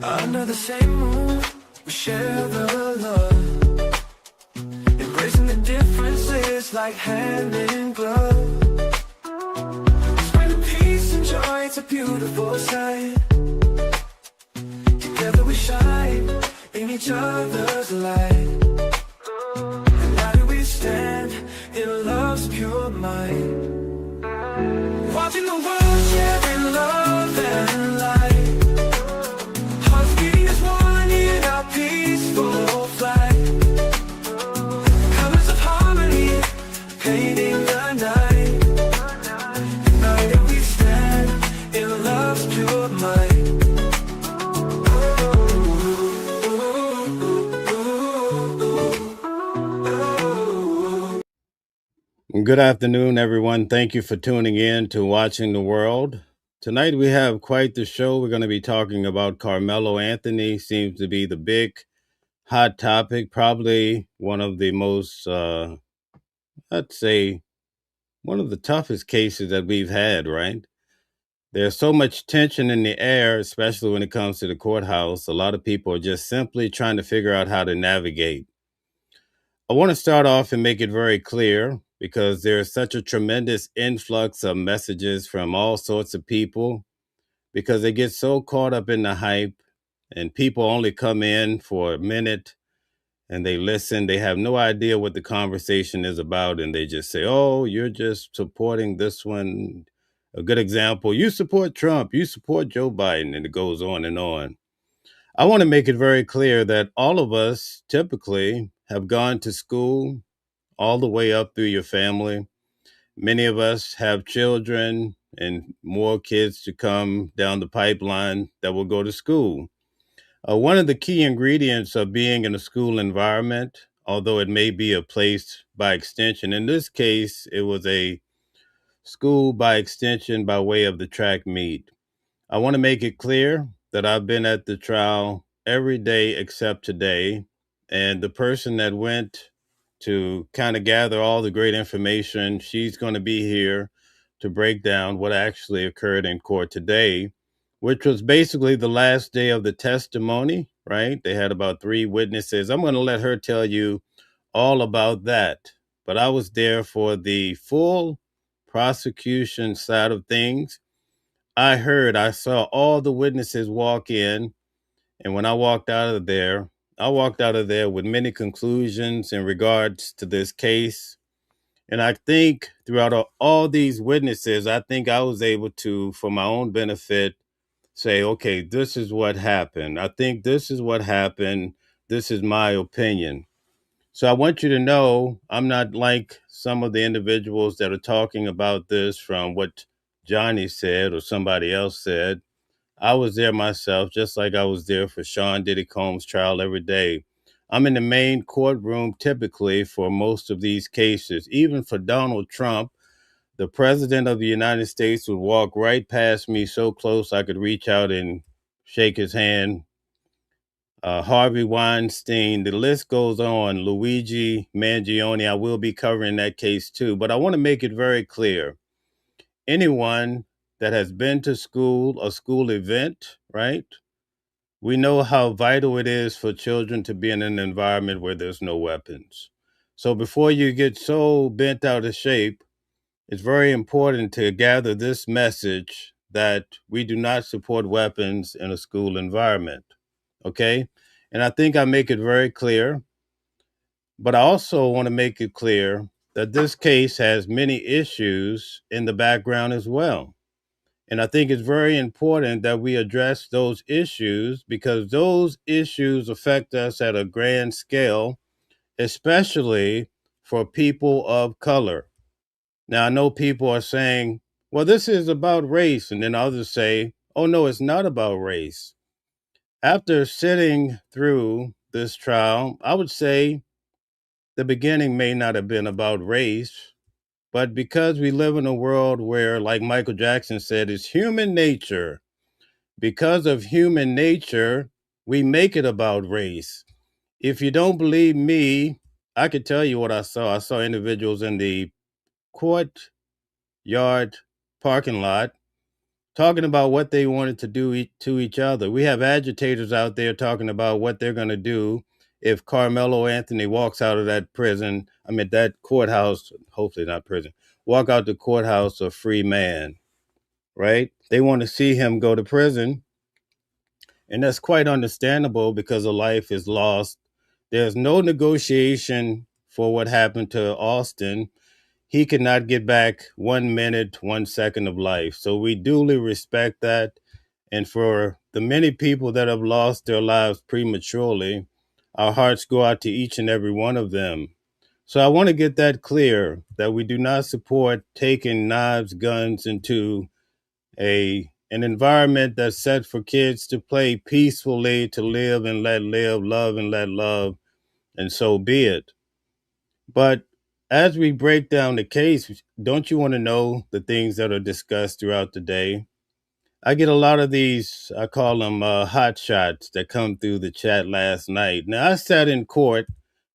Under the same moon, we share the love, embracing the differences like hand in glove. Spreading peace and joy, it's a beautiful sight. Together we shine in each other's light. And now do we stand in love's pure might, watching the world share in love and light. Hearts beating as one in our peaceful flag. Colors of harmony painting the night. United we stand in love's pure might. Good afternoon, everyone. Thank you for tuning in to Watching the World. Tonight we have quite the show. We're going to be talking about Carmelo Anthony. Seems to be the big hot topic, probably one of the most, I'd say, one of the toughest cases that we've had, right? There's so much tension in the air, especially when it comes to the courthouse. A lot of people are just simply trying to figure out how to navigate. I want to start off and make it very clear because there's such a tremendous influx of messages from all sorts of people because they get so caught up in the hype and people only come in for a minute and they listen. They have no idea what the conversation is about and they just say, oh, you're just supporting this one. A good example, you support Trump, you support Joe Biden, and it goes on and on. I want to make it very clear that all of us typically have gone to school all the way up through your family. Many of us have children and more kids to come down the pipeline that will go to school. One of the key ingredients of being in a school environment, although it may be a place by extension, in this case, it was a school by extension by way of the track meet. I want to make it clear that I've been at the trial every day except today. And the person that went to kind of gather all the great information, she's going to be here to break down what actually occurred in court today, which was basically the last day of the testimony, right? They had about 3 witnesses. I'm going to let her tell you all about that. But I was there for the full prosecution side of things. I saw all the witnesses walk in. And when I walked out of there, with many conclusions in regards to this case. And I think throughout all these witnesses, I think I was able to, for my own benefit, say, okay, this is what happened. I think this is what happened. This is my opinion. So I want you to know I'm not like some of the individuals that are talking about this from what Johnny said or somebody else said. I was there myself, just like I was there for Sean Diddy Combs' trial every day. I'm in the main courtroom typically for most of these cases. Even for Donald Trump, the president of the United States would walk right past me so close I could reach out and shake his hand. Harvey Weinstein, the list goes on. Luigi Mangione, I will be covering that case too. But I want to make it very clear. Anyone that has been to school, a school event, right? We know how vital it is for children to be in an environment where there's no weapons. So before you get so bent out of shape, it's very important to gather this message that we do not support weapons in a school environment. Okay? And I think I make it very clear. But I also want to make it clear that this case has many issues in the background as well. And I think it's very important that we address those issues because those issues affect us at a grand scale, especially for people of color. Now, I know people are saying, well, this is about race. And then others say, oh, no, it's not about race. After sitting through this trial, I would say the beginning may not have been about race. But because we live in a world where, like Michael Jackson said, it's human nature. Because of human nature, we make it about race. If you don't believe me, I could tell you what I saw. I saw individuals in the courtyard parking lot talking about what they wanted to do to each other. We have agitators out there talking about what they're going to do if Carmelo Anthony walks out of that prison. I mean, that courthouse, hopefully not prison, walk out the courthouse a free man, right? They want to see him go to prison. And that's quite understandable because a life is lost. There's no negotiation for what happened to Austin. He could not get back 1 minute, 1 second of life. So we duly respect that. And for the many people that have lost their lives prematurely, our hearts go out to each and every one of them. So I want to get that clear that we do not support taking knives, guns into an environment that's set for kids to play peacefully, to live and let live, love and let love, and so be it. But as we break down the case, don't you want to know the things that are discussed throughout the day? I get a lot of these, I call them hot shots that come through the chat last night. Now, I sat in court.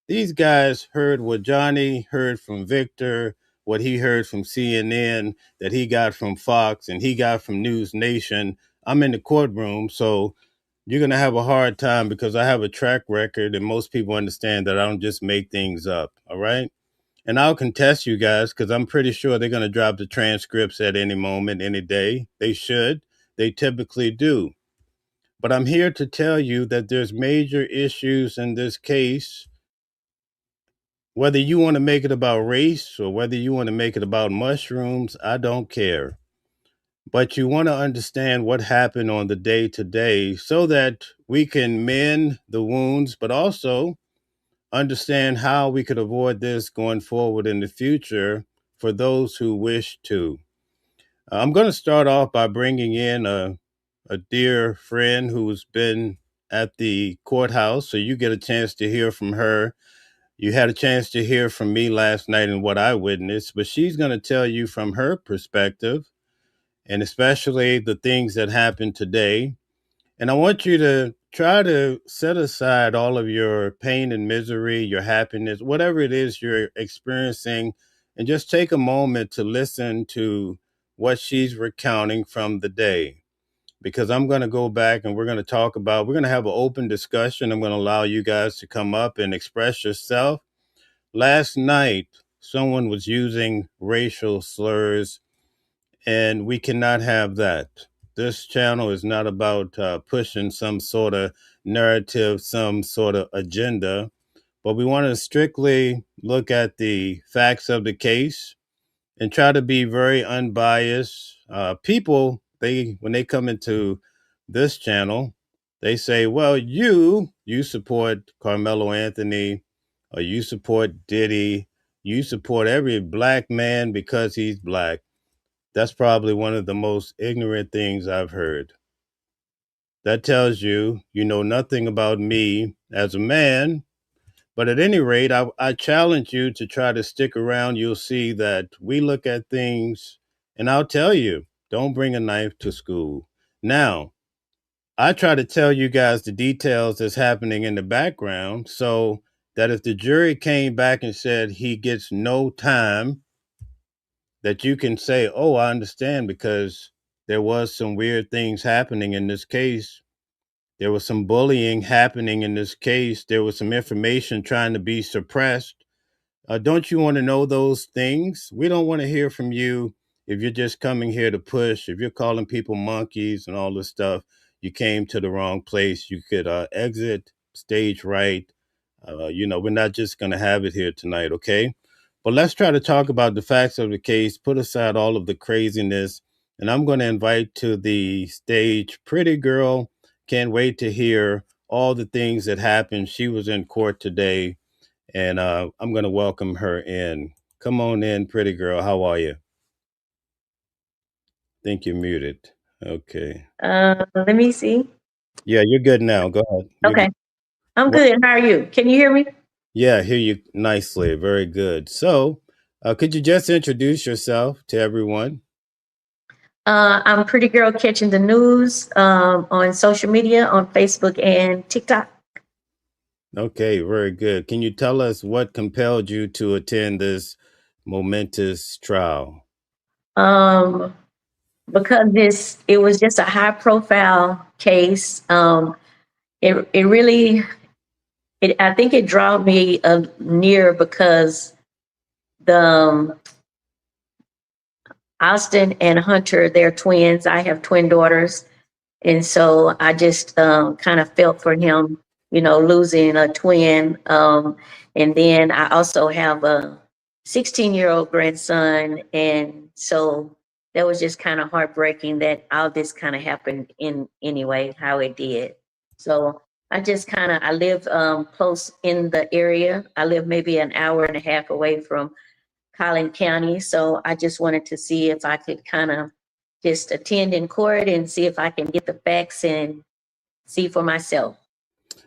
These guys heard what Johnny heard from Victor, what he heard from CNN, that he got from Fox, and he got from News Nation. I'm in the courtroom, so you're going to have a hard time because I have a track record, and most people understand that I don't just make things up, all right? And I'll contest you guys because I'm pretty sure they're going to drop the transcripts at any moment, any day. They should. They typically do. But I'm here to tell you that there's major issues in this case. Whether you want to make it about race or whether you want to make it about mushrooms, I don't care. But you want to understand what happened on the day to day so that we can mend the wounds, but also understand how we could avoid this going forward in the future for those who wish to. I'm going to start off by bringing in a dear friend who's been at the courthouse, so you get a chance to hear from her. You had a chance to hear from me last night and what I witnessed, but she's going to tell you from her perspective, and especially the things that happened today. And I want you to try to set aside all of your pain and misery, your happiness, whatever it is you're experiencing, and just take a moment to listen to what she's recounting from the day. Because I'm going to go back and we're going to have an open discussion. I'm going to allow you guys to come up and express yourself. Last night, someone was using racial slurs, and we cannot have that. This channel is not about pushing some sort of narrative, some sort of agenda, but we want to strictly look at the facts of the case and try to be very unbiased. People, when they come into this channel, they say, "Well, you support Carmelo Anthony, or you support Diddy, you support every black man because he's black." That's probably one of the most ignorant things I've heard. That tells you you know nothing about me as a man. But at any rate, I challenge you to try to stick around. You'll see that we look at things, and I'll tell you, don't bring a knife to school. Now, I try to tell you guys the details that's happening in the background so that if the jury came back and said he gets no time, that you can say, oh, I understand because there was some weird things happening in this case. There was some bullying happening in this case. There was some information trying to be suppressed. Don't you want to know those things? We don't want to hear from you if you're just coming here to push. If you're calling people monkeys and all this stuff, you came to the wrong place. You could exit stage right. We're not just going to have it here tonight, okay? But let's try to talk about the facts of the case, put aside all of the craziness, and I'm going to invite to the stage Pretti Gurl. Can't wait to hear all the things that happened. She was in court today, and I'm going to welcome her in. Come on in, Pretti Gurl. How are you? Think you're muted. Okay. Let me see. Yeah, you're good now. Go ahead. You're Okay. good. I'm What? good. How are you? Can you hear me? Yeah, I hear you nicely. Very good. So, could you just introduce yourself to everyone? I'm Pretty Girl Catching the News on social media, on Facebook and TikTok. Okay, very good. Can you tell us what compelled you to attend this momentous trial? Um, because it was just a high profile case. It really, I think it drew me near because the Austin and Hunter, they're twins. I have twin daughters. And so I just kind of felt for him, losing a twin. And then I also have a 16-year-old grandson. And so that was just kind of heartbreaking that all this kind of happened in anyway, how it did. So I live close in the area. I live maybe an hour and a half away from Collin County. So I just wanted to see if I could kind of just attend in court and see if I can get the facts and see for myself.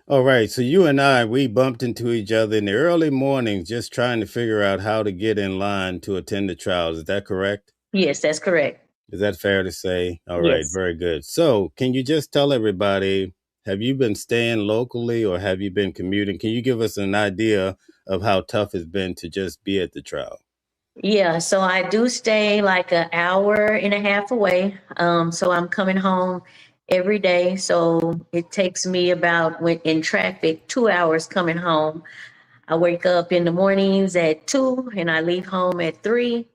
All right. So you and I, we bumped into each other in the early mornings just trying to figure out how to get in line to attend the trials. Is that correct? Yes, that's correct. Is that fair to say? All right. Yes. Very good. So can you just tell everybody, have you been staying locally or have you been commuting? Can you give us an idea of how tough it's been to just be at the trial? Yeah, so I do stay like an hour and a half away. So I'm coming home every day. So it takes me about, when in traffic, 2 hours coming home. I wake up in the mornings at 2 and I leave home at 3.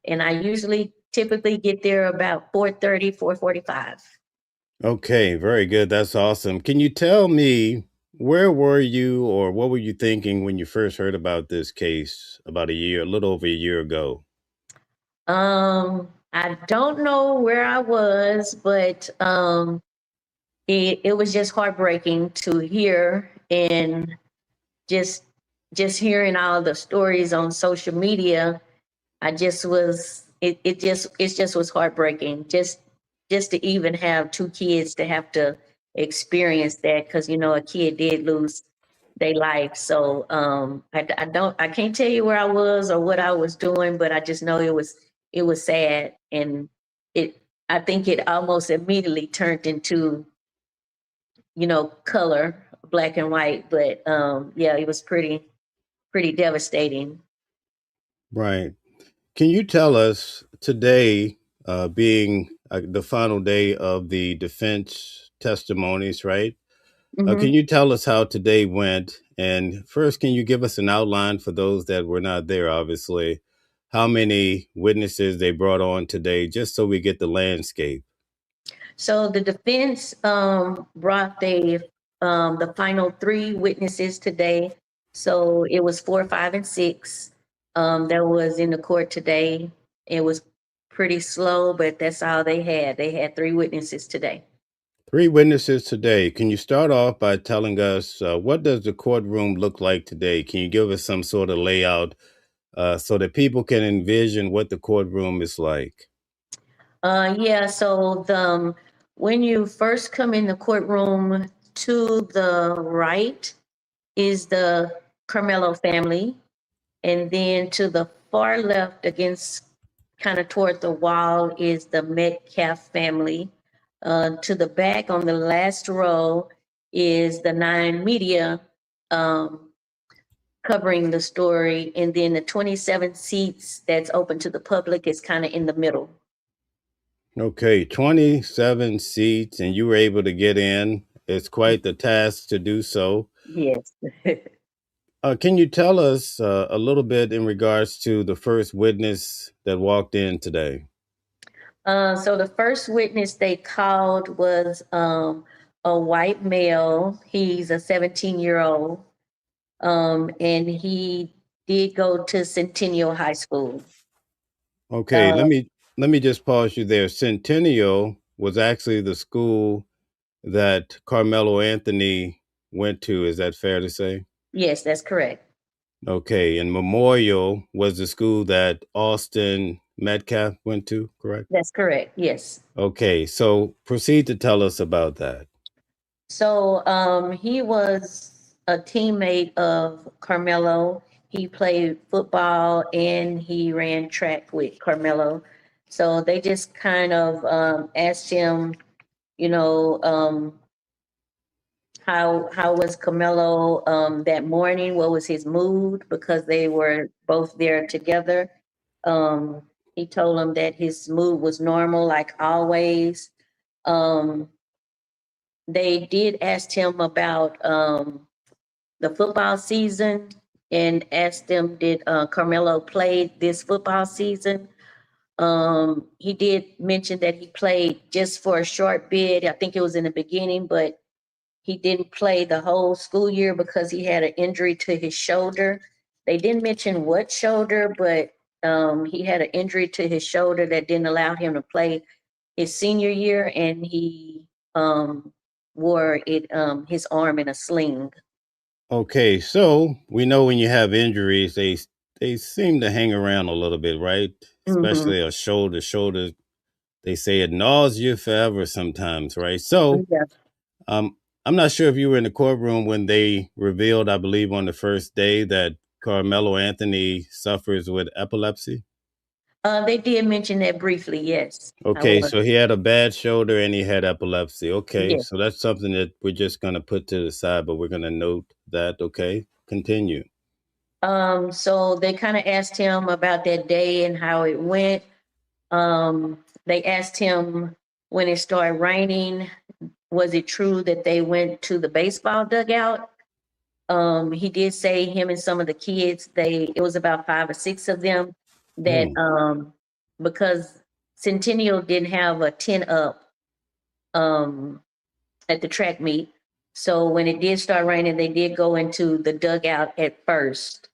And I usually typically get there about 4:30, 4:45. Okay, very good. That's awesome. Can you tell me where were you or what were you thinking when you first heard about this case about a little over a year ago? I don't know where I was, but it was just heartbreaking to hear, and just hearing all the stories on social media. I just was it just was heartbreaking, just to even have two kids to have to experience that, because a kid did lose their life. So I can't tell you where I was or what I was doing, but I just know it was sad. And it I think it almost immediately turned into color, black and white. But yeah, it was pretty devastating. Right. Can you tell us today, being the final day of the defense testimonies, right? Can Hmm. you tell us how today went? And first, can you give us an outline for those that were not there, obviously, how many witnesses they brought on today, just so we get the landscape? So the defense brought the final three witnesses today. So it was 4, 5, and 6 that was in the court today. It was pretty slow, but that's all they had. They had three witnesses today. Three witnesses today. Can you start off by telling us what does the courtroom look like today? Can you give us some sort of layout so that people can envision what the courtroom is like? Yeah, so when you first come in the courtroom, to the right is the Carmelo family. And then to the far left, against kind of toward the wall, is the Metcalf family. To the back on the last row is the Nine Media, um, covering the story. And then the 27 seats that's open to the public is kind of in the middle. Okay, 27 seats, and you were able to get in. It's quite the task to do so. Yes. Can you tell us a little bit in regards to the first witness that walked in today? So the first witness they called was a white male. He's a 17-year-old. And he did go to Centennial High School. Okay, Uh, let me just pause you there. Centennial was actually the school that Carmelo Anthony went to. Is that fair to say? yes, that's correct. Okay, and Memorial was the school that Austin Metcalf went to, correct? That's correct. Yes. Okay, so proceed to tell us about that. So he was a teammate of Carmelo. He played football and he ran track with Carmelo. So they just kind of asked him, you know, how was Carmelo that morning? What was his mood? Because they were both there together. Um, He told him that his mood was normal, like always. Um, they did ask him about the football season and asked them, did Carmelo play this football season? He did mention that he played just for a short bit. I think it was in the beginning, but he didn't play the whole school year because he had an injury to his shoulder. They didn't mention what shoulder, but he had an injury to his shoulder that didn't allow him to play his senior year, and he wore it his arm in a sling. Okay, so we know when you have injuries, they seem to hang around a little bit, right? Mm-hmm. Especially a shoulder. Shoulder, they say it gnaws you forever sometimes, right? So, Yeah. um, I'm not sure if you were in the courtroom when they revealed, I believe, on the first day that Carmelo Anthony suffers with epilepsy. They did mention that briefly, yes. I Okay, was. so he had a bad shoulder and he had epilepsy. Okay, Yes. so that's something that we're just going to put to the side, but we're going to note that. Okay, continue. So they kind of asked him about that day and how it went. They asked him when it started raining, was it true that they went to the baseball dugout? He did say him and some of the kids, it was about 5 or 6 of them that Hmm. because Centennial didn't have a tent up um at the track meet. So when it did start raining, they did go into the dugout at first.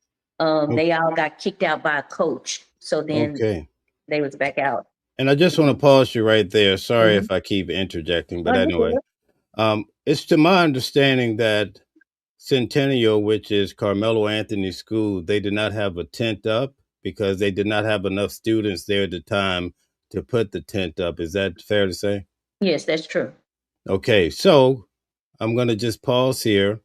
O- They all got kicked out by a coach. So then Okay. they was back out. And I just want to pause you right there. Sorry Mhm. if I keep interjecting, Oh, but you anyway, good. it's to my understanding that Centennial, which is Carmelo Anthony's school, they did not have a tent up because they did not have enough students there at the time to put the tent up. Is that fair to say? Yes, that's true. Okay, so I'm going to just pause here.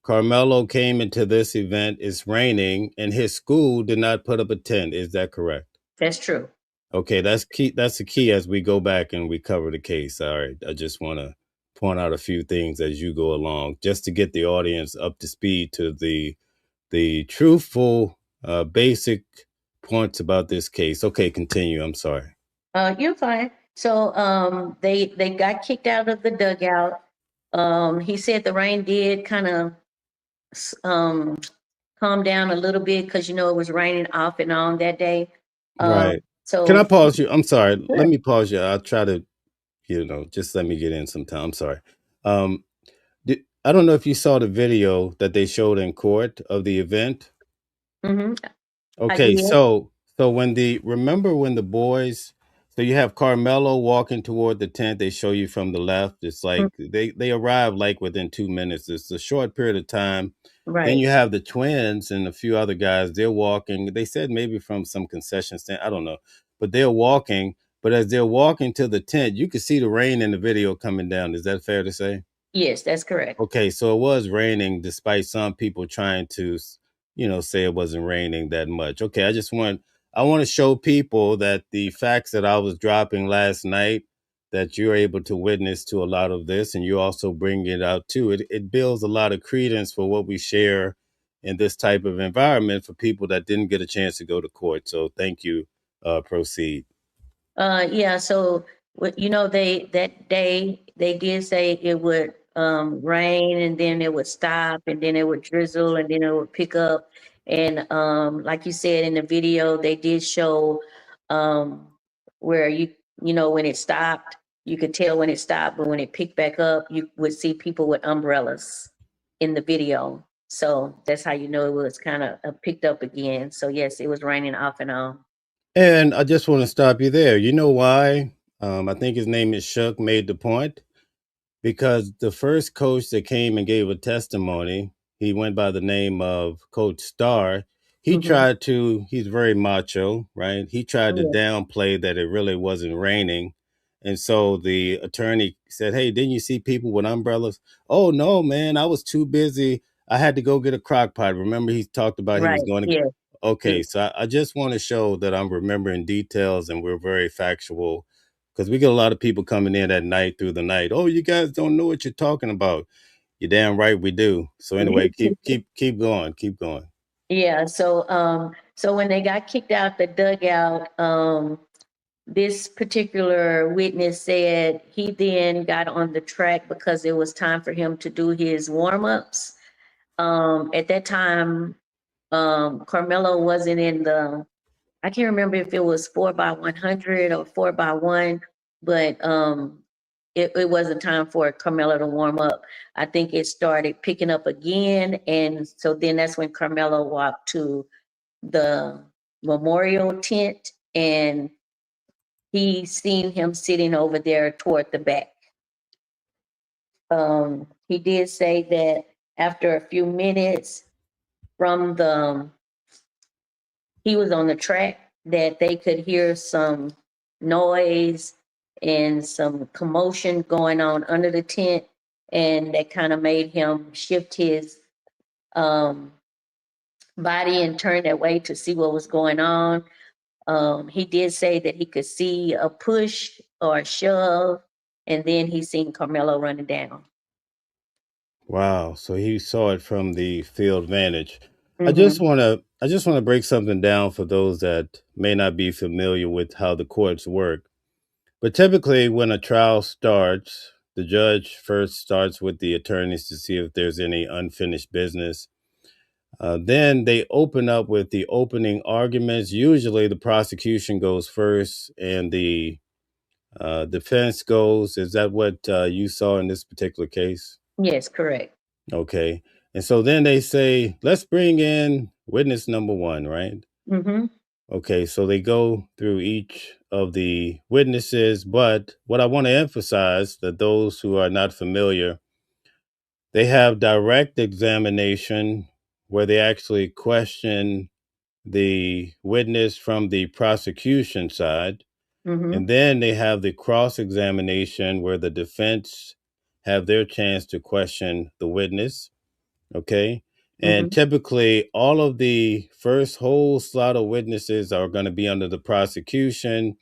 Carmelo came into this event, it's raining, and his school did not put up a tent. Is that correct? That's true. Okay, that's key. That's the key as we go back and we cover the case. All right. I just want to point out a few things as you go along, just to get the audience up to speed to the truthful, basic points about this case. Okay, continue. I'm sorry. You're fine. So they got kicked out of the dugout. He said the rain did kind of um calm down a little bit because it was raining off and on that day. Right. Can I So pause you? I'm sorry. Let sure. me pause you. I'll try to, just let me get in some time. I'm sorry. Um, I don't know if you saw the video that they showed in court of the event. Hmm. I Okay, did. so remember when the boys, so you have Carmelo walking toward the tent, they show you from the left. It's Mm, like they arrive like within 2 minutes. It's a short period of time. Then right. you have the twins and a few other guys. They're walking. They said maybe from some concession stand. I don't know, but they're walking. But as they're walking to the tent, you can see the rain in the video coming down. Is that fair to say? Yes, that's correct. Okay, so it was raining despite some people trying to, say it wasn't raining that much. Okay, I want to show people that the facts that I was dropping last night, that you're able to witness to a lot of this, and you also bring it out too. It builds a lot of credence for what we share in this type of environment for people that didn't get a chance to go to court. So thank you. Proceed. Yeah, so they that day they did say it would rain and then it would stop and then it would drizzle and then it would pick up. And like you said in the video, they did show um where when it stopped, you could tell when it stopped, but when it picked back up, you would see people with umbrellas in the video. So that's how you know it was kind of picked up again. So yes, it was raining off and on. And I just want to stop you there. You know why? I think his name is Shook made the point because the first coach that came and gave a testimony, he went by the name of Coach Starr. Hmm. He's very macho, right? He tried to Yeah. downplay that it really wasn't raining. And so the attorney said, "Hey, didn't you see people with umbrellas?" "Oh, no, man, I was too busy. I had to go get a crock pot." Remember, he talked about he was Right. going to get. Yeah. Okay, Yeah. so I just want to show that I'm remembering details and we're very factual because we get a lot of people coming in at night through the night. "Oh, you guys don't know what you're talking about." You're damn right we do. So anyway, keep going, keep going. Yeah. So when they got kicked out the dugout, this particular witness said he then got on the track because it was time for him to do his warm-ups. At that time, Carmelo wasn't in the, I can't remember if it was 4x100 or 4x1, but it wasn't time for Carmelo to warm up. I think it started picking up again. And so then that's when Carmelo walked to the memorial tent, and he seen him sitting over there toward the back. He did say that after a few minutes from he was on the track, that they could hear some noise and some commotion going on under the tent, and that kind of made him shift his body and turn that way to see what was going on. He did say that he could see a push or a shove, and then he seen Carmelo running down. Wow. So he saw it from the field vantage. I just Mm-hmm. want to break something down for those that may not be familiar with how the courts work. But typically when a trial starts, the judge first starts with the attorneys to see if there's any unfinished business. Then they open up with the opening arguments. Usually the prosecution goes first and the defense goes. Is that what you saw in this particular case? Yes, correct. Okay. And so then they say, let's bring in witness number one, right? Mm-hmm. Okay. So they go through each of the witnesses. But what I want to emphasize that those who are not familiar, they have direct examination where they actually question the witness from the prosecution side. Mm-hmm. And then they have the cross examination where the defense have their chance to question the witness. Okay. And Mm-hmm. typically, all of the first whole slot of witnesses are going to be under the prosecution.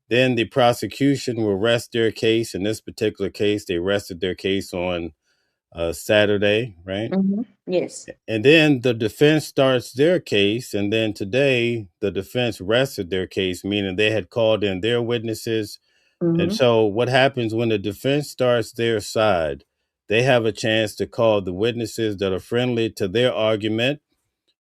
Then the prosecution will rest their case. In this particular case, they rested their case on Saturday, right? Mm-hmm. Yes. And then the defense starts their case. And then today, the defense rested their case, meaning they had called in their witnesses. And Mm-hmm. so, what happens when the defense starts their side? They have a chance to call the witnesses that are friendly to their argument,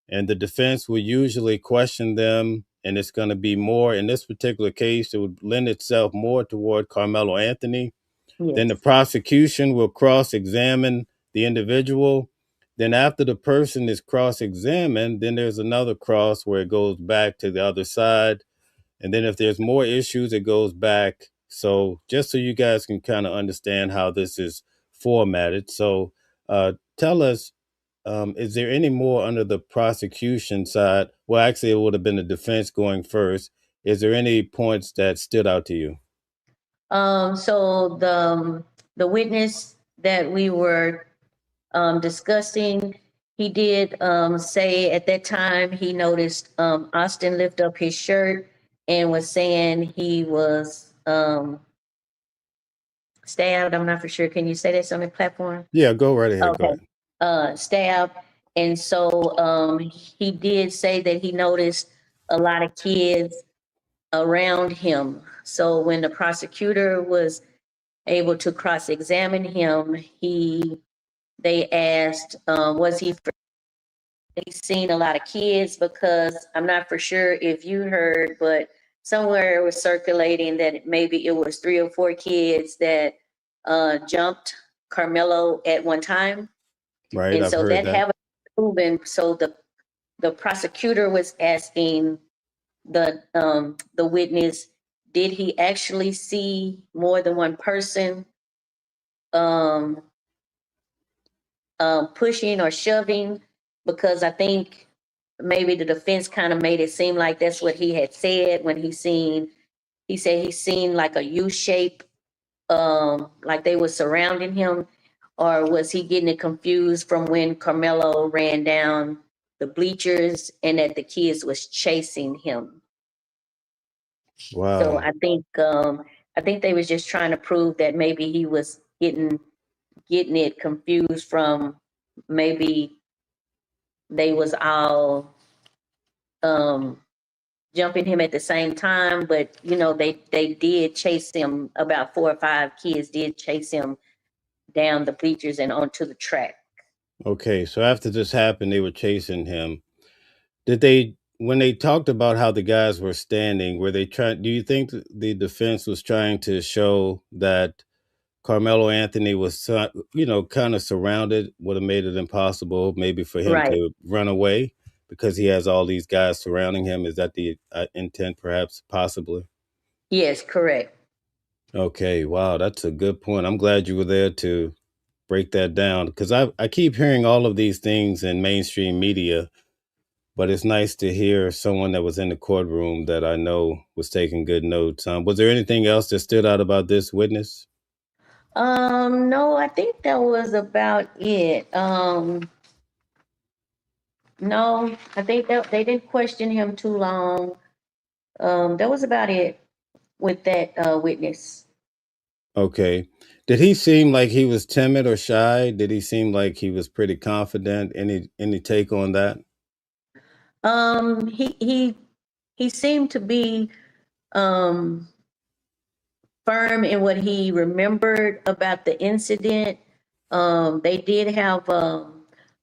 and the defense will usually question them. And it's going to be more, in this particular case, it would lend itself more toward Carmelo Anthony. Then the Yes. prosecution will cross examine the individual. Then, after the person is cross examined, then there's another cross where it goes back to the other side. And then, if there's more issues, it goes back. So, just so you guys can kind of understand how this is formatted. So, tell us, is there any more under the prosecution side? Well, actually, it would have been the defense going first. Is there any points that stood out to you? So the witness that we were discussing, he did say at that time he noticed Austin lift up his shirt and was saying he was stabbed. I'm not for sure. Can you say this on the platform? Yeah, go right ahead. Go Okay. ahead. Stabbed. And so he did say that he noticed a lot of kids around him. So when the prosecutor was able to cross-examine him, they asked, was he seen a lot of kids? Because I'm not for sure if you heard, but somewhere it was circulating that maybe it was 3 or 4 kids that jumped Carmelo at one time. Right. And I've so heard that that. haven't proven. So the prosecutor was asking the witness, did he actually see more than one person pushing or shoving? Because I think maybe the defense kind of made it seem like that's what he had said when he said he seen like a U shape, like they were surrounding him, or was he getting it confused from when Carmelo ran down the bleachers and that the kids was chasing him? So Wow. I think they was just trying to prove that maybe he was getting it confused from maybe they was all jumping him at the same time, but they did chase him. About 4 or 5 kids did chase him down the bleachers and onto the track. Okay, so after this happened, they were chasing him. Did they, when they talked about how the guys were standing, were they trying, do you think the defense was trying to show that Carmelo Anthony was, kind of surrounded, would have made it impossible maybe for him Right. to run away because he has all these guys surrounding him? Is that the intent, perhaps, possibly? Yes, correct. Okay, wow, that's a good point. I'm glad you were there to break that down because I keep hearing all of these things in mainstream media, but it's nice to hear someone that was in the courtroom that I know was taking good notes. Was there anything else that stood out about this witness? No, I think that was about it. No, I think that they didn't question him too long. That was about it with that witness. Okay. Did he seem like he was timid or shy? Did he seem like he was pretty confident? Any take on that? He seemed to be um firm in what he remembered about the incident. They did have a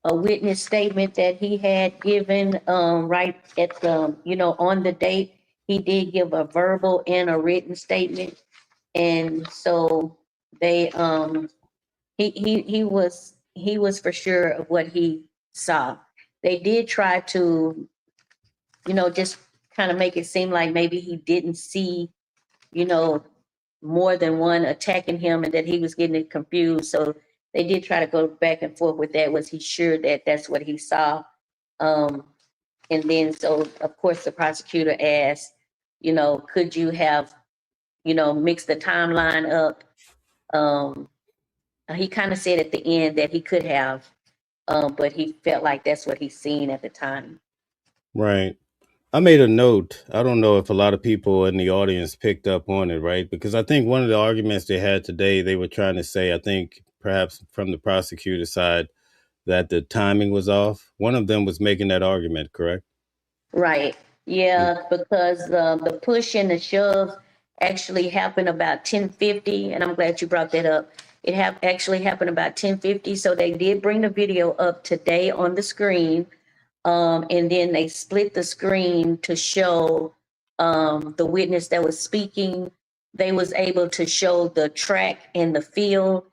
witness statement that he had given right at the, on the date. He did give a verbal and a written statement. And so they he was for sure of what he saw. They did try to, just kind of make it seem like maybe he didn't see, you know, more than one attacking him and that he was getting it confused. So they did try to go back and forth with that. Was he sure that that's what he saw? Um, and then, so of course, the prosecutor asked, could you have, mixed the timeline up? Um, he kind of said at the end that he could have, but he felt like that's what he's seen at the time. Right. I made a note. I don't know if a lot of people in the audience picked up on it, right? Because I think one of the arguments they had today, they were trying to say, I think perhaps from the prosecutor side, that the timing was off. One of them was making that argument, correct? Right. Yeah, because the push and the shove actually happened about 10:50, and I'm glad you brought that up. It actually happened about 10:50, so they did bring the video up today on the screen, and then they split the screen to show the witness that was speaking. They was able to show the track and the field,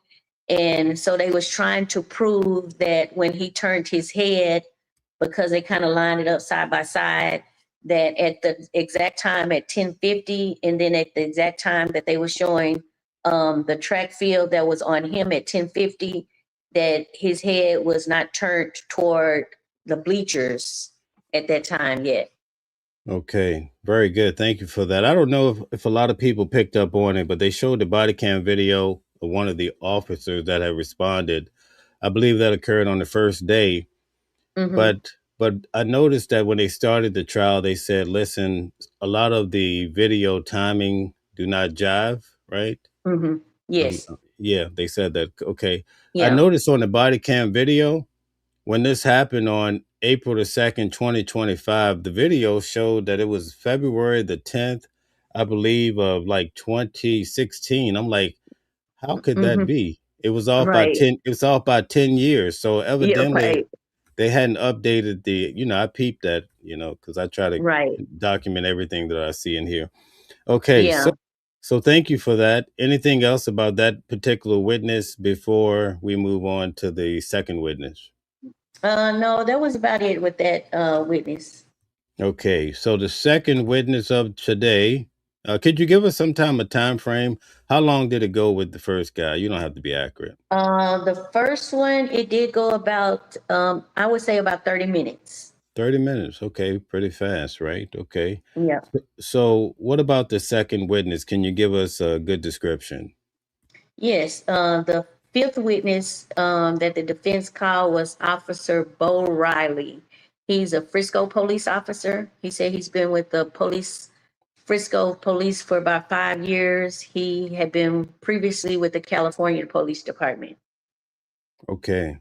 and so they was trying to prove that when he turned his head, because they kind of lined it up side by side, that at the exact time at 10:50, and then at the exact time that they were showing the track field that was on him at 10:50, that his head was not turned toward the bleachers at that time yet. Okay, very good. Thank you for that. I don't know if a lot of people picked up on it, but they showed the body cam video of one of the officers that had responded. I believe that occurred on the first day. Mm-hmm. But I noticed that when they started the trial, they said, listen, a lot of the video timing do not jive, right? Mm-hmm. Yes. Yeah, they said that. Okay. I Yeah. noticed on the body cam video, when this happened on April the 2nd, 2025, the video showed that it was February the 10th, I believe, of like 2016. I'm like, how could that Mm-hmm. be? It was off by Right. 10, it was off by 10 years. So Yeah. evidently Right. they hadn't updated I peeped that, because I try to Right. document everything that I see in here. Okay, Yeah. so thank you for that. Anything else about that particular witness before we move on to the second witness? No, that was about it with that witness. Okay, so the second witness of today, could you give us a time frame? How long did it go with the first guy? You don't have to be accurate. The first one, it did go about, I would say about 30 minutes. 30 minutes. Okay, pretty fast, right? Okay. Yeah. So, what about the second witness? Can you give us a good description? Yes. The fifth witness that the defense called was Officer Bo Riley. He's a Frisco police officer. He said he's been with the Frisco police for about 5 years. He had been previously with the California Police Department. Okay.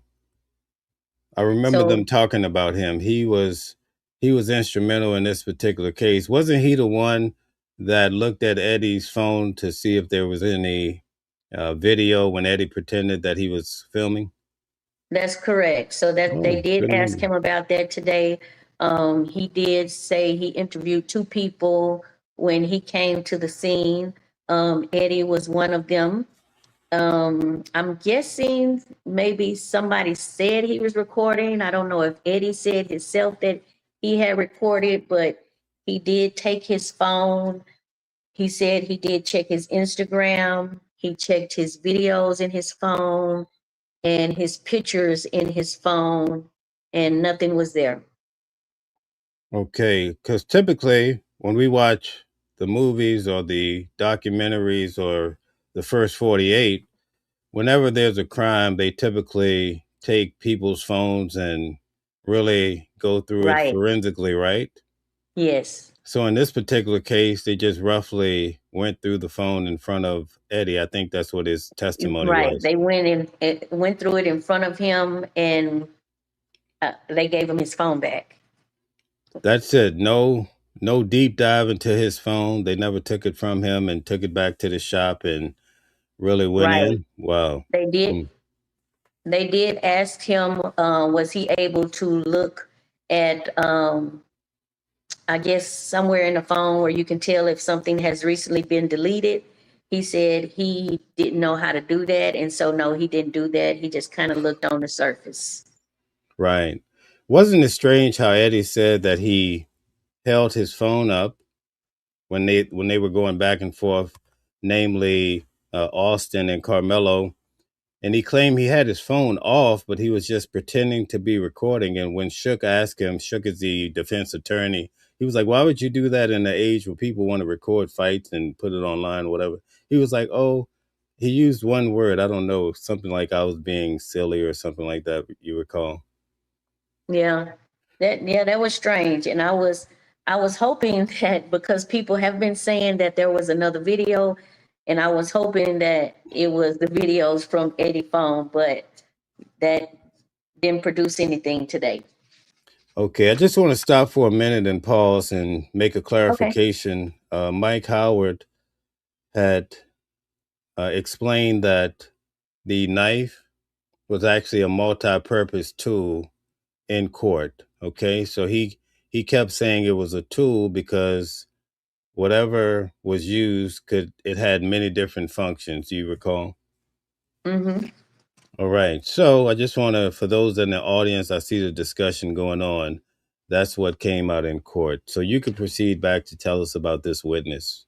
I remember them So, talking about him. He was he was instrumental in this particular case. Wasn't he the one that looked at Eddie's phone to see if there was any video when Eddie pretended that he was filming? That's correct. So that they Oh, did good ask memory. him about that today. He did say he interviewed two people when he came to the scene. Eddie was one of them. I'm guessing maybe somebody said he was recording. I don't know if Eddie said himself that he had recorded, but he did take his phone. He said he did check his Instagram. He checked his videos in his phone and his pictures in his phone, and nothing was there. Okay, because typically when we watch the movies or the documentaries or the first 48, whenever there's a crime, they typically take people's phones and really go through it Right. forensically, right? Yes. So in this particular case, they just roughly went through the phone in front of Eddie. I think that's what his testimony Right. was. They went in, went through it in front of him, and they gave him his phone back. That's it. No deep dive into his phone. They never took it from him and took it back to the shop and really went Right. in. Wow. They did. Hmm. They did ask him, was he able to look at, I guess, somewhere in the phone where you can tell if something has recently been deleted. He said he didn't know how to do that. And so, no, he didn't do that. He just kind of looked on the surface. Right. Wasn't it strange how Eddie said that he held his phone up when they were going back and forth, namely Austin and Carmelo, and he claimed he had his phone off, but he was just pretending to be recording. And when Shook asked him, Shook is the defense attorney, he was like, "Why would you do that in the age where people want to record fights and put it online, or whatever?" He was like, "Oh." He used one word, I don't know, something like I was being silly or something like that. You recall? Yeah. That was strange. And I was hoping that, because people have been saying that there was another video, and I was hoping that it was the videos from Eddie phone, but that didn't produce anything today. Okay, I just want to stop for a minute and pause and make a Okay. clarification. Mike Howard had explained that the knife was actually a multi-purpose tool in court. Okay, so he kept saying it was a tool because whatever was used it had many different functions. Do you recall? Mm-hmm. All right. So I just want to, for those in the audience, I see the discussion going on. That's what came out in court. So you could proceed back to tell us about this witness.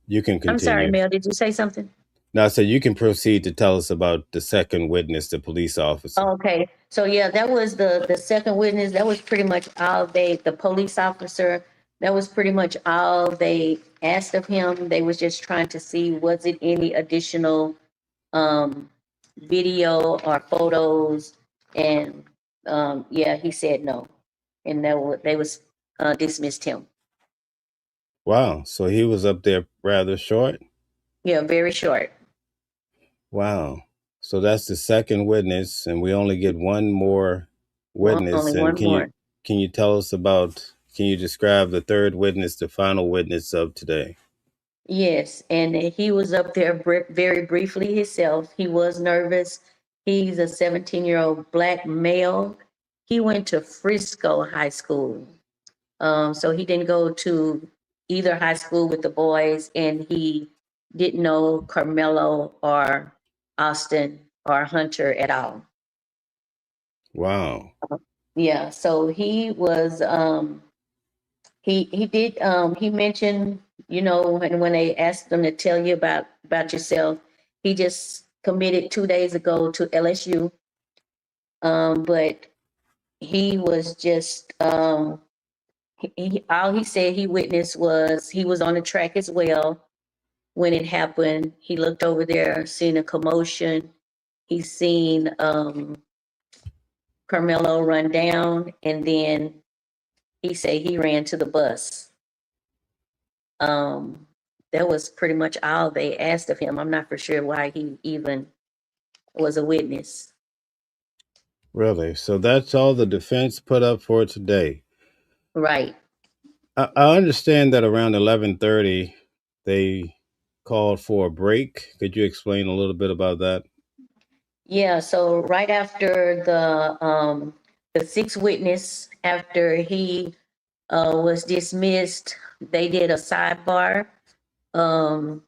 You can I'm sorry, continue. Mel, did you say something? Now, so you can proceed to tell us about the second witness, the police officer. Okay, so yeah, that was the second witness. That was pretty much all the police officer, that was pretty much all they asked of him. They was just trying to see, was it any additional um video or photos? And yeah, he said no. And they was dismissed him. Wow. So he was up there rather short. Yeah, very short. Wow. So that's the second witness, and we only get one more Only witness. And one more. can you tell us about, can you describe the third witness, the final witness of today? Yes, and he was up there very briefly himself. He was nervous. He's a 17-year-old black male. He went to Frisco High School. So he didn't go to either high school with the boys, and he didn't know Carmelo or Austin or Hunter at all. Wow. Yeah, so he was he did he mentioned, when they asked him to tell you about yourself, he just committed 2 days ago to LSU. But he was just all he said he witnessed was he was on the track as well when it happened. He looked over there, seen a commotion. He seen Carmelo run down, and then he said he ran to the bus. Um, that was pretty much all they asked of him. I'm not for sure why he even was a witness. Really? So that's all the defense put up for today. Right. I understand that around 11:30 they called for a break. Could you explain a little bit about that? Yeah, so right after the sixth witness, after he was dismissed, they did a sidebar, um,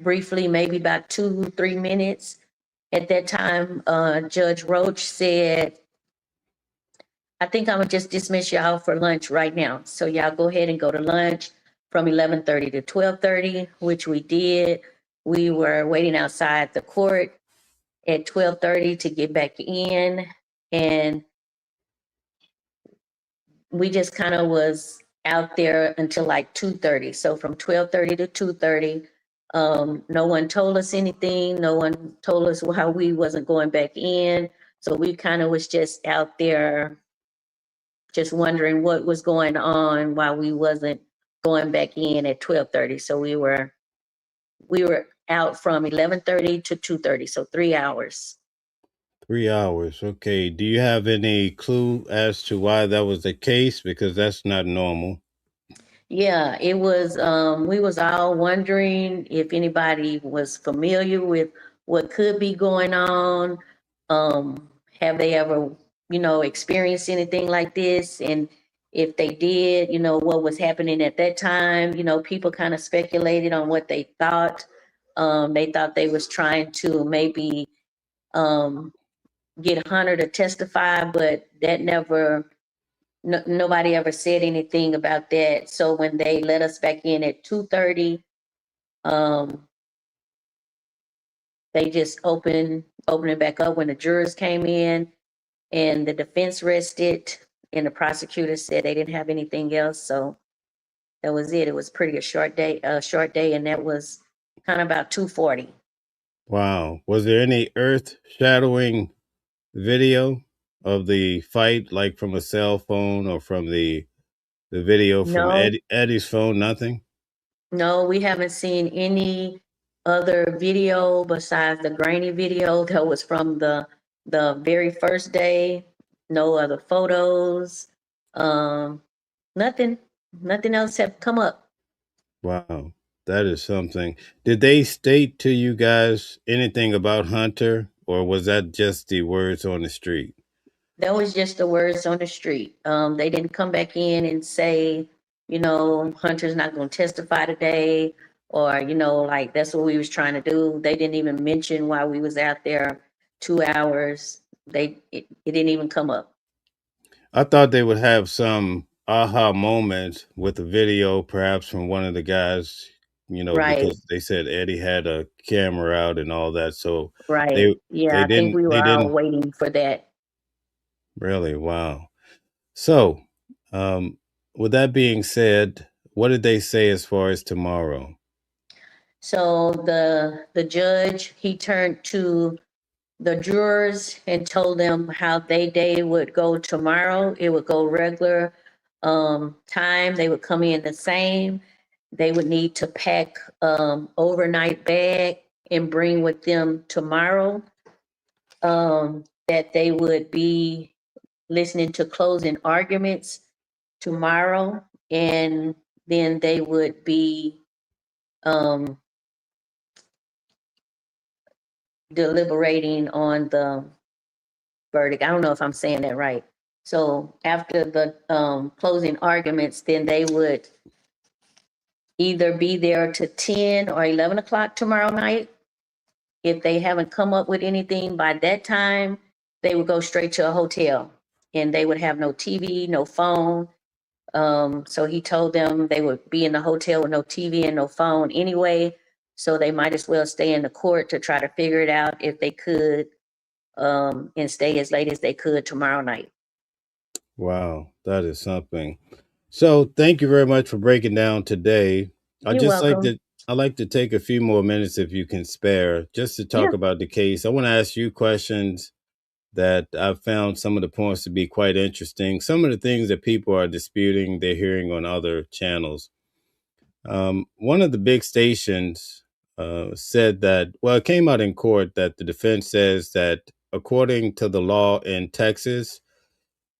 briefly, maybe about 2, 3 minutes. At that time, Judge Roach said, I think I'm gonna just dismiss y'all for lunch right now. So y'all go ahead and go to lunch from 11:30 to 12:30, which we did. We were waiting outside the court at 12:30 to get back in, and we just kind of was out there until like 2:30. So from 12:30 to 2:30, no one told us anything. No one told us how we wasn't going back in. So we kind of was just out there just wondering what was going on while we wasn't going back in at 12:30. So we were out from 11:30 to 2:30, so 3 hours. 3 hours. Okay. Do you have any clue as to why that was the case? Because that's not normal. Yeah, it was, we was all wondering if anybody was familiar with what could be going on. Have they ever, experienced anything like this? And if they did, what was happening at that time? People kind of speculated on what they thought. They thought they was trying to maybe um, get Hunter to testify, but that never nobody ever said anything about that. So when they let us back in at 2:30, um, they just opened it back up when the jurors came in, and the defense rested, and the prosecutor said they didn't have anything else. So that was it. It was pretty a short day, and that was kind of about 2:40. Wow. Was there any earth shadowing video of the fight, like from a cell phone or from the video from No, Eddie's phone? Nothing. no, we haven't seen any other video besides the grainy video that was from the very first day. No other photos. Um, nothing, nothing else have come up. Wow. That is something. Did they state to you guys anything about Hunter, or was that just the words on the street? That was just the words on the street. They didn't come back in and say, Hunter's not going to testify today, or like that's what we was trying to do. They didn't even mention why we was out there 2 hours. It didn't even come up. I thought they would have some aha moment with a video, perhaps from one of the guys, Right, because they said Eddie had a camera out and all that. So right. they Yeah, they I think didn't we they were all didn't waiting for that. really. Wow. So, um, with that being said, what did they say as far as tomorrow? So the judge, he turned to the jurors and told them how they day would go tomorrow. It would go regular time. They would come in the same. They would need to pack overnight bag and bring with them tomorrow. That they would be listening to closing arguments tomorrow, and then they would be um, deliberating on the verdict. I don't know if I'm saying that right. So after the closing arguments, then they would either be there to 10 or 11 o'clock tomorrow night. If they haven't come up with anything by that time, they would go straight to a hotel, and they would have no TV, no phone. So he told them they would be in the hotel with no TV and no phone anyway. So they might as well stay in the court to try to figure it out if they could, and stay as late as they could tomorrow night. Wow, that is something. So, thank you very much for breaking down today. I You're just like welcome. to I like to take a few more minutes if you can spare, just to Yeah. talk about the case. I want to ask you questions that I've found some of the points to be quite interesting. Some of the things that people are disputing, they're hearing on other channels. One of the big stations said that, well, it came out in court that the defense says that according to the law in Texas,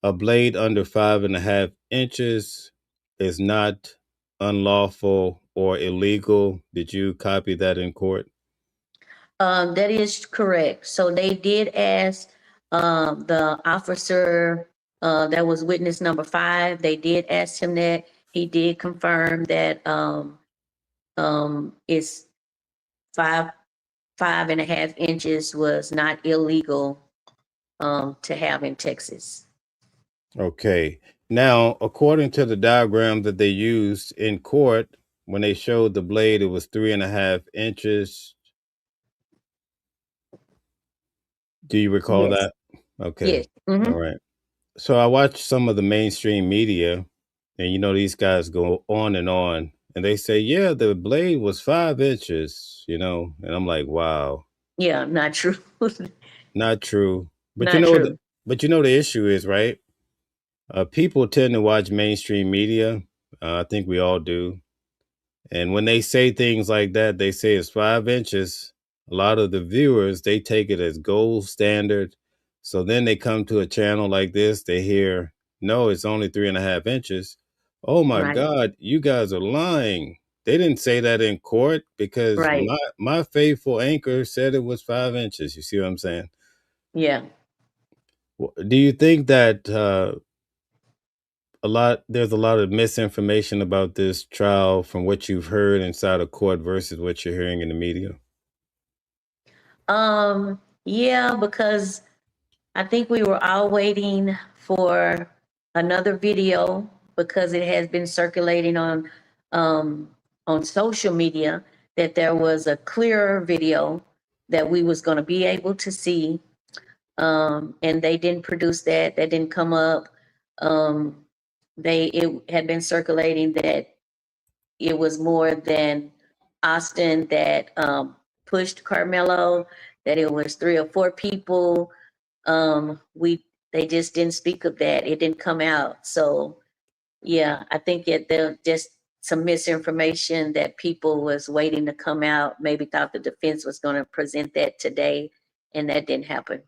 a blade under 5.5 inches is not unlawful or illegal. Did you copy that in court? That is correct. So they did ask the officer that was witness number 5. They did ask him that. He did confirm that it's 5.5 inches was not illegal to have in Texas. Okay. Now, according to the diagram that they used in court, when they showed the blade, it was 3.5 inches. Do you recall Yes. that? Okay. Yes. All right. So I watched some of the mainstream media, and these guys go on, and they say, yeah, the blade was 5 inches, and I'm like, wow, Yeah, not true. not true. But Not true. the issue is, right? People tend to watch mainstream media. I think we all do. And when they say things like that, they say it's 5 inches. A lot of the viewers, they take it as gold standard. So then they come to a channel like this, they hear, no, it's only 3.5 inches. Oh my Right. God, you guys are lying. They didn't say that in court because Right. my faithful anchor said it was 5 inches. You see what I'm saying? Yeah. Do you think that there's a lot of misinformation about this trial from what you've heard inside of court versus what you're hearing in the media? Yeah, because I think we were all waiting for another video because it has been circulating on social media that there was a clearer video that we was going to be able to see. And they didn't produce that. That didn't come up. It had been circulating that it was more than Austin that pushed Carmelo, that it was 3 or 4 people. They just didn't speak of that. It didn't come out. So yeah, I think there just some misinformation that people was waiting to come out. Maybe thought the defense was going to present that today, and that didn't happen.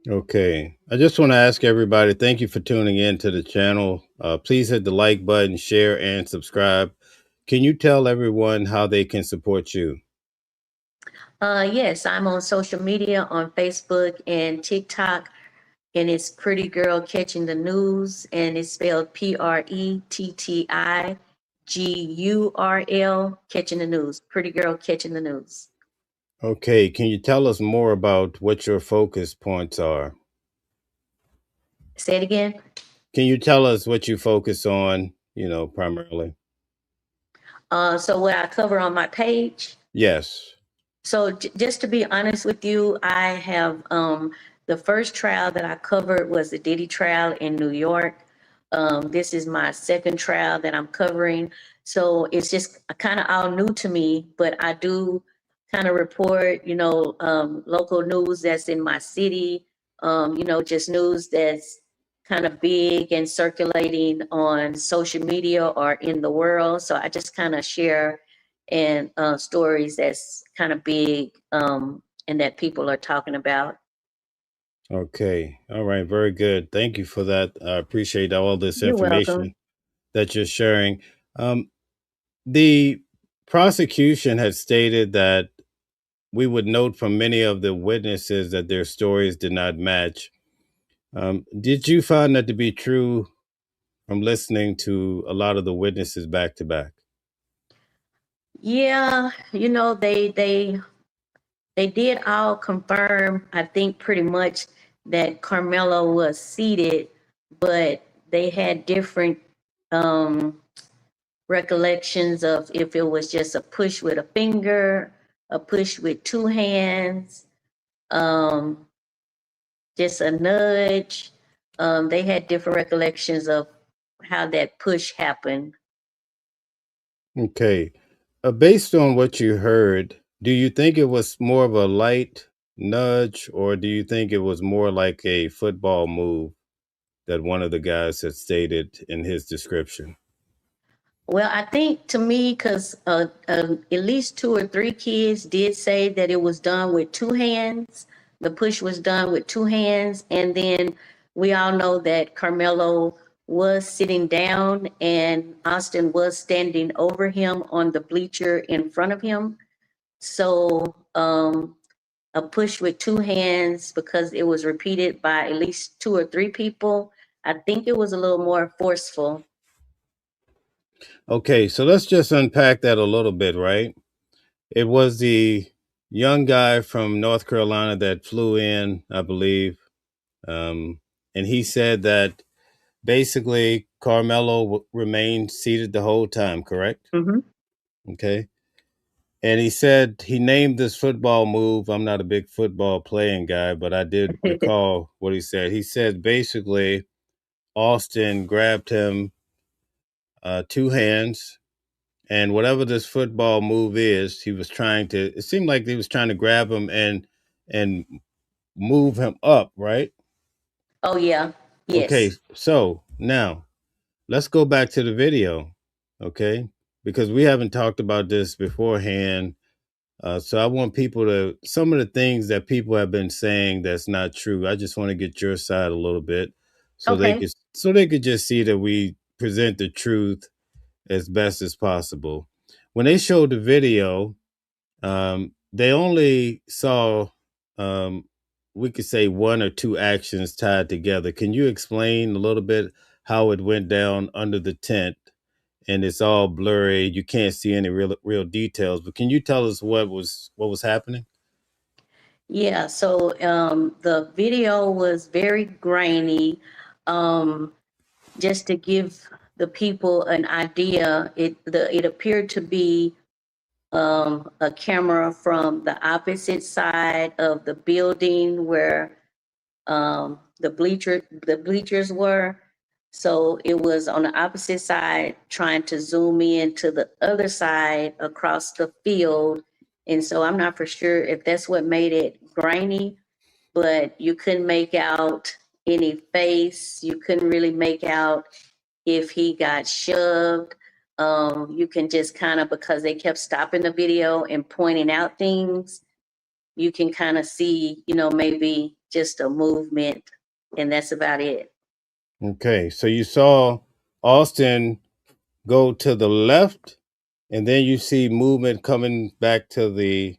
Okay. I just want to ask everybody, thank you for tuning in to the channel. Please hit the like button, share, and subscribe. Can you tell everyone how they can support you? Yes, I'm on social media on Facebook and TikTok, and it's Pretty Girl Catching the News, and it's spelled PrettiGurl Catching the News. Pretty Girl Catching the News. Okay. Can you tell us more about what your focus points are? Say it again. Can you tell us what you focus on, primarily? So what I cover on my page. Yes. So just to be honest with you, I have the first trial that I covered was the Diddy trial in New York. This is my second trial that I'm covering. So it's just kind of all new to me, but I do kind of report, local news that's in my city, just news that's kind of big and circulating on social media or in the world. So I just kind of share and stories that's kind of big and that people are talking about. Okay. All right. Very good. Thank you for that. I appreciate all this You're welcome. information that you're sharing. Um, the prosecution had stated that we would note from many of the witnesses that their stories did not match. Did you find that to be true from listening to a lot of the witnesses back to back? Yeah, they did all confirm, I think pretty much that Carmelo was seated, but they had different recollections of if it was just a push with a finger, a push with 2 hands, um, just a nudge. They had different recollections of how that push happened. Okay. Based on what you heard, do you think it was more of a light nudge, or do you think it was more like a football move that one of the guys had stated in his description? Well, I think to me, because at least two or three kids did say that it was done with two hands. The push was done with two hands. And then we all know that Carmelo was sitting down and Austin was standing over him on the bleacher in front of him. So a push with two hands, because it was repeated by at least two or three people, I think it was a little more forceful. Okay, so let's just unpack that a little bit, right? It was the young guy from North Carolina that flew in, I believe, and he said that basically Carmelo remained seated the whole time, correct? Hmm. Okay. And he said he named this football move. I'm not a big football playing guy, but I did recall what he said. He said basically Austin grabbed him two hands, and whatever this football move is, he was trying to. It seemed like he was trying to grab him and move him up, right? Oh, yeah. Okay, Yes. so now let's go back to the video, okay? Because we haven't talked about this beforehand. So I want people to some of the things that people have been saying that's not true. I just want to get your side a little bit, Okay. so they could just see that we present the truth as best as possible. When they showed the video, they only saw um, we could say one or two actions tied together. Can you explain a little bit how it went down under the tent? And it's all blurry. You can't see any real details. But can you tell us what was happening? Yeah. So the video was very grainy. Um, just to give the people an idea, it appeared to be a camera from the opposite side of the building where the bleachers were. So it was on the opposite side, trying to zoom in to the other side across the field. And so I'm not for sure if that's what made it grainy, but you couldn't make out any face. You couldn't really make out if he got shoved. You can just kind of, because they kept stopping the video and pointing out things, you can kind of see, maybe just a movement, and that's about it. Okay, so you saw Austin go to the left, and then you see movement coming back to the.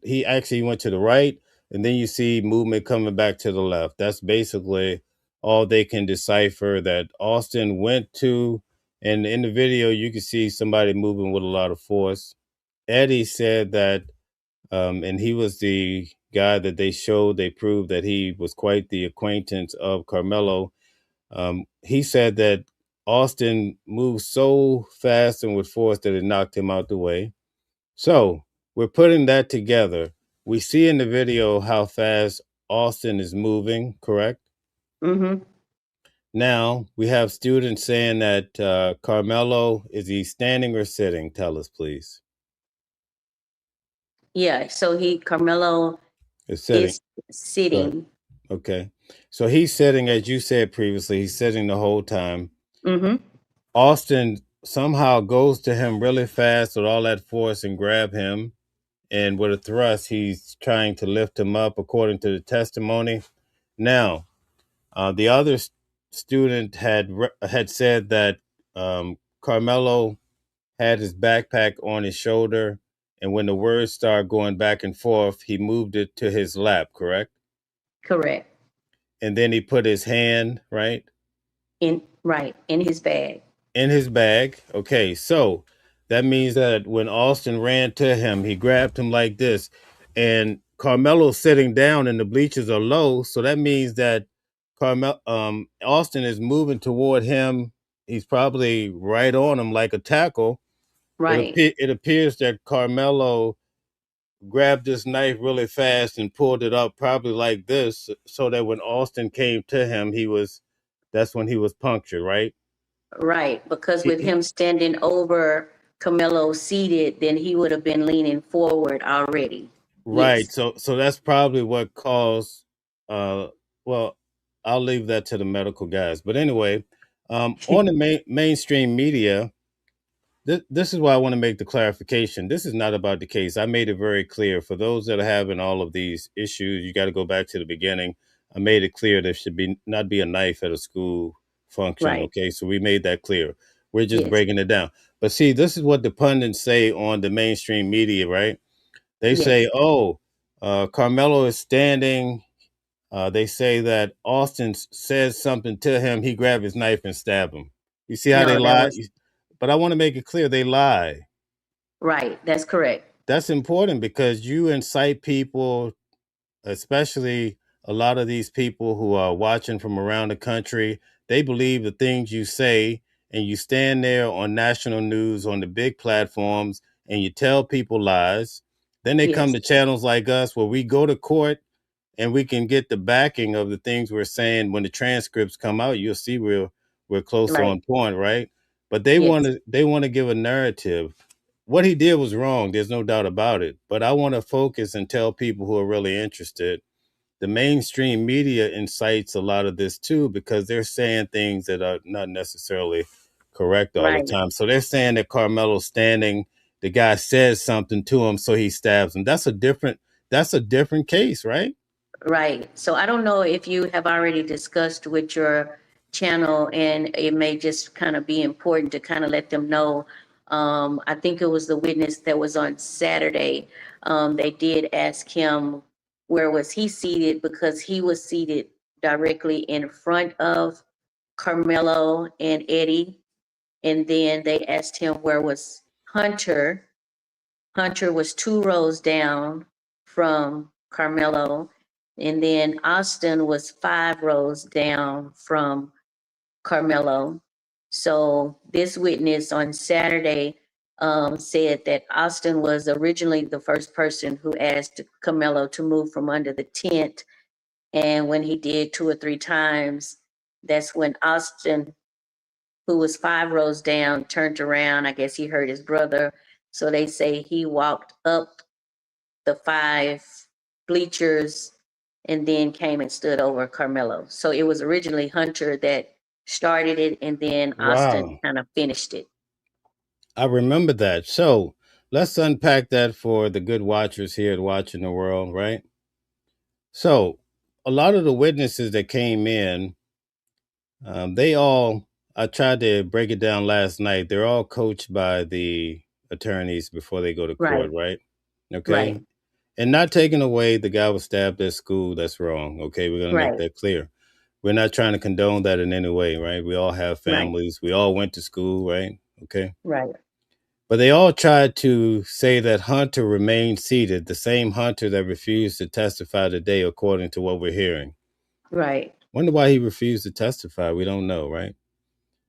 He actually went to the right, and then you see movement coming back to the left. That's basically all they can decipher that Austin went to. And in the video, you can see somebody moving with a lot of force. Eddie said that, and he was the guy that they showed. They proved that he was quite the acquaintance of Carmelo. He said that Austin moved so fast and with force that it knocked him out the way. So we're putting that together. We see in the video how fast Austin is moving, correct? Mm-hmm. Now we have students saying that Carmelo, is he standing or sitting? Tell us, please. Yeah. So Carmelo Is sitting. is Go ahead. sitting. Okay. So he's sitting, as you said previously, he's sitting the whole time. Mm-hmm. Austin somehow goes to him really fast with all that force and grab him. And with a thrust, he's trying to lift him up, according to the testimony. Now, the other student had said that Carmelo had his backpack on his shoulder, and when the words started going back and forth, he moved it to his lap, correct? Correct. And then he put his hand In his bag. in his bag. Okay, so that means that when Austin ran to him, he grabbed him like this, and Carmelo's sitting down, and the bleachers are low. So that means that Austin is moving toward him. He's probably right on him like a tackle. Right. It appears that Carmelo grabbed this knife really fast and pulled it up, probably like this, so that when Austin came to him, that's when he was punctured, right? Right. Because with He- him standing over Carmelo seated, then he would have been leaning forward already. Right. Yes. So that's probably what caused well, I'll leave that to the medical guys. But anyway, on the mainstream media, this is why I want to make the clarification. This is not about the case. I made it very clear for those that are having all of these issues. You got to go back to the beginning. I made it clear there should be not be a knife at a school function. Right. Okay, so we made that clear. We're just Yes. breaking it down. But see, this is what the pundits say on the mainstream media, right? They say, Yes. "Oh, Carmelo is standing." They say that Austin says something to him. He grabbed his knife and stabbed him. You see how they No, that lie? was But I want to make it clear they lie. right. That's correct. That's important because you incite people, especially a lot of these people who are watching from around the country. They believe the things you say, and you stand there on national news on the big platforms and you tell people lies. Then they come Yes. to channels like us where we go to court and we can get the backing of the things we're saying. When the transcripts come out, you'll see we're close Right. on point, right? But Yes. they want to give a narrative. What he did was wrong. There's no doubt about it. But I want to focus and tell people who are really interested. The mainstream media incites a lot of this too because they're saying things that are not necessarily correct all the Right. time. So they're saying that Carmelo's standing, the guy says something to him, so he stabs him. That's a different case, right? Right. So I don't know if you have already discussed with your channel, and it may just kind of be important to kind of let them know. I think it was the witness that was on Saturday. They did ask him where was he seated because he was seated directly in front of Carmelo and Eddie. And then they asked him where was Hunter. Hunter was 2 rows down from Carmelo, and then Austin was 5 rows down from Carmelo. So this witness on Saturday said that Austin was originally the first person who asked Carmelo to move from under the tent. And when he did 2 or 3 times, that's when Austin, who was 5 rows down, turned around. I guess he heard his brother. So they say he walked up the 5 bleachers and then came and stood over Carmelo. So it was originally Hunter that started it, and then Austin Wow. kind of finished it. I remember that. So let's unpack that for the good watchers here at Watching the World, right? So a lot of the witnesses that came in, they all, I tried to break it down last night. They're all coached by the attorneys before they go to Right, court, right? Okay. right, And not taking away the guy was stabbed at school. That's wrong. Okay. We're going to make right, that clear. We're not trying to condone that in any way, right? We all have right, families. We all went to school, right? Okay. right, But they all tried to say that Hunter remained seated, the same Hunter that refused to testify today, according to what we're hearing. right. Wonder why he refused to testify. We don't know, right?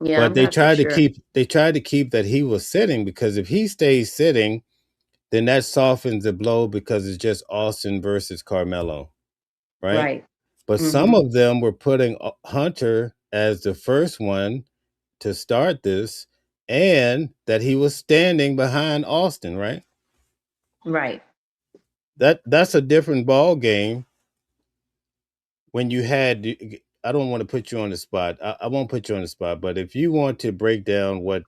Yeah, But I'm not for sure. they tried to keep that he was sitting because if he stays sitting, then that softens the blow because it's just Austin versus Carmelo, right? Right. But some Mm-hmm. of them were putting Hunter as the first one to start this, and that he was standing behind Austin, right? Right. That's a different ball game when you had. I don't want to put you on the spot. I won't put you on the spot, but if you want to break down what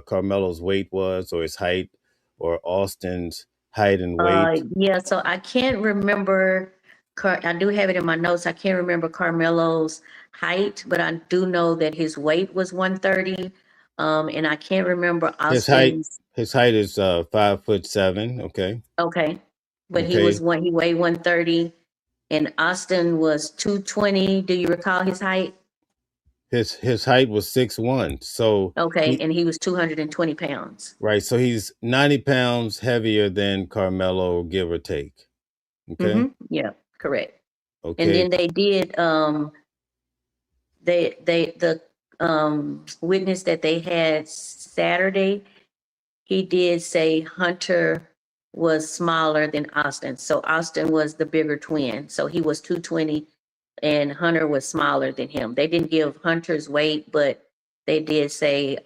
Carmelo's weight was, or his height, or Austin's height and weight, Yeah, so I can't remember. I do have it in my notes. I can't remember Carmelo's height, but I do know that his weight was 130. And I can't remember his height Austin's. his height is 5'7". Okay, Okay, but okay. he weighed 130, and Austin was 220. Do you recall his height? His height was 6'1". So Okay, he and he was 220 pounds. right. So he's 90 pounds heavier than Carmelo, give or take. Okay. Mm-hmm. Yeah, correct. And Okay. then they did the witness that they had Saturday, he did say Hunter was smaller than Austin. So Austin was the bigger twin. So he was 220 and Hunter was smaller than him. They didn't give Hunter's weight, but they did say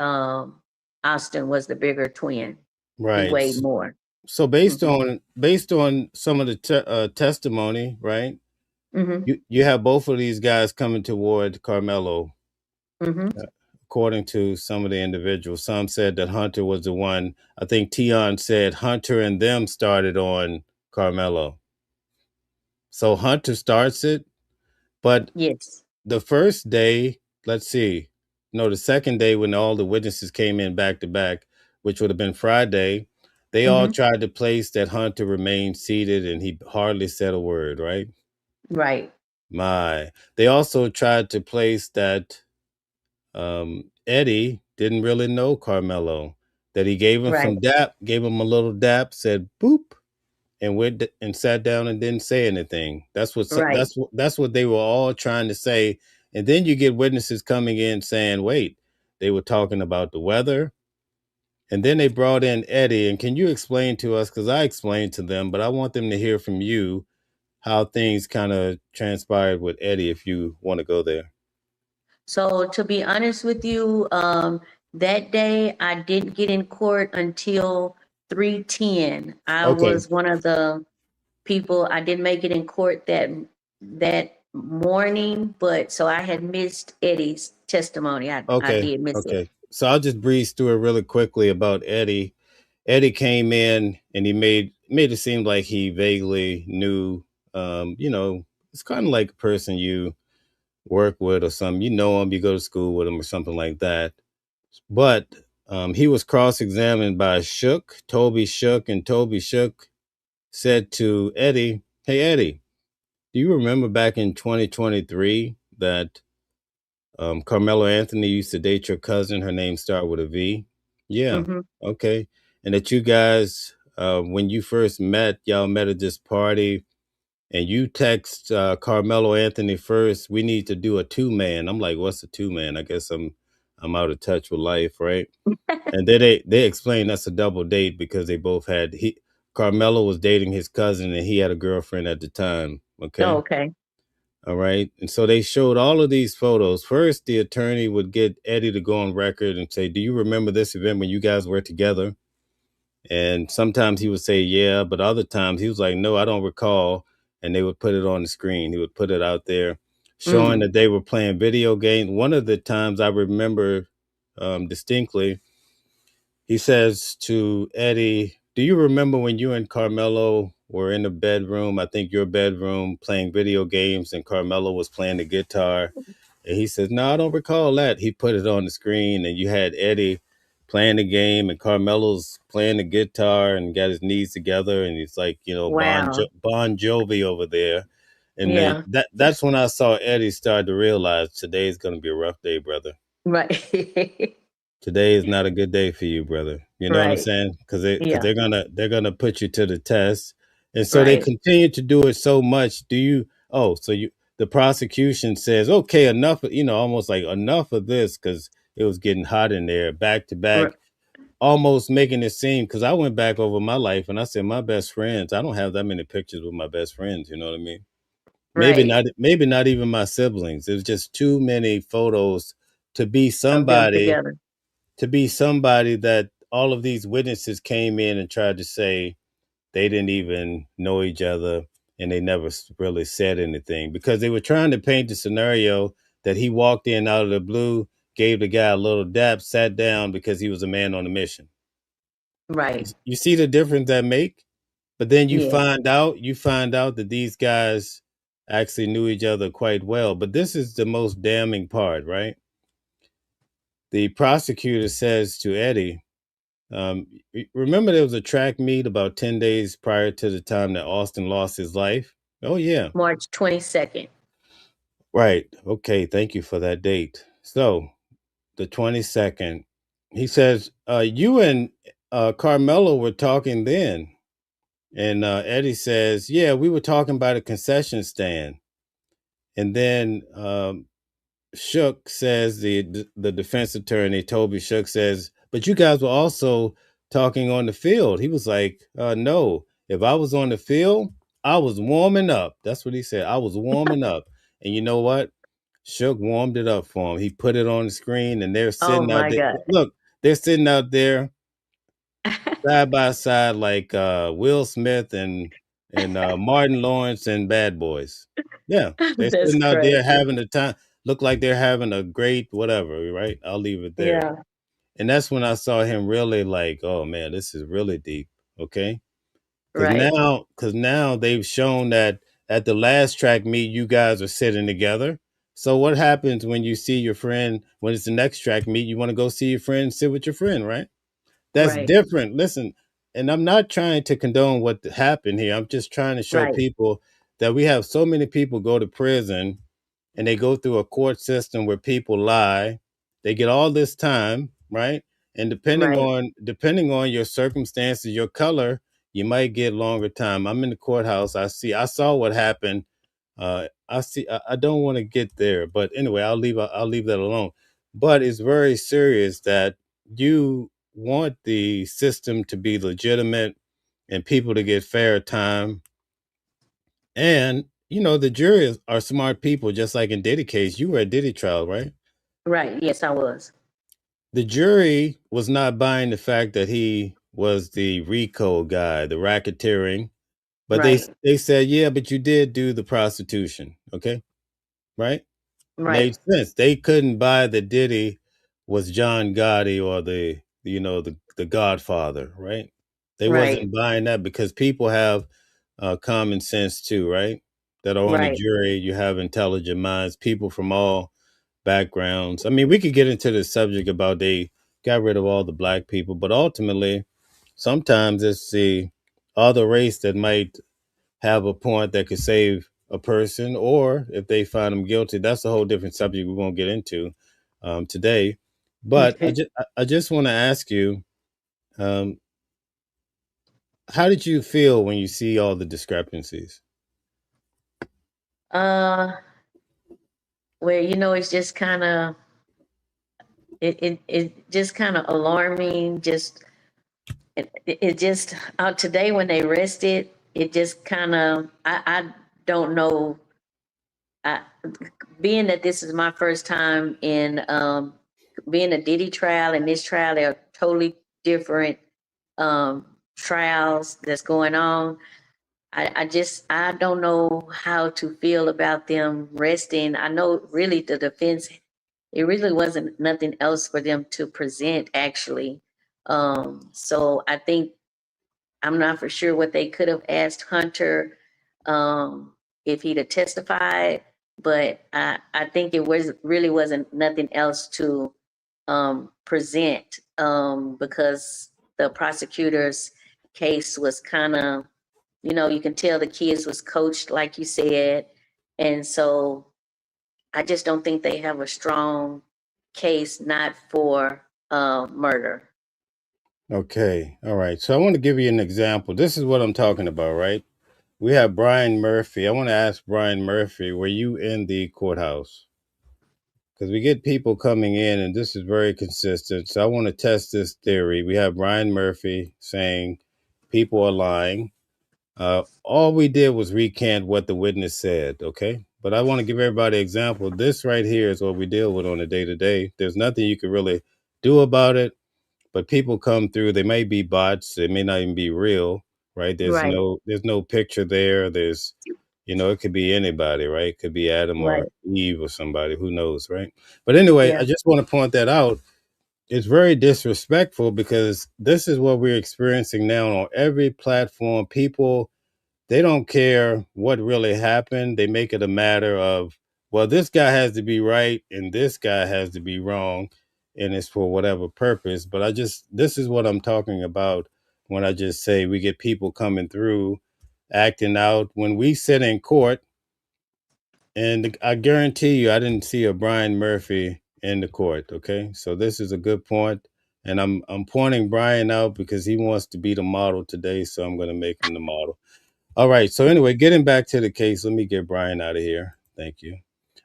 Austin was the bigger twin. He Right. weighed more. So Mm-hmm. based on some of the testimony, right? Mm-hmm. You have both of these guys coming toward Carmelo, Mm-hmm. according to some of the individuals. Some said that Hunter was the one. I think Tion said Hunter and them started on Carmelo. So Hunter starts it, but Yes. the first day, let's see, no, the second day when all the witnesses came in back to back, which would have been Friday, they all Hmm. tried to place that Hunter remained seated and he hardly said a word, right? Right. My. They also tried to place that Eddie didn't really know Carmelo, that he gave him Right. some dap, gave him a little dap, said boop, and went and sat down and didn't say anything. Right. That's what they were all trying to say. And then you get witnesses coming in saying, "Wait, they were talking about the weather." And then they brought in Eddie. And can you explain to us? Because I explained to them, but I want them to hear from you how things kind of transpired with Eddie. If you want to go there. So to be honest with you, that day I didn't get in court until 3:10. I Okay. was one of the people, I didn't make it in court that morning, but so I had missed Eddie's testimony. I Okay. did miss it. Okay. So I'll just breeze through it really quickly about Eddie. Eddie came in and he made it seem like he vaguely knew. You know, it's kind of like a person you work with or something. You know him, you go to school with him or something like that. But he was cross-examined by Toby Shook, and Toby Shook said to Eddie, "Hey Eddie, do you remember back in 2023 that Carmelo Anthony used to date your cousin? Her name started with a V." Yeah. Hmm. Okay. And that you guys, when you first met, y'all met at this party, and you text Carmelo Anthony first. We need to do a 2-man. I'm like, what's a 2-man? I guess I'm out of touch with life, right? And then they explained that's a double date because they both had Carmelo was dating his cousin and he had a girlfriend at the time. Oh, Okay. okay. All right. And so they showed all of these photos. First, the attorney would get Eddie to go on record and say, "Do you remember this event when you guys were together?" And sometimes he would say, "Yeah," but other times he was like, "No, I don't recall." And they would put it on the screen. He would put it out there showing Mm. that they were playing video games. One of the times I remember distinctly, he says to Eddie, "Do you remember when you and Carmelo were in the bedroom, I think your bedroom, playing video games and Carmelo was playing the guitar?" And he says, "No, I don't recall that." He put it on the screen and you had Eddie playing the game and Carmelo's playing the guitar and got his knees together and he's like, Wow. Bon Jovi over there. And then Yeah. that's when I saw Eddie start to realize today's going to be a rough day, brother. Right. Today is not a good day for you, brother. You know what I'm Right. saying? Because Yeah. they're gonna put you to the test, and so they Right. continue to do it so much. Do you? Oh, so you the prosecution says, okay, enough. Almost like enough of this because it was getting hot in there, back to back, R- almost making it seem. Because I went back over my life and I said, my best friends. I don't have that many pictures with my best friends. You know what I mean? Maybe Right. not. Maybe not even my siblings. There's just too many photos to be Of them somebody together. that all of these witnesses came in and tried to say they didn't even know each other and they never really said anything because they were trying to paint the scenario that he walked in out of the blue, gave the guy a little dap, sat down because he was a man on a mission. Right. You see the difference that make? But then Yeah. you find out that these guys actually knew each other quite well. But this is the most damning part, right? The prosecutor says to Eddie, remember there was a track meet about 10 days prior to the time that Austin lost his life? Oh, yeah. March 22nd. Right. Okay. Thank you for that date. So, the 22nd, he says, you and Carmelo were talking then. And Eddie says, yeah, we were talking about a concession stand. And then Shook says, the defense attorney, Toby Shook says, but you guys were also talking on the field. He was like, no, if I was on the field, I was warming up. That's what he said. I was warming up. And you know what? Shook warmed it up for him. He put it on the screen and they're Oh sitting out my there. God. Look, they're sitting out there side by side like Will Smith and Martin Lawrence and Bad Boys. Yeah, they're That's sitting out there crazy. having the time. look like they're having a great whatever, right? I'll leave it there. Yeah. And that's when I saw him really like, oh man, this is really deep. Okay. Right. Because now they've shown that at the last track meet, you guys are sitting together. So what happens when you see your friend, when it's the next track meet, you want to go see your friend, sit with your friend, right? That's Right. different. Listen, and I'm not trying to condone what happened here. I'm just trying to show Right. people that we have so many people go to prison and they go through a court system where people lie. They get all this time, right? And Right. depending on your circumstances, your color, you might get longer time. I'm in the courthouse. I saw what happened. I don't want to get there, but anyway, I'll leave that alone. But it's very serious that you want the system to be legitimate and people to get fair time. And the jury are smart people, just like in Diddy case. You were at Diddy trial, right? Right. Yes, I was. The jury was not buying the fact that he was the RICO guy, the racketeering, but Right. they said, yeah, but you did do the prostitution, okay, right? Right. Made sense. They couldn't buy that Diddy was John Gotti or the Godfather, right? They Right. wasn't buying that because people have common sense too, right? That are on the Right. jury. You have intelligent minds, people from all backgrounds. I mean, we could get into the subject about they got rid of all the black people, but ultimately, sometimes it's the other race that might have a point that could save a person, or if they find them guilty, that's a whole different subject we won't get into today. But I just want to ask you, um, how did you feel when you see all the discrepancies? uh, where it's just kind of it just kind of alarming. Just it just today when they rested, it just kind of I don't know. I, being that this is my first time in being a Diddy trial and this trial, they're totally different trials that's going on. I don't know how to feel about them resting. I know really the defense, it really wasn't nothing else for them to present actually. So I think I'm not for sure what they could have asked Hunter if he'd have testified, but I think it wasn't nothing else to present because the prosecutor's case was kind of, you can tell the kids was coached like you said, and so I just don't think they have a strong case not for murder. Okay, all right. So I want to give you an example. This is what I'm talking about, right? We have Brian Murphy. I want to ask Brian Murphy, were you in the courthouse? Because we get people coming in, and this is very consistent. So I want to test this theory. We have Brian Murphy saying people are lying. All we did was recant what the witness said, okay? But I want to give everybody an example. This right here is what we deal with on a day to day. There's nothing you can really do about it, but people come through. They may be bots. They may not even be real, right? Right, There's no picture there. It could be anybody, right? It could be Adam right, or Eve or somebody, who knows, right? But anyway, yeah, I just want to point that out. It's very disrespectful because this is what we're experiencing now on every platform. People, they don't care what really happened. They make it a matter of, well, this guy has to be right and this guy has to be wrong, and it's for whatever purpose. But this is what I'm talking about when I just say we get people coming through acting out. When we sit in court, and I guarantee you, I didn't see a Brian Murphy in the court. Okay, so this is a good point, and I'm pointing Brian out because he wants to be the model today. So I'm going to make him the model. All right. So anyway, getting back to the case, let me get Brian out of here. Thank you.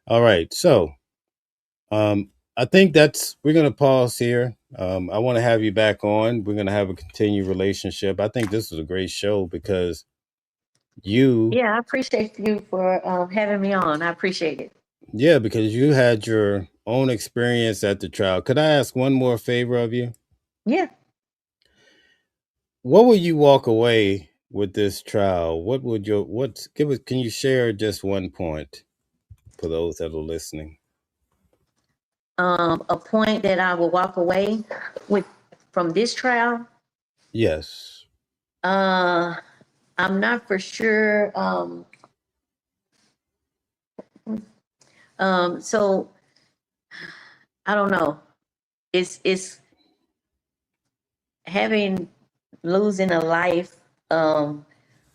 All right. So I think we're going to pause here. I want to have you back on. We're going to have a continued relationship. I think this was a great show because you yeah. I appreciate you for having me on. I appreciate it. Yeah, because you had your own experience at the trial. Could I ask one more favor of you? Yeah. What will you walk away with this trial? What would your what give us can you share just one point for those that are listening? a point that I will walk away with from this trial. Yes. I'm not for sure. So I don't know. It's having losing a life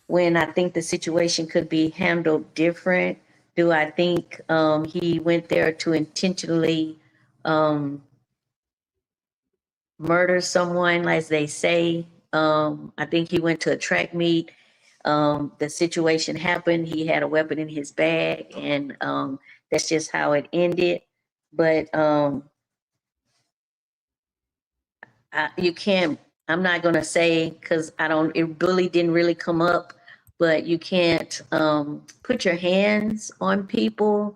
when I think the situation could be handled different. Do I think he went there to intentionally murder someone, as they say? I think he went to a track meet. The situation happened. He had a weapon in his bag, and that's just how it ended. But you can't. I'm not gonna say because I don't. It really didn't really come up. But you can't put your hands on people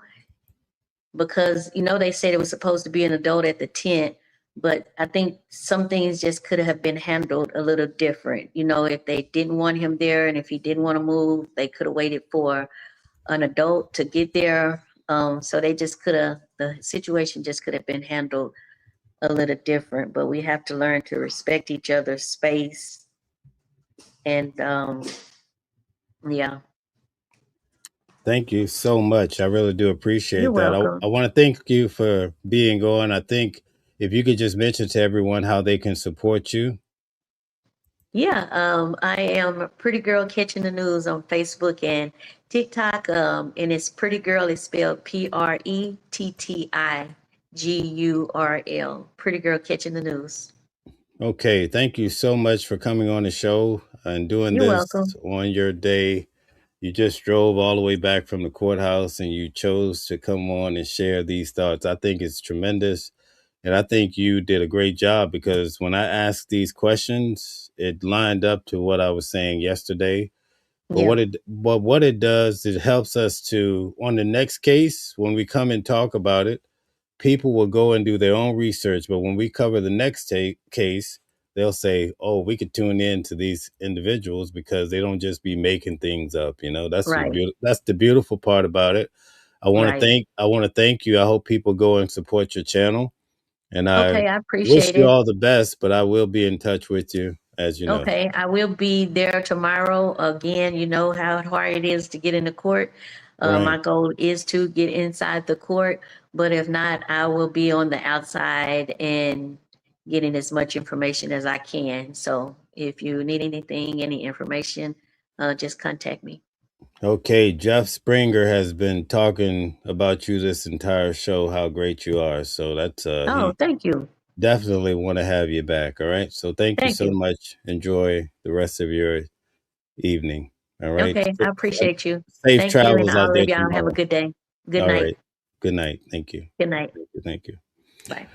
because they said it was supposed to be an adult at the tent, but I think some things just could have been handled a little different. If they didn't want him there and if he didn't want to move, they could have waited for an adult to get there. So they just could have, the situation just could have been handled a little different, but we have to learn to respect each other's space. And yeah, Thank you so much. I really do you're appreciate that. welcome. I want to thank you for being on. I think if you could just mention to everyone how they can support you. Yeah, I am Pretty Girl Catching the News on Facebook and TikTok. And it's Pretty Girl is spelled PrettiGurl. Pretty Girl Catching the News. Okay. Thank you so much for coming on the show and doing You're this welcome. on your day. You just drove all the way back from the courthouse and you chose to come on and share these thoughts. I think it's tremendous. And I think you did a great job because when I asked these questions, it lined up to what I was saying yesterday. But Yeah, what it does, it helps us to, on the next case, when we come and talk about it, people will go and do their own research. But when we cover the next case, they'll say, "Oh, we could tune in to these individuals because they don't just be making things up." right, That's the beautiful part about it. right. I want to thank you. I hope people go and support your channel, and I Okay, I wish appreciate you it. all the best. But I will be in touch with you, as you know. Okay, I will be there tomorrow. Again, you know how hard it is to get into court. My Right. goal is to get inside the court, but if not, I will be on the outside and getting as much information as I can. So if you need anything, any information, just contact me. Okay, Jeff Springer has been talking about you this entire show, how great you are. So that's Oh, he thank you. definitely want to have you back. All right. So thank you Thank so you. much. Enjoy the rest of your evening. All right. Okay, I appreciate you. Safe Thank you, and travels out all there of y'all have a tomorrow. good day. Good All night. right. Good night. Thank you. Good night. Thank you. Thank you. Bye.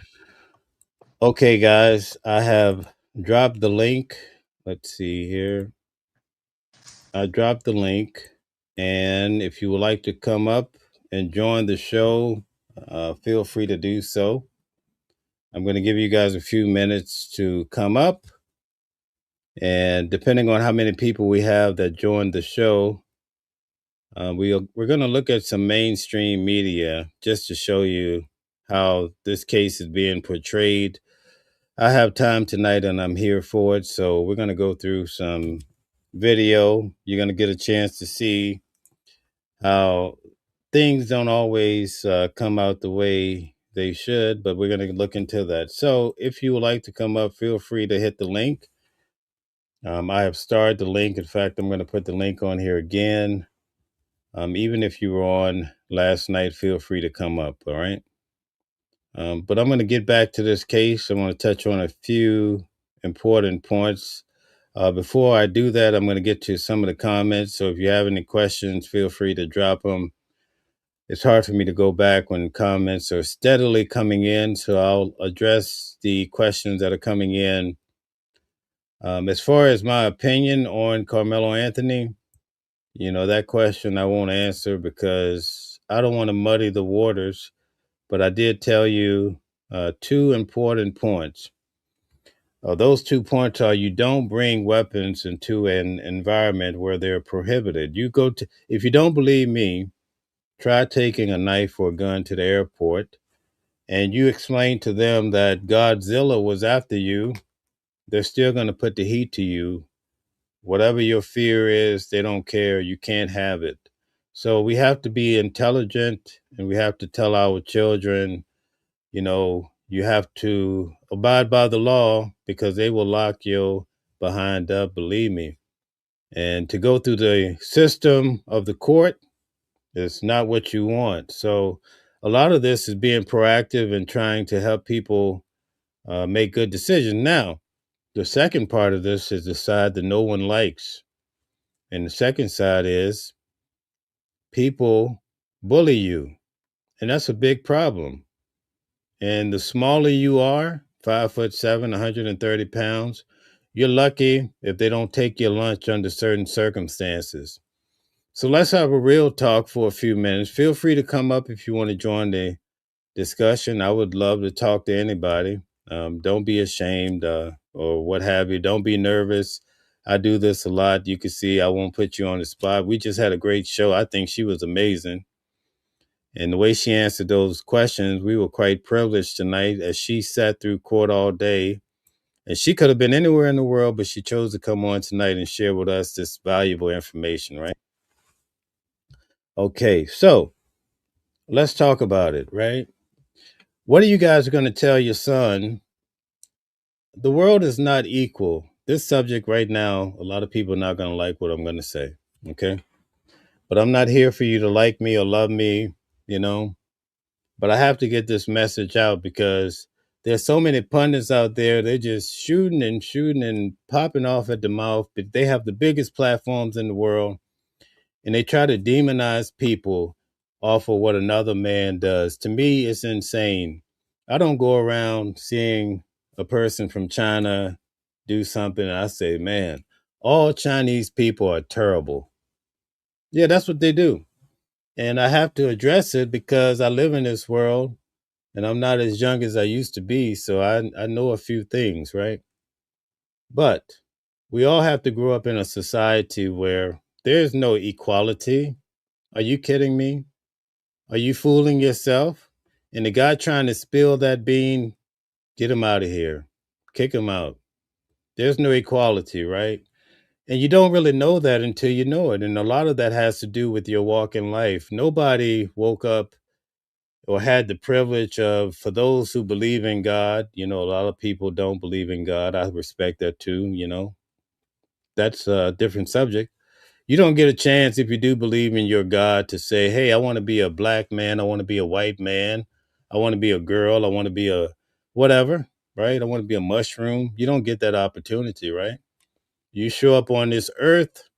Okay, guys, I have dropped the link. Let's see here. I dropped the link. And if you would like to come up and join the show, feel free to do so. I'm going to give you guys a few minutes to come up. And depending on how many people we have that join the show, we're going to look at some mainstream media just to show you how this case is being portrayed. I have time tonight and I'm here for it. So we're going to go through some video. You're going to get a chance to see how things don't always come out the way they should, but we're going to look into that. So if you would like to come up, feel free to hit the link. I have starred the link. In fact, I'm going to put the link on here again. Even if you were on last night, feel free to come up. All right. But I'm going to get back to this case. I want to touch on a few important points. Before I do that, I'm going to get to some of the comments. So if you have any questions, feel free to drop them. It's hard for me to go back when comments are steadily coming in. So I'll address the questions that are coming in. As far as my opinion on Carmelo Anthony, that question I won't answer because I don't want to muddy the waters. But I did tell you two important points. Those 2 points are you don't bring weapons into an environment where they're prohibited. If you don't believe me, try taking a knife or a gun to the airport. and you explain to them that Godzilla was after you, they're still going to put the heat to you. Whatever your fear is, they don't care. You can't have it. So we have to be intelligent, and we have to tell our children, you have to abide by the law because they will lock you behind up, believe me. And to go through the system of the court is not what you want. So a lot of this is being proactive and trying to help people make good decisions. Now, the second part of this is the side that no one likes. And the second side is people bully you. And that's a big problem. And the smaller you are, 5'7", 130 pounds, you're lucky if they don't take your lunch under certain circumstances. So let's have a real talk for a few minutes. Feel free to come up if you want to join the discussion. I would love to talk to anybody. Don't be ashamed or what have you. Don't be nervous. I do this a lot. You can see I won't put you on the spot. We just had a great show. I think she was amazing. And the way she answered those questions, we were quite privileged tonight as she sat through court all day. And she could have been anywhere in the world, but she chose to come on tonight and share with us this valuable information, right? Okay, so let's talk about it, right? What are you guys going to tell your son? The world is not equal. This subject right now, a lot of people are not going to like what I'm going to say, okay? But I'm not here for you to like me or love me, you know? But I have to get this message out because there's so many pundits out there. They're just shooting and popping off at the mouth. But they have the biggest platforms in the world, and they try to demonize people off of what another man does. To me, it's insane. I don't go around seeing a person from China do something and I say, man, all Chinese people are terrible. Yeah, that's what they do. And I have to address it because I live in this world and I'm not as young as I used to be. So I know a few things, right? But we all have to grow up in a society where there's no equality. Are you kidding me? Are you fooling yourself? And the guy trying to spill that bean, get him out of here. Kick him out. There's no equality, right? And you don't really know that until you know it. And a lot of that has to do with your walk in life. Nobody woke up or had the privilege of, for those who believe in God, a lot of people don't believe in God. I respect that too. That's a different subject. You don't get a chance if you do believe in your God to say, hey, I want to be a black man. I want to be a white man. I want to be a girl. I want to be a whatever, right? I want to be a mushroom. You don't get that opportunity, right? You show up on this earth.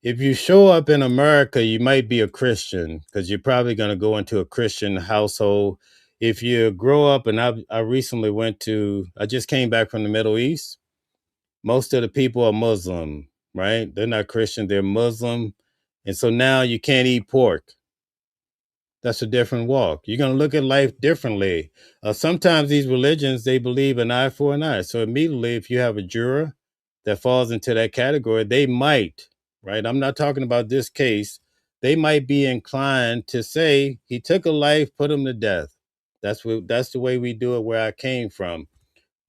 If you show up in America, you might be a Christian because you're probably going to go into a Christian household. If you grow up, and I recently I just came back from the Middle East. Most of the people are Muslim, right? They're not Christian, they're Muslim. And so now you can't eat pork. That's a different walk. You're going to look at life differently. Sometimes these religions, they believe an eye for an eye. So immediately, if you have a juror that falls into that category, they might, right? I'm not talking about this case. They might be inclined to say he took a life, put him to death. That's the way we do it where I came from.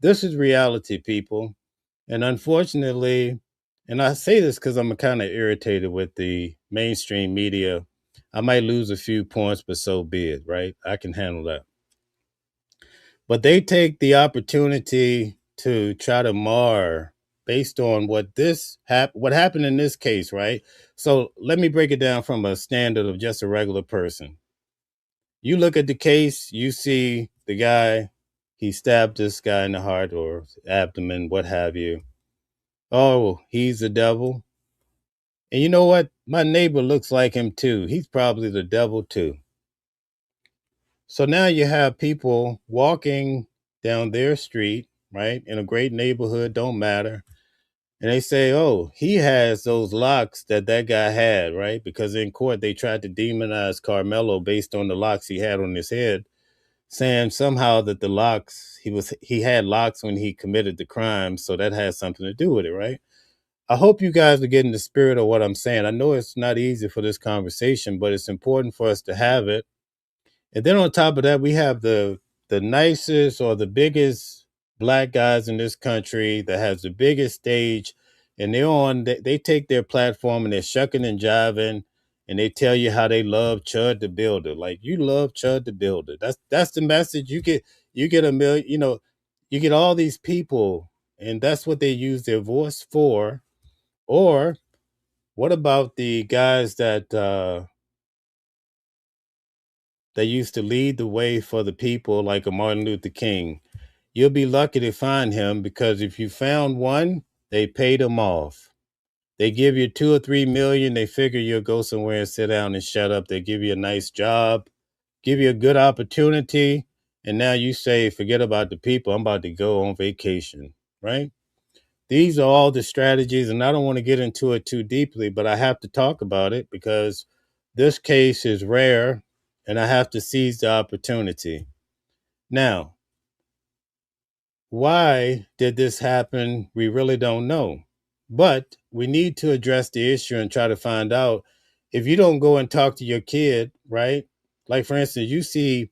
This is reality, people. And unfortunately, and I say this because I'm kind of irritated with the mainstream media. I might lose a few points, but so be it, right? I can handle that. But they take the opportunity to try to mar based on what happened in this case, right? So let me break it down from a standard of just a regular person. You look at the case, you see the guy, he stabbed this guy in the heart or abdomen, what have you. Oh, he's the devil. And you know what? My neighbor looks like him too. He's probably the devil too. So now you have people walking down their street, right? In a great neighborhood, don't matter. And they say, oh, he has those locks that guy had, right? Because in court, they tried to demonize Carmelo based on the locks he had on his head, saying somehow that the locks, he had locks when he committed the crime. So that has something to do with it, right? I hope you guys are getting the spirit of what I'm saying. I know it's not easy for this conversation, but it's important for us to have it. And then on top of that, we have the the nicest or the biggest black guys in this country that has the biggest stage, and they take their platform and they're shucking and jiving, and they tell you how they love Chud the Builder. Like, you love Chud the Builder. That's the message you get. You get a million, you get all these people, and that's what they use their voice for. Or what about the guys that used to lead the way for the people, like a Martin Luther King? You'll be lucky to find him, because if you found one, they paid him off. They give you 2 or 3 million. They figure you'll go somewhere and sit down and shut up. They give you a nice job, give you a good opportunity, and now you say, forget about the people. I'm about to go on vacation, right? These are all the strategies, and I don't want to get into it too deeply, but I have to talk about it because this case is rare, and I have to seize the opportunity. Now, why did this happen? We really don't know. But we need to address the issue and try to find out. If you don't go and talk to your kid, right? Like, for instance, you see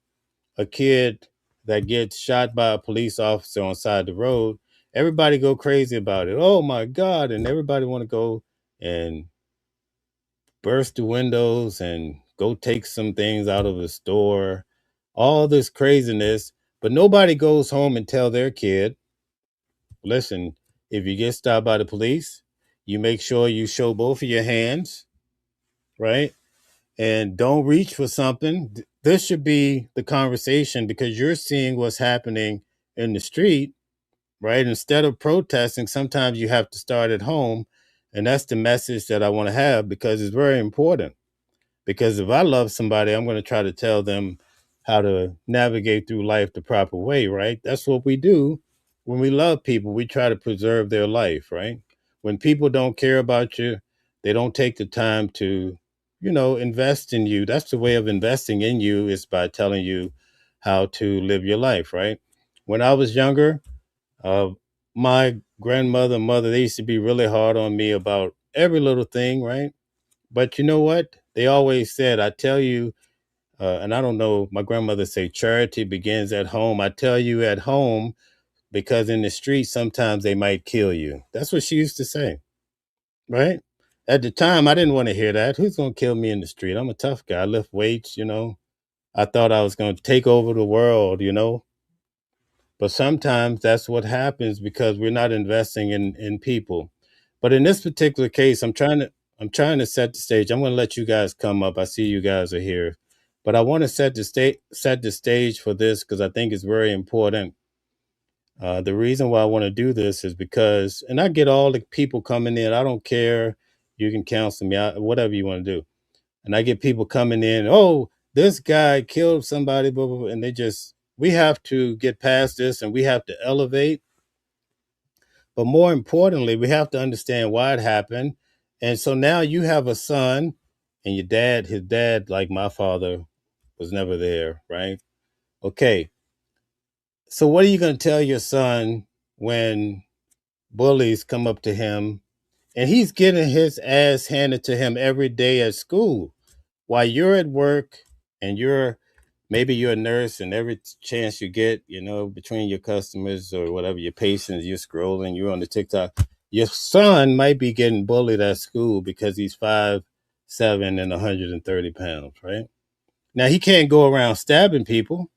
a kid that gets shot by a police officer on the side of the road, everybody go crazy about it. Oh my God. And everybody want to go and burst the windows and go take some things out of the store, all this craziness. But nobody goes home and tell their kid, listen, if you get stopped by the police, you make sure you show both of your hands, right? And don't reach for something. This should be the conversation, because you're seeing what's happening in the street, right? Instead of protesting, sometimes you have to start at home. And that's the message that I want to have, because it's very important. Because if I love somebody, I'm going to try to tell them how to navigate through life the proper way, right? That's what we do when we love people. We try to preserve their life, right? When people don't care about you, they don't take the time to, invest in you. That's the way of investing in you, is by telling you how to live your life, right? When I was younger, uh, my grandmother and mother, they used to be really hard on me about every little thing, right? But you know what? They always said, I tell you, and I don't know, my grandmother say charity begins at home. I tell you at home, because in the street, sometimes they might kill you. That's what she used to say, right? At the time, I didn't want to hear that. Who's going to kill me in the street? I'm a tough guy. I lift weights. I thought I was going to take over the world. But sometimes that's what happens, because we're not investing in people. But in this particular case, I'm trying to set the stage. I'm going to let you guys come up. I see you guys are here, but I want to set the stage for this, because I think it's very important. The reason why I want to do this is because, and I get all the people coming in. I don't care. You can counsel me out, whatever you want to do. And I get people coming in. Oh, this guy killed somebody, blah, blah, blah, and we have to get past this, and we have to elevate. But more importantly, we have to understand why it happened. And so now you have a son, and his dad, like my father, was never there, right? Okay. So what are you going to tell your son when bullies come up to him, and he's getting his ass handed to him every day at school while you're at work, and maybe you're a nurse, and every chance you get, between your customers or whatever, your patients, you're scrolling, you're on the TikTok. Your son might be getting bullied at school because he's 5'7" and 130 pounds, right? Now, he can't go around stabbing people.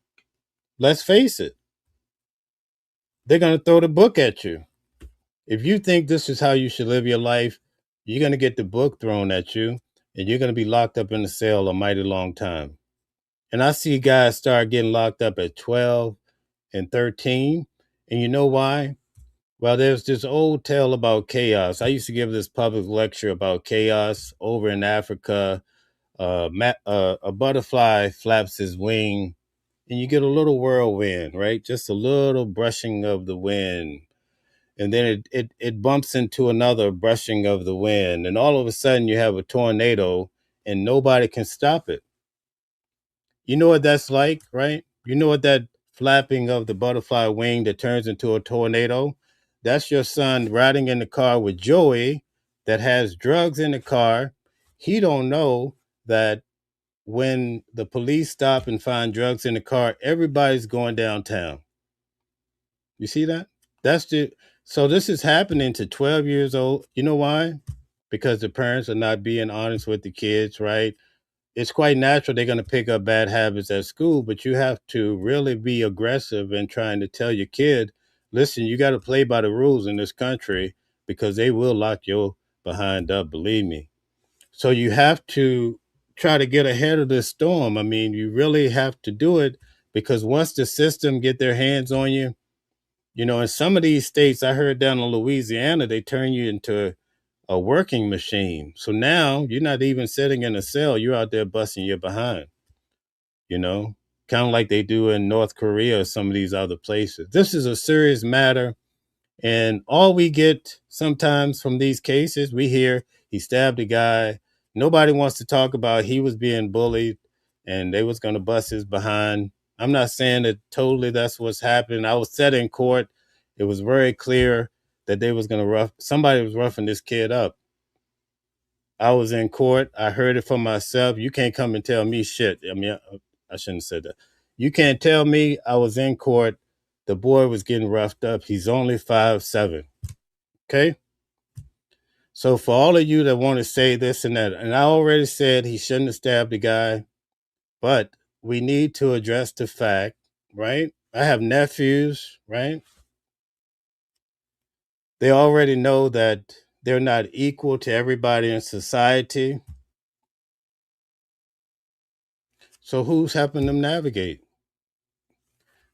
Let's face it. They're going to throw the book at you. If you think this is how you should live your life, you're going to get the book thrown at you, and you're going to be locked up in a cell a mighty long time. And I see guys start getting locked up at 12 and 13. And you know why? Well, there's this old tale about chaos. I used to give this public lecture about chaos over in Africa. A butterfly flaps his wing, and you get a little whirlwind, right? Just a little brushing of the wind. And then it bumps into another brushing of the wind. And all of a sudden, you have a tornado, and nobody can stop it. You know what that's like, right? You know what that flapping of the butterfly wing that turns into a tornado? That's your son riding in the car with Joey that has drugs in the car. He don't know that when the police stop and find drugs in the car, everybody's going downtown. You see that? That's the So this is happening to 12 years old. You know why? Because the parents are not being honest with the kids, right? It's quite natural they're going to pick up bad habits at school, but you have to really be aggressive in trying to tell your kid, listen, you got to play by the rules in this country because they will lock your behind up, believe me. So you have to try to get ahead of this storm. I mean, you really have to do it because once the system get their hands on you, in some of these states, I heard down in Louisiana, they turn you into a working machine. So now you're not even sitting in a cell, you're out there busting your behind, you know, kind of like they do in North Korea or some of these other places. This is a serious matter. And all we get sometimes from these cases, we hear he stabbed a guy. Nobody wants to talk about he was being bullied and they was going to bust his behind. I'm not saying that totally that's what's happening. I was set in court. It was very clear that they was going to somebody was roughing this kid up. I was in court. I heard it for myself. You can't come and tell me shit. I mean, I shouldn't have said that. You can't tell me. I was in court. The boy was getting roughed up. He's only 5'7". Okay. So for all of you that want to say this and that, and I already said he shouldn't have stabbed the guy, but we need to address the fact, right? I have nephews, right? They already know that they're not equal to everybody in society. So who's helping them navigate?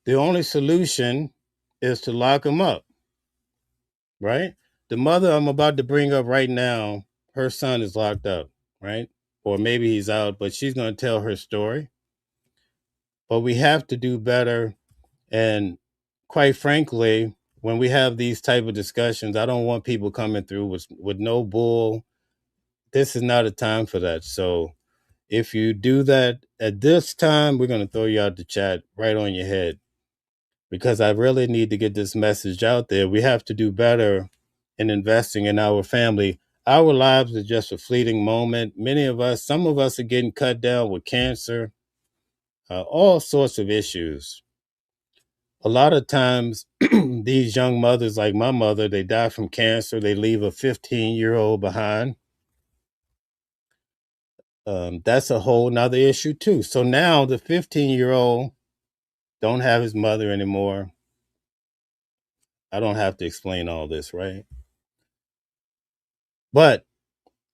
The only solution is to lock them up, right? The mother I'm about to bring up right now, her son is locked up, right? Or maybe he's out, but she's going to tell her story. But we have to do better. And quite frankly, when we have these type of discussions, I don't want people coming through with no bull. This is not a time for that. So if you do that at this time, we're going to throw you out the chat right on your head because I really need to get this message out there. We have to do better in investing in our family. Our lives are just a fleeting moment. Some of us are getting cut down with cancer, all sorts of issues. A lot of times, these young mothers, like my mother, they die from cancer. They leave a 15-year-old behind. That's a whole nother issue too. So now the 15-year-old don't have his mother anymore. I don't have to explain all this, right? But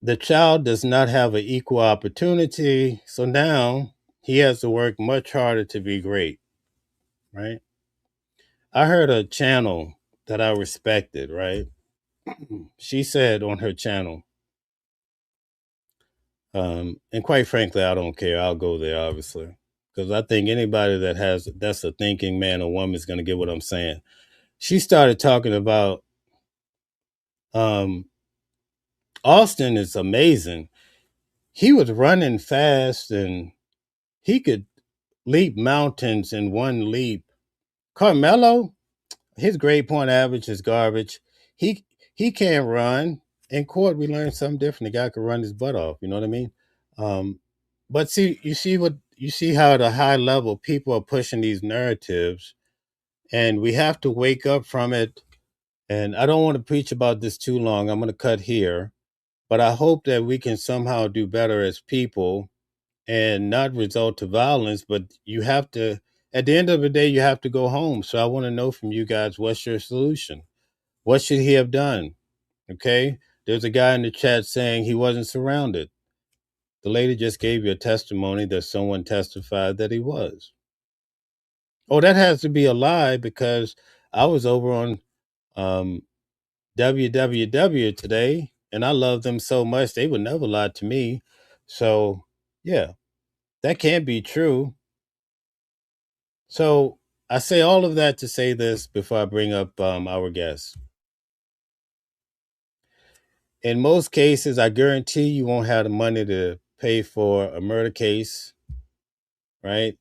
the child does not have an equal opportunity. So now he has to work much harder to be great, right? I heard a channel that I respected, right? She said on her channel, and quite frankly, I don't care. I'll go there, obviously, because I think anybody that's a thinking man or woman is going to get what I'm saying. She started talking about Austin is amazing. He was running fast and he could leap mountains in one leap. Carmelo, his grade point average is garbage. He he can't run. In court, we learned something different. The guy could run his butt off. You know what I mean? Um, but you see how at a high level people are pushing these narratives, and we have to wake up from it. And I don't want to preach about this too long. I'm going to cut here, but I hope that we can somehow do better as people and not result to violence. But you have to, at the end of the day, you have to go home. So I want to know from you guys, what's your solution? What should he have done? Okay. There's a guy in the chat saying he wasn't surrounded. The lady just gave you a testimony that someone testified that he was. Oh, that has to be a lie because I was over on WWW today and I love them so much. They would never lie to me. So, yeah, that can't be true. So, I say all of that to say this before I bring up our guest. In most cases, I guarantee you won't have the money to pay for a murder case, right?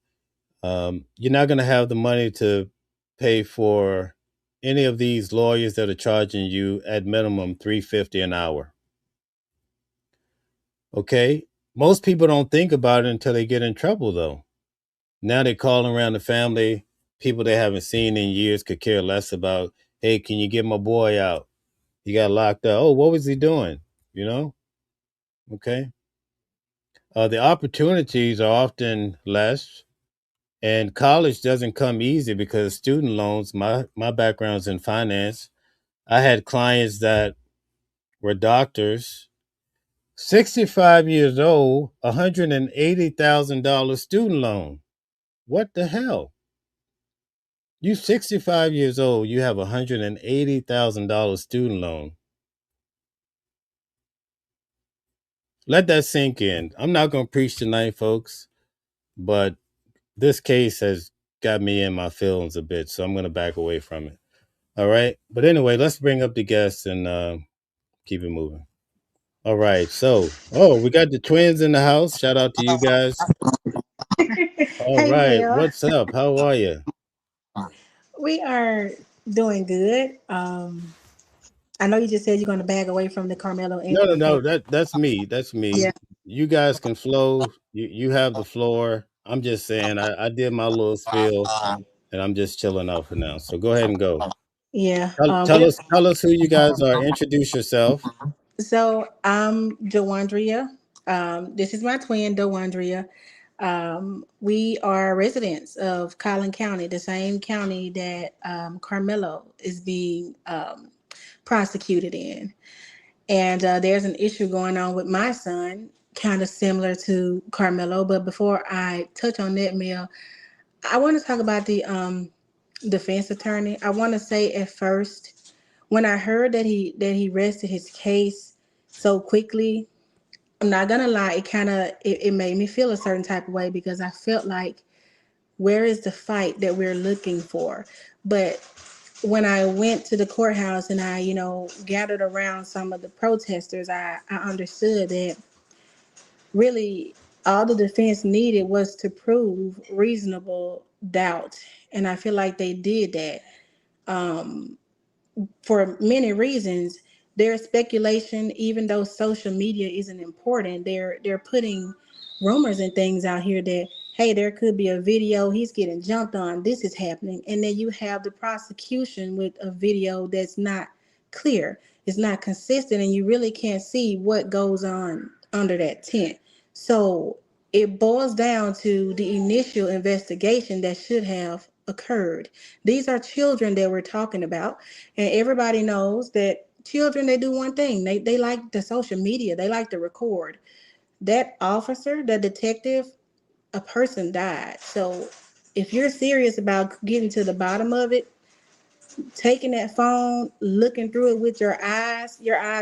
You're not going to have the money to pay for any of these lawyers that are charging you at minimum $3.50 an hour. Okay, Most people don't think about it until they get in trouble, though. Now they're calling around the family, people they haven't seen in years could care less about. Hey, can you get my boy out? He got locked up. Oh, what was he doing? You know? Okay. The opportunities are often less, and college doesn't come easy because student loans. My background's in finance. I had clients that were doctors, 65 years old, $180,000 student loan. What the hell? You 65 years old, you have $180,000 student loan. Let that sink in. I'm not going to preach tonight, folks, but this case has got me in my feelings a bit, so I'm going to back away from it. All right. But anyway, let's bring up the guests and keep it moving. All right. So, we got the twins in the house. Shout out to you guys. All Hey, right. Mel. What's up? How are you? We are doing good. I know you just said you're going to bag away from the Carmelo No, no, Anthony no. case. That's me. That's Yeah, me. You guys can flow. You have the floor. I'm just saying I did my little spiel and I'm just chilling out for now. So go ahead and go. yeah. Tell us who you guys are. Introduce yourself. So I'm Dewandria. This is my twin, Dewandria. We are residents of Collin County, the same county that Carmelo is being prosecuted in. And there's an issue going on with my son, kind of similar to Carmelo. But before I touch on that, Mel, I want to talk about the defense attorney. I want to say at first, when I heard that he rested his case so quickly, I'm not gonna lie, it made me feel a certain type of way because I felt like, where is the fight that we're looking for? But when I went to the courthouse and I, gathered around some of the protesters, I understood that really all the defense needed was to prove reasonable doubt. And I feel like they did that. Um, for many reasons. There's speculation, even though social media isn't important, they're putting rumors and things out here that, hey, there could be a video, he's getting jumped on, this is happening. And then you have the prosecution with a video that's not clear, it's not consistent, and you really can't see what goes on under that tent. So it boils down to the initial investigation that should have occurred. These are children that we're talking about, and everybody knows that children, they do one thing. They like the social media. They like to record. That officer, the detective, a person died. So if you're serious about getting to the bottom of it, taking that phone, looking through it with your eyes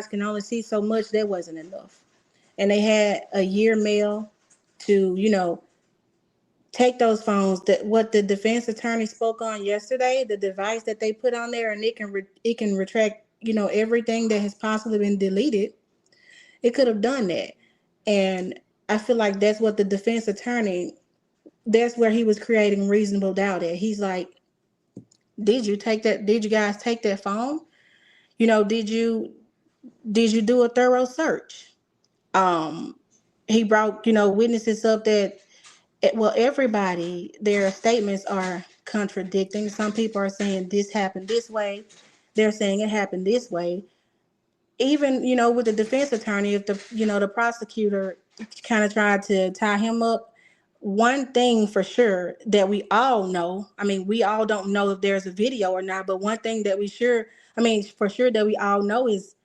can only see so much. That wasn't enough. And they had a year mail to, take those phones. That what the defense attorney spoke on yesterday, the device that they put on there, and it can retract, everything that has possibly been deleted. It could have done that. And I feel like that's what the defense attorney, that's where he was creating reasonable doubt at. He's like, did you guys take that phone? Did you do a thorough search? um he brought, witnesses up that, well, everybody, their statements are contradicting. Some people are saying this happened this way, they're saying it happened this way. Even, with the defense attorney, if the prosecutor kind of tried to tie him up, one thing for sure that we all know, I mean, we all don't know if there's a video or not, but one thing that for sure that we all know is,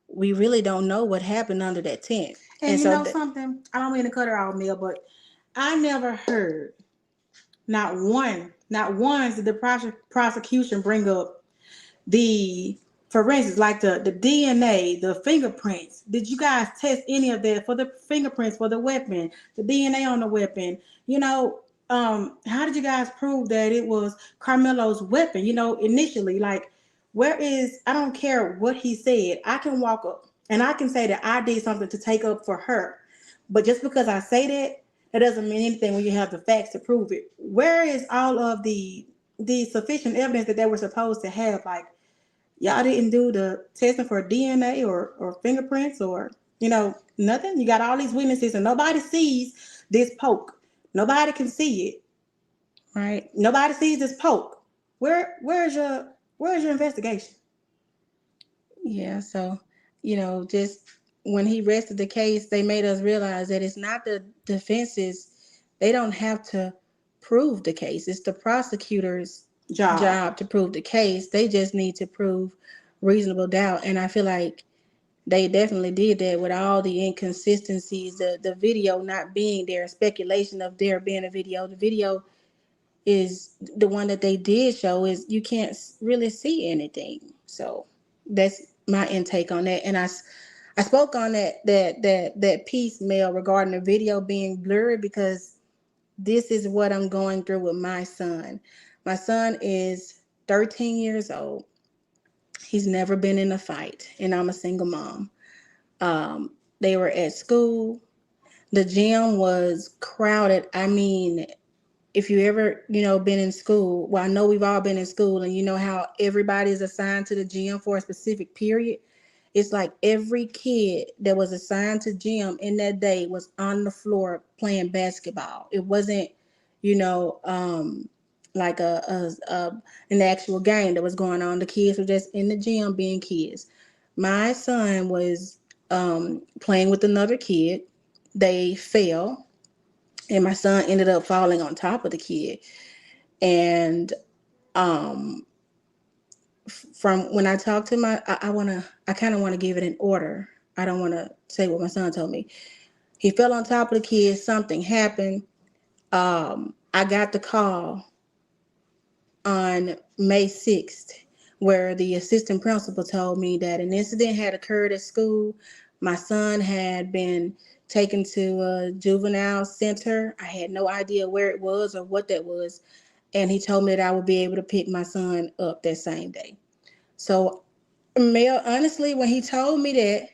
we really don't know what happened under that tent. And you know something? I don't mean to cut her off, Neil, but I never heard, not once did the prosecution bring up the forensics, like the DNA, the fingerprints. Did you guys test any of that for the fingerprints for the weapon, the DNA on the weapon? How did you guys prove that it was Carmelo's weapon? Initially, like, where is, I don't care what he said. I can walk up and I can say that I did something to take up for her. But just because I say that, that doesn't mean anything when you have the facts to prove it. Where is all of the sufficient evidence that they were supposed to have? Like, y'all didn't do the testing for DNA or fingerprints, or Nothing. You got all these witnesses, and nobody sees this poke. Nobody can see it, right? Nobody sees this poke. Where's your investigation? Yeah, so just when he rested the case, they made us realize that it's not the defense's, they don't have to prove the case. It's the prosecutor's job to prove the case. They just need to prove reasonable doubt. And I feel like they definitely did that with all the inconsistencies, the video not being there, speculation of there being a video. The video is the one that they did show is you can't really see anything. So that's my intake on that. And I spoke on that piece, Mel, regarding the video being blurry, because this is what I'm going through with my son. My son is 13 years old. He's never been in a fight, and I'm a single mom. They were at school. The gym was crowded. I mean, if you ever, been in school, well, I know we've all been in school, and you know how everybody is assigned to the gym for a specific period. It's like every kid that was assigned to gym in that day was on the floor playing basketball. It wasn't, like an actual game that was going on. The kids were just in the gym being kids. My son was playing with another kid. They fell, and my son ended up falling on top of the kid. And from when I talked to I kind of want to give it an order. I don't want to say what my son told me. He fell on top of the kid. Something happened. I got the call on May 6th where the assistant principal told me that an incident had occurred at school. My son had been taken to a juvenile center. I had no idea where it was or what that was. And he told me that I would be able to pick my son up that same day. So, Mel, honestly, when he told me that,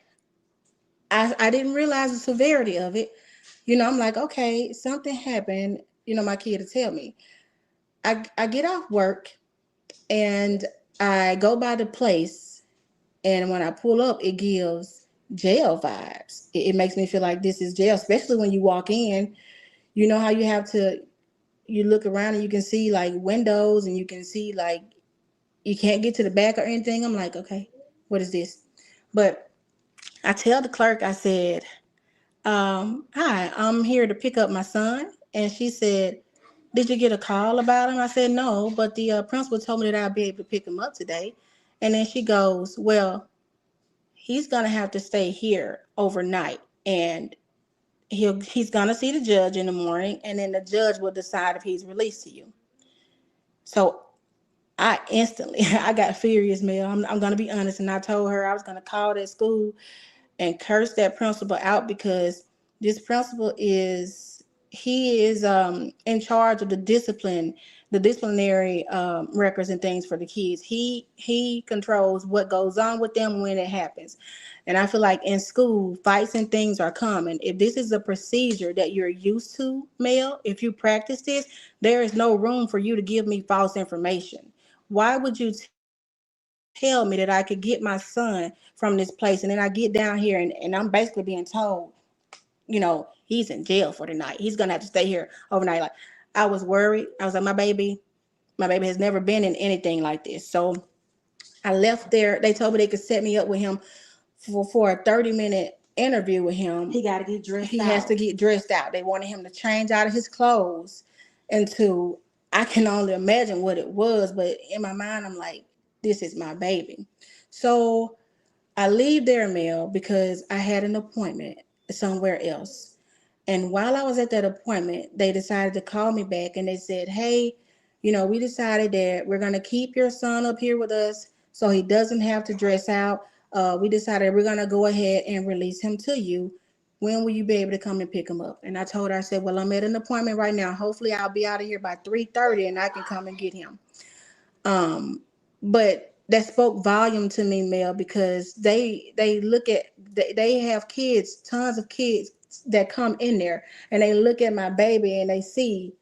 I didn't realize the severity of it. I'm like, okay, something happened, my kid to tell me. I get off work and I go by the place, and when I pull up, it gives jail vibes. It makes me feel like this is jail, especially when you walk in. You know how you look around and you can see like windows, and you can see like you can't get to the back or anything. I'm like, okay, what is this? But I tell the clerk, I said, hi, I'm here to pick up my son. And she said, did you get a call about him? I said, no, but the principal told me that I'll be able to pick him up today. And then she goes, well, he's going to have to stay here overnight, and he's going to see the judge in the morning, and then the judge will decide if he's released to you. So I got furious, Mel. I'm going to be honest. And I told her I was going to call that school and curse that principal out, because this principal is in charge of the disciplinary records and things for the kids. He controls what goes on with them when it happens. And I feel like in school, fights and things are common. If this is a procedure that you're used to, Mel, if you practice this, there is no room for you to give me false information. Why would you tell me that I could get my son from this place, and then I get down here and I'm basically being told, he's in jail for the night. He's gonna have to stay here overnight. Like, I was worried. I was like, my baby has never been in anything like this. So I left there. They told me they could set me up with him for a 30-minute interview with him. He got to get dressed out. He has to get dressed out. They wanted him to change out of his clothes into, I can only imagine what it was, but in my mind, I'm like, this is my baby. So I leave there, Mel, because I had an appointment somewhere else. And while I was at that appointment, they decided to call me back, and they said, hey, we decided that we're going to keep your son up here with us so he doesn't have to dress out. We decided we're going to go ahead and release him to you. When will you be able to come and pick him up? And I told her, I said, well, I'm at an appointment right now. Hopefully I'll be out of here by 3:30 and I can come and get him. But that spoke volume to me, Mel, because they have kids, tons of kids that come in there, and they look at my baby and they see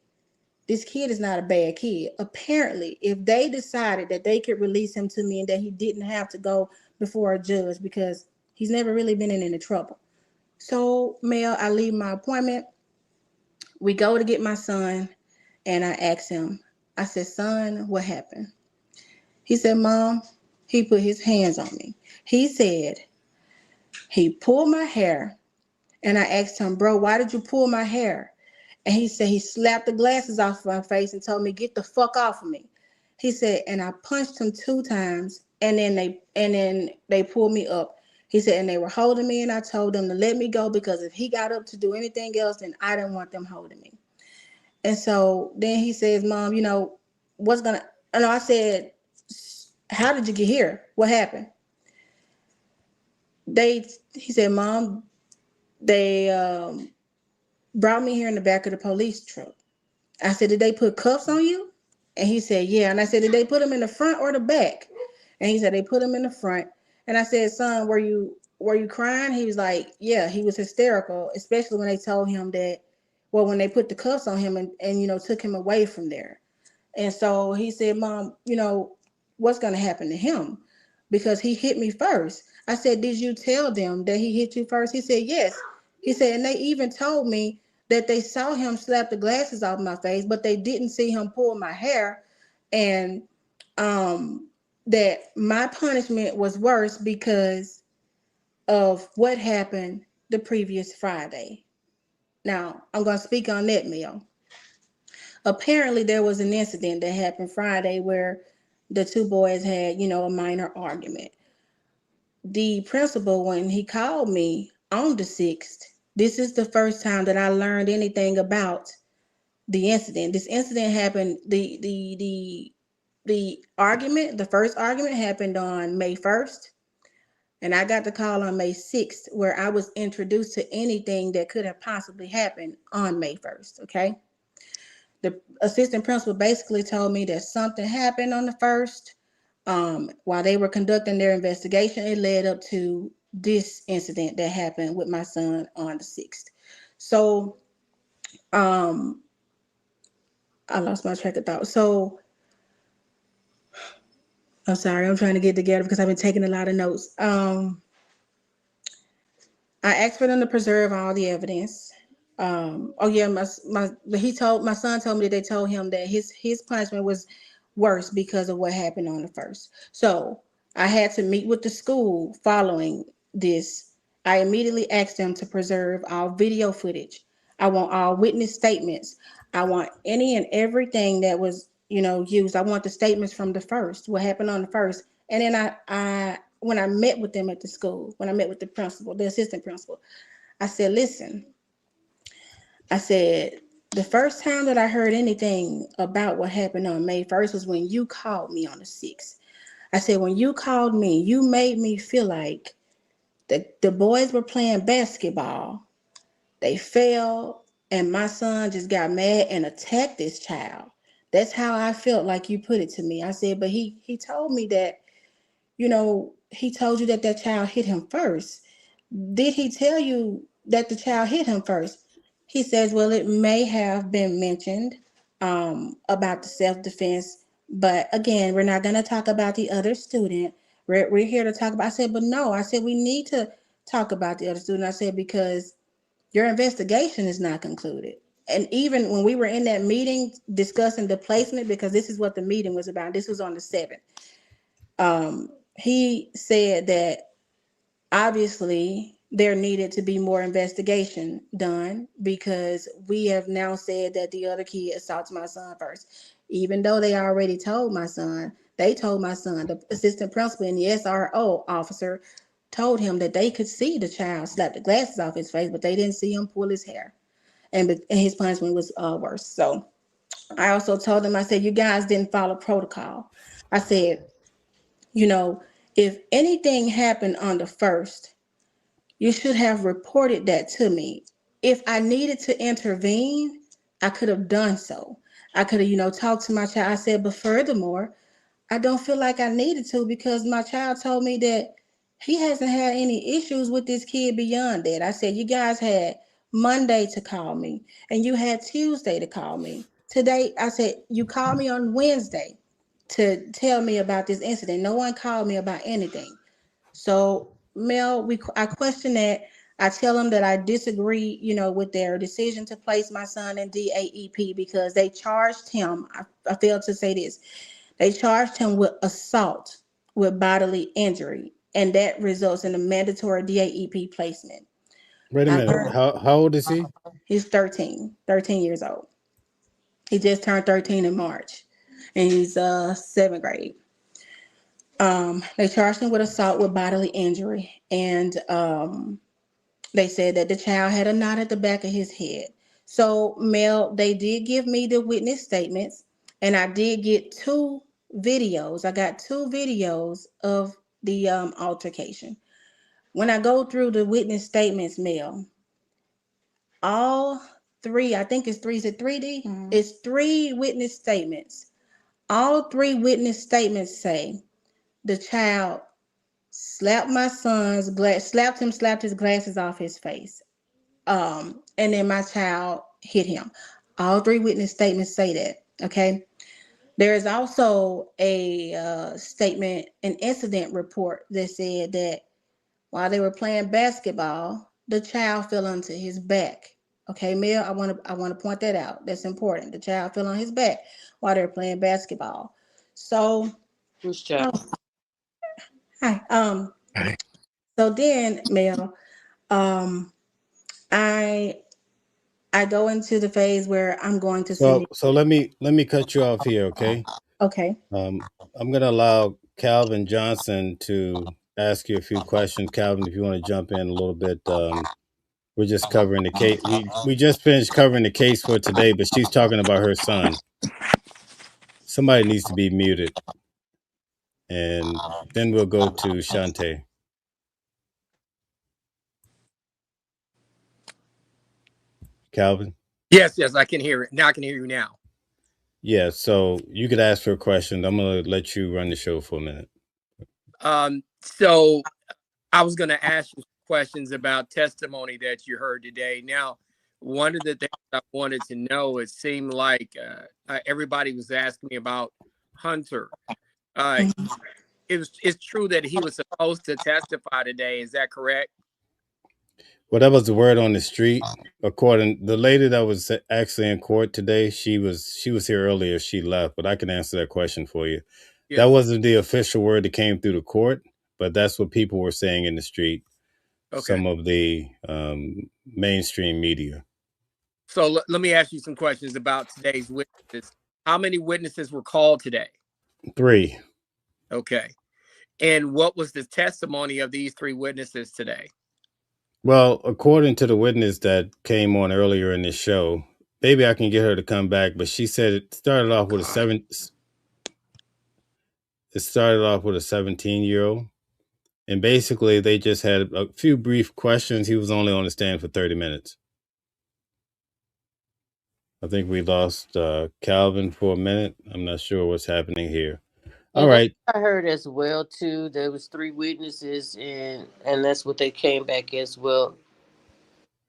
this kid is not a bad kid. Apparently, if they decided that they could release him to me and that he didn't have to go before a judge, because he's never really been in any trouble. So, Mel, I leave my appointment. We go to get my son, and I asked him, I said, son, what happened? He said, Mom, he put his hands on me. He said, he pulled my hair, and I asked him, bro, why did you pull my hair? And he said he slapped the glasses off my face and told me, get the fuck off of me. He said, and I punched him 2 times, and then they pulled me up. He said, and they were holding me, and I told them to let me go because if he got up to do anything else, then I didn't want them holding me. And so then he says, Mom, what's gonna, and I said, how did you get here? What happened? He said, Mom, they brought me here in the back of the police truck. I said, did they put cuffs on you? And he said, yeah. And I said, did they put them in the front or the back? And he said, they put them in the front. And I said, son, were you crying? He was like, yeah. He was hysterical, especially when they told him that, well, when they put the cuffs on him and took him away from there. And so he said, Mom, what's going to happen to him? Because he hit me first. I said, did you tell them that he hit you first? He said, yes. He said, and they even told me that they saw him slap the glasses off my face, but they didn't see him pull my hair. And that my punishment was worse because of what happened the previous Friday. Now, I'm going to speak on that, Mel. Apparently, there was an incident that happened Friday where the 2 boys had, a minor argument. The principal, when he called me on the 6th, this is the first time that I learned anything about the incident. This incident happened, the argument, the first argument happened on May 1st. And I got the call on May 6th where I was introduced to anything that could have possibly happened on May 1st, okay? The assistant principal basically told me that something happened on the 1st. While they were conducting their investigation, it led up to this incident that happened with my son on the 6th. So I lost my track of thought. So I'm sorry, I'm trying to get together because I've been taking a lot of notes. I asked for them to preserve all the evidence. My son told me that they told him that his punishment was worse because of what happened on the 1st. So I had to meet with the school following this. I immediately asked them to preserve all video footage. I want all witness statements. I want any and everything that was, used. I want the statements from the 1st, what happened on the 1st. And then when I met with them at the school, when I met with the principal, the assistant principal, I said, listen, I said, the first time that I heard anything about what happened on May 1st was when you called me on the 6th. I said, when you called me, you made me feel like the boys were playing basketball. They fell, and my son just got mad and attacked this child. That's how I felt like you put it to me. I said, but he told me that, he told you that child hit him first. Did he tell you that the child hit him first? He says, well, it may have been mentioned about the self-defense, but again, we're not going to talk about the other student. We're here to talk about, I said, but no, I said, we need to talk about the other student. I said, because your investigation is not concluded. And even when we were in that meeting discussing the placement, because this is what the meeting was about, this was on the 7th. He said that obviously there needed to be more investigation done because we have now said that the other kid assaulted my son first. Even though they already told my son, the assistant principal and the SRO officer told him that they could see the child slap the glasses off his face, but they didn't see him pull his hair. And his punishment was worse. So I also told them, I said, you guys didn't follow protocol. I said, if anything happened on the 1st, you should have reported that to me. If I needed to intervene, I could have done so. I could have, talked to my child. I said, but furthermore, I don't feel like I needed to because my child told me that he hasn't had any issues with this kid beyond that. I said, you guys had Monday to call me and you had Tuesday to call me. Today, I said, you called me on Wednesday to tell me about this incident. No one called me about anything. So, Mel, I question that. I tell them that I disagree, with their decision to place my son in DAEP because they charged him. I failed to say this. They charged him with assault with bodily injury, and that results in a mandatory DAEP placement. Wait a I minute. learned How old is he? he's 13 years old. He just turned 13 in March, and he's seventh grade. They charged him with assault with bodily injury, and they said that the child had a knot at the back of his head. So, Mel, they did give me the witness statements, and I did get two videos. I got two videos of the altercation. When I go through the witness statements, Mel, all three, I think it's three, is it 3D? It's three witness statements. All three witness statements say the child slapped my son's slapped his glasses off his face. And then my child hit him. All three witness statements say that. Okay. There is also a statement, an incident report that said that while they were playing basketball, the child fell onto his back. Okay, Mel, I want to point that out. That's important. The child fell on his back while they were playing basketball. So, Who's child? hi. So then, Mel, um, I I go into the phase where I'm going to send it. So let me cut you off here, okay? Okay. I'm gonna allow Calvin Johnson to ask you a few questions. Calvin, if you want to jump in a little bit, we're just covering the case. We just finished covering the case for today, but she's talking about her son. Somebody needs to be muted, and then we'll go to Shante. Calvin. Yes, I can hear it. Now I can hear you now. Yeah, so you could ask her a question. I'm gonna let you run the show for a minute. So I was going to ask you questions about testimony that you heard today. Now, one of the things I wanted to know, it seemed like everybody was asking me about Hunter. It's true that he was supposed to testify today. Is that correct? Well, that was the word on the street. According the lady that was actually in court today, she was here earlier. She left, but I can answer that question for you. Yes. That wasn't the official word that came through the court, but that's what people were saying in the street. Okay. Some of the mainstream media. So let me ask you some questions about today's witnesses. How many witnesses were called today? 3. Okay. And what was the testimony of these 3 witnesses today? Well, according to the witness that came on earlier in this show, maybe I can get her to come back, but she said it started off with a 17-year-old. And basically they just had a few brief questions. He was only on the stand for 30 minutes. I think we lost Calvin for a minute. I'm not sure what's happening here. All right. I heard as well too. There was 3 witnesses, and that's what they came back as well.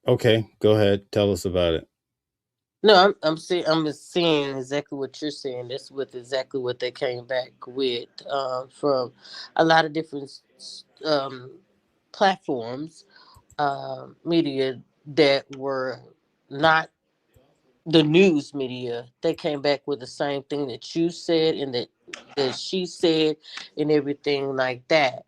Okay, go ahead. Tell us about it. No, I'm seeing exactly what you're saying. That's exactly what they came back with from a lot of different platforms, media that were not the news media. They came back with the same thing that you said and that she said and everything like that.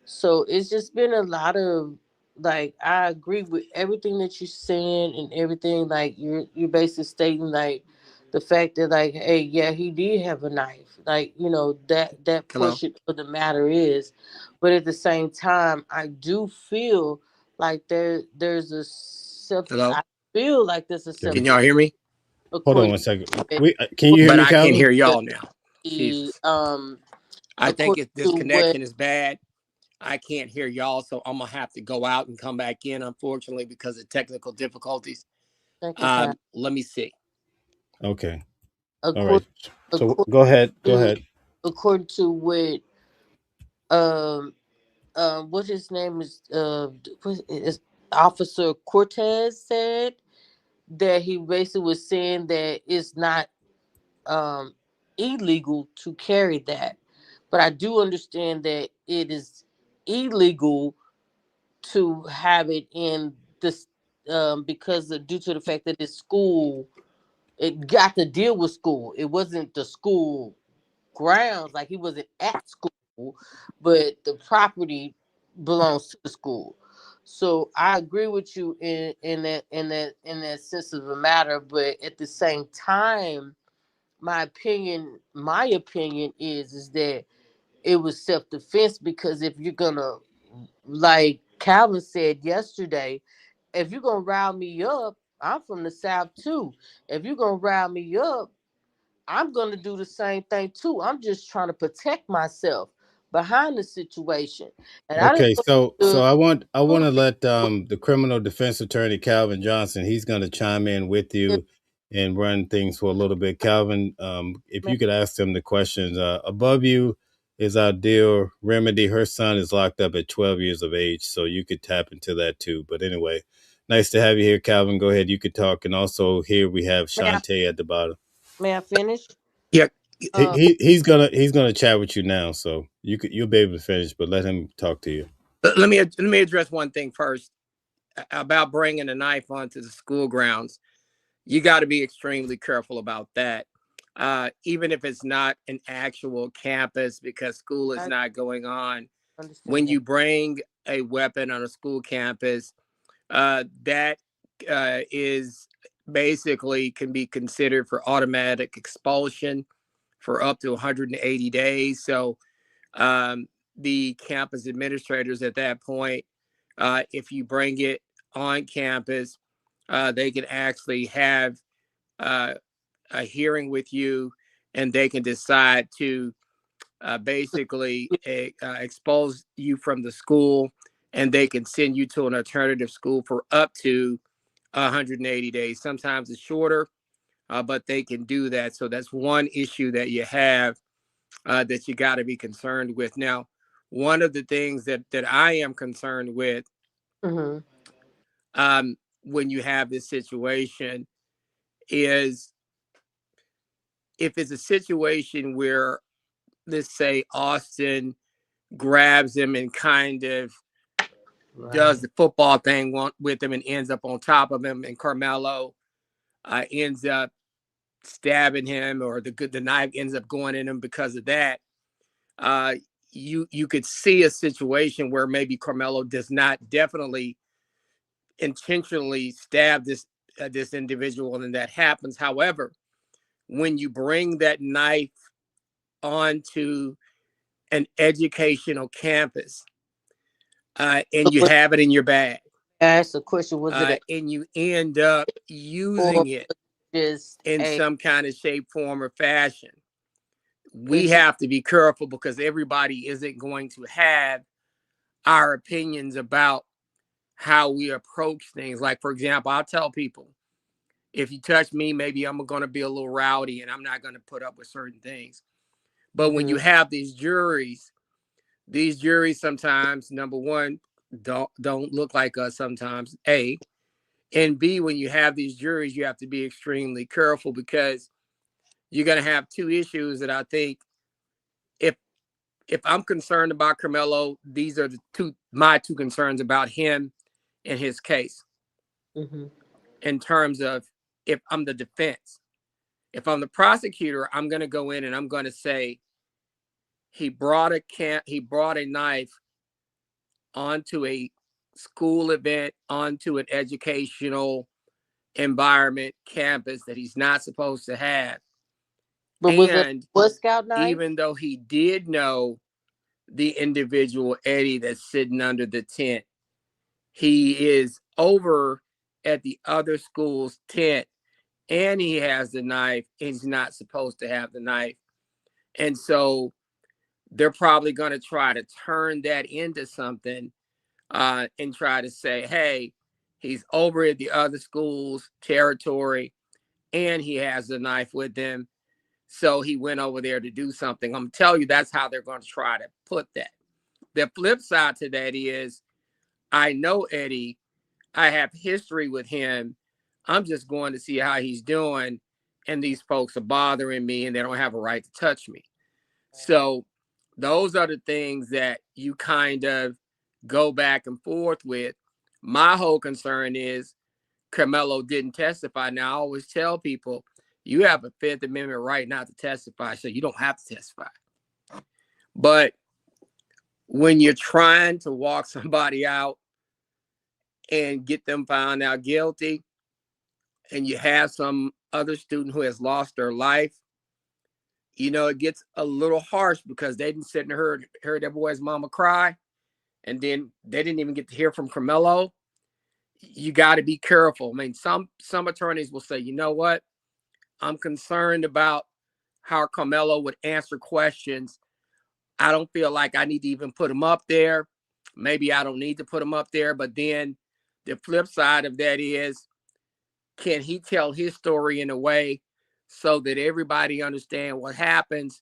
So it's just been a lot of, like, I agree with everything that you're saying and everything. Like, you're basically stating, like, the fact that, like, hey, yeah, he did have a knife, like, that Hello? portion of the matter is. But at the same time, I do feel like there's a Hello? I feel like there's a There we Can go. y'all hear me? Hold on according one second. to Can you hear But me, I can't Calvin? hear y'all now. the Jesus. I think according this to what connection is bad. I can't hear y'all, so I'm gonna have to go out and come back in, unfortunately, because of technical difficulties. thank you, Pat. Let me see. Okay. All right. According, So according go ahead. Go to ahead. according to what um what his name is what is Officer Cortez said, that he basically was saying that it's not um illegal to carry that, but I do understand that it is illegal to have it in this because due to the fact that this school, it got to deal with school. It wasn't the school grounds, like he wasn't at school, but the property belongs to the school. So I agree with you in that sense of the matter, but at the same time, my opinion is that it was self-defense, because if you're gonna, like Calvin said yesterday, if you're gonna rile me up, I'm from the South too. If you're gonna rile me up, I'm gonna do the same thing too. I'm just trying to protect myself behind the situation. And I didn't Okay, go so to I want to school. let the criminal defense attorney Calvin Johnson. He's going to chime in with you and run things for a little bit. Calvin, if you could ask them the questions. Above you is our dear Remedy. Her son is locked up at 12 years of age, so you could tap into that too. But anyway, nice to have you here, Calvin. Go ahead, you could talk. And also here we have May I, Shantae at the bottom. may I finish? Yeah. Um, He's gonna chat with you now, so you'll be able to finish. But let him talk to you. Let me address one thing first about bringing a knife onto the school grounds. You got to be extremely careful about that, even if it's not an actual campus, because school is I not going on. When understand that. you bring a weapon on a school campus, that is basically can be considered for automatic expulsion for up to 180 days. So um, the campus administrators at that point, if you bring it on campus, they can actually have uh, a hearing with you, and they can decide to basically expose you from the school, and they can send you to an alternative school for up to 180 days. Sometimes it's shorter, but they can do that. So that's one issue that you have that you got to be concerned with. Now, one of the things that I am concerned with Mm-hmm. when you have this situation is if it's a situation where, let's say, Austin grabs him and kind of does Right. the football thing with him and ends up on top of him, and Carmelo ends up stabbing him, or the knife ends up going in him because of that. Uh, you could see a situation where maybe Carmelo does not definitely intentionally stab this individual, and that happens. However, when you bring that knife onto an educational campus and you Was, have it in your bag, I asked the question, was it a, and you end up or using it just in a, some kind of shape, form, or fashion, we it's just, have to be careful, because everybody isn't going to have our opinions about how we approach things. Like, for example, I'll tell people, if you touch me, maybe I'm going to be a little rowdy and I'm not going to put up with certain things. But when mm-hmm. you have these juries sometimes, number one, don't look like us sometimes, A. And B, when you have these juries, you have to be extremely careful, because you're going to have two issues that I think, if I'm concerned about Carmelo, these are my two concerns about him and his case. Mm-hmm. In terms of, if I'm the defense, if I'm the prosecutor, I'm going to go in and I'm going to say he brought a knife onto a school event, onto an educational environment, campus, that he's not supposed to have. But was it a And Boy Scout knife? even though he did know the individual, Eddie, that's sitting under the tent, he is over at the other school's tent, and he has the knife, and he's not supposed to have the knife. And so they're probably going to try to turn that into something, and try to say, hey, he's over at the other school's territory, and he has the knife with him, so he went over there to do something. I'm telling you, that's how they're going to try to put that. The flip side to that is, I know Eddie, I have history with him. I'm just going to see how he's doing, and these folks are bothering me, and they don't have a right to touch me. So those are the things that you kind of go back and forth with. My whole concern is Carmelo didn't testify. Now, I always tell people, you have a Fifth Amendment right not to testify, so you don't have to testify. But when you're trying to walk somebody out and get them found out guilty, and you have some other student who has lost their life, you know, it gets a little harsh because they didn't sit and heard that boy's mama cry, and then they didn't even get to hear from Carmelo. You got to be careful. I mean, some attorneys will say, you know what? I'm concerned about how Carmelo would answer questions. I don't feel like I need to even put him up there. Maybe I don't need to put him up there. But then the flip side of that is, can he tell his story in a way so that everybody understand what happens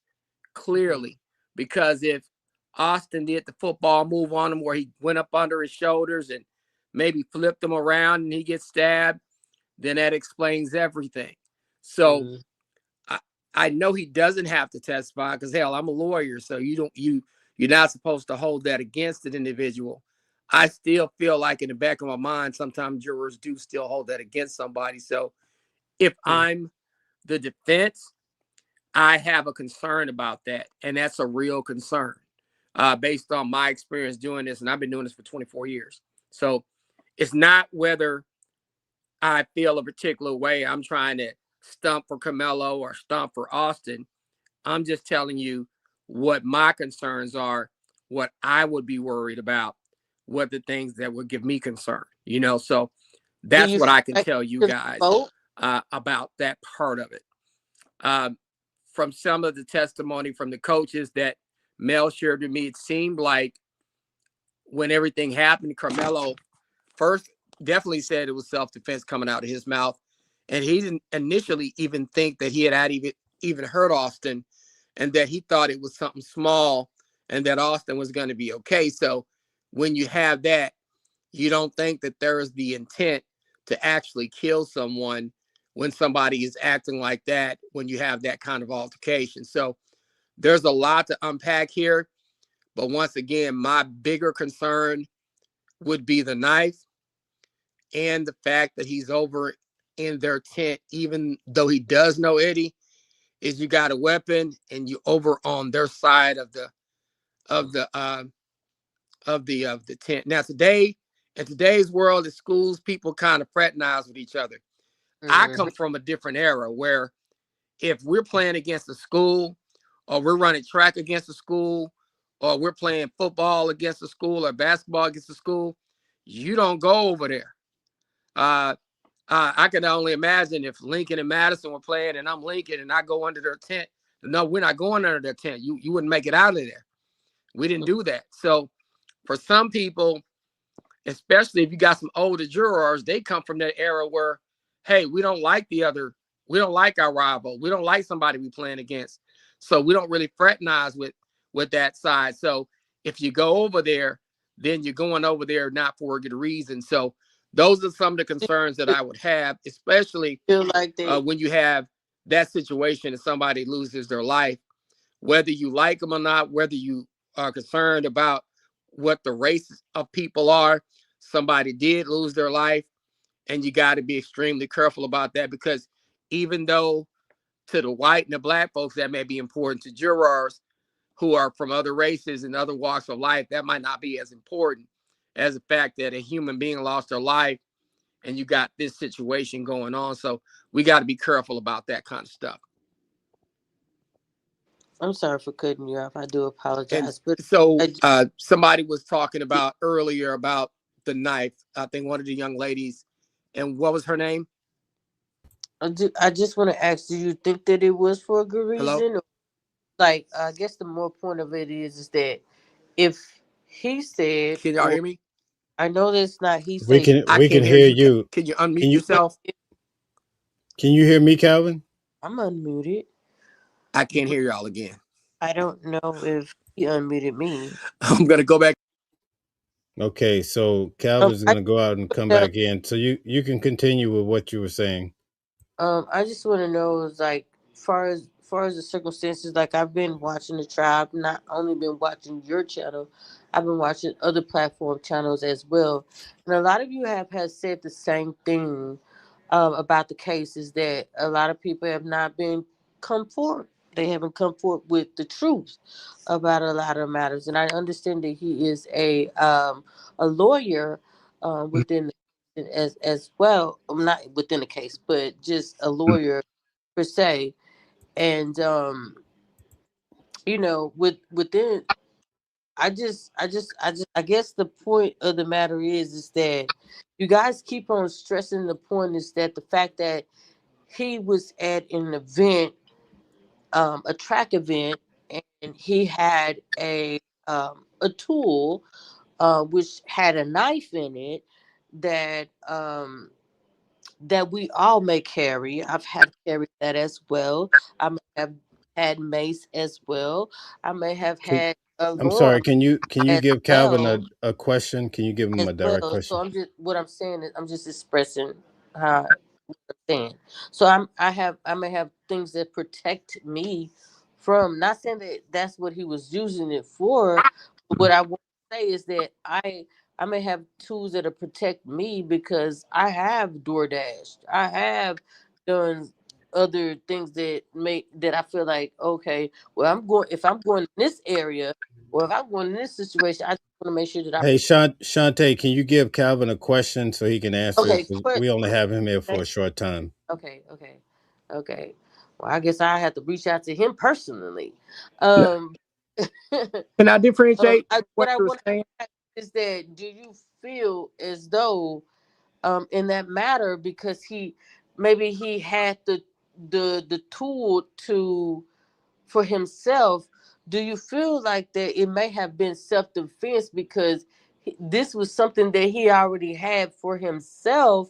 clearly? Because if Austin did the football move on him where he went up under his shoulders and maybe flipped him around and he gets stabbed, then that explains everything. So I know he doesn't have to testify because, hell, I'm a lawyer, so you're not supposed to hold that against an individual. I still feel like in the back of my mind, sometimes jurors do still hold that against somebody. So if I'm the defense, I have a concern about that, and that's a real concern based on my experience doing this, and I've been doing this for 24 years. So it's not whether I feel a particular way I'm trying to stump for Carmelo or stump for Austin. I'm just telling you what my concerns are, what I would be worried about, what the things that would give me concern, you know. So that's what I can tell you guys about that part of it. From some of the testimony from the coaches that Mel shared with me, it seemed like when everything happened, Carmelo first definitely said it was self-defense coming out of his mouth. And he didn't initially even think that he had even hurt Austin, and that he thought it was something small and that Austin was going to be okay. So when you have that, you don't think that there is the intent to actually kill someone when somebody is acting like that, when you have that kind of altercation. So there's a lot to unpack here. But once again, my bigger concern would be the knife and the fact that he's over in their tent, even though he does know Eddie, is you got a weapon and you over on their side of the tent. Now today, in today's world, at schools, people kind of fraternize with each other. I come from a different era where if we're playing against a school, or we're running track against a school, or we're playing football against a school or basketball against a school, you don't go over there. I can only imagine if Lincoln and Madison were playing and I'm Lincoln and I go under their tent. No, we're not going under their tent. You wouldn't make it out of there. We didn't do that. So for some people, especially if you got some older jurors, they come from that era where, hey, we don't like our rival. We don't like somebody we playing against. So we don't really fraternize with that side. So if you go over there, then you're going over there not for a good reason. So those are some of the concerns that I would have, especially when you have that situation and somebody loses their life, whether you like them or not, whether you are concerned about what the race of people are. Somebody did lose their life, and you got to be extremely careful about that, because even though to the white and the black folks that may be important, to jurors who are from other races and other walks of life, that might not be as important as the fact that a human being lost their life and you got this situation going on. So we got to be careful about that kind of stuff. I'm sorry for cutting you off. I do apologize. And so somebody was talking about earlier about the knife. I think one of the young ladies, and what was her name? I just want to ask, do you think that it was for a good reason? Hello? Or, like, I guess the more point of it is that if he said, Can y'all hear me? I know that's not he We said. we can hear you. Can you unmute Can you- yourself? Can you hear me, Calvin? I'm unmuted. I can't hear y'all again. I don't know if he unmuted me. I'm going to go back. Okay, so Calvin's going to go out and come back in. So you can continue with what you were saying. I just want to know, is like, far as the circumstances, like, I've been watching the trial. I've not only been watching your channel, I've been watching other platform channels as well, and a lot of you have said the same thing about the case, is that a lot of people have not been come forward. They haven't come forward with the truth about a lot of matters, and I understand that he is a lawyer within as well, not within the case, but just a lawyer per se, and within. I guess the point of the matter is that you guys keep on stressing the point is that the fact that he was at an event, a track event, and he had a tool, which had a knife in it that that we all may carry. I've had carried that as well. I may have had mace as well. I may have Can, had a I'm lawn sorry. Can you as give Calvin well. a question? Can you give him As a direct well. So question? I'm just what I'm saying is I'm just expressing how I'm saying. So I may have things that protect me from, not saying that that's what he was using it for, but what I want to say is that I may have tools that'll protect me because I have DoorDash. I have done other things that I feel like, okay, well, if I'm going in this area, or if I'm going in this situation, I just want to make sure that I Hey, protect. Shantae, can you give Calvin a question so he can answer it? Okay, 'Cause we only have him here for okay, a short time. okay, okay. Well, I guess I have to reach out to him personally. No, Um, can I differentiate what what I you're want to saying? ask is that do you feel as though, in that matter, because maybe he had the tool to for himself, do you feel like that it may have been self-defense because this was something that he already had for himself,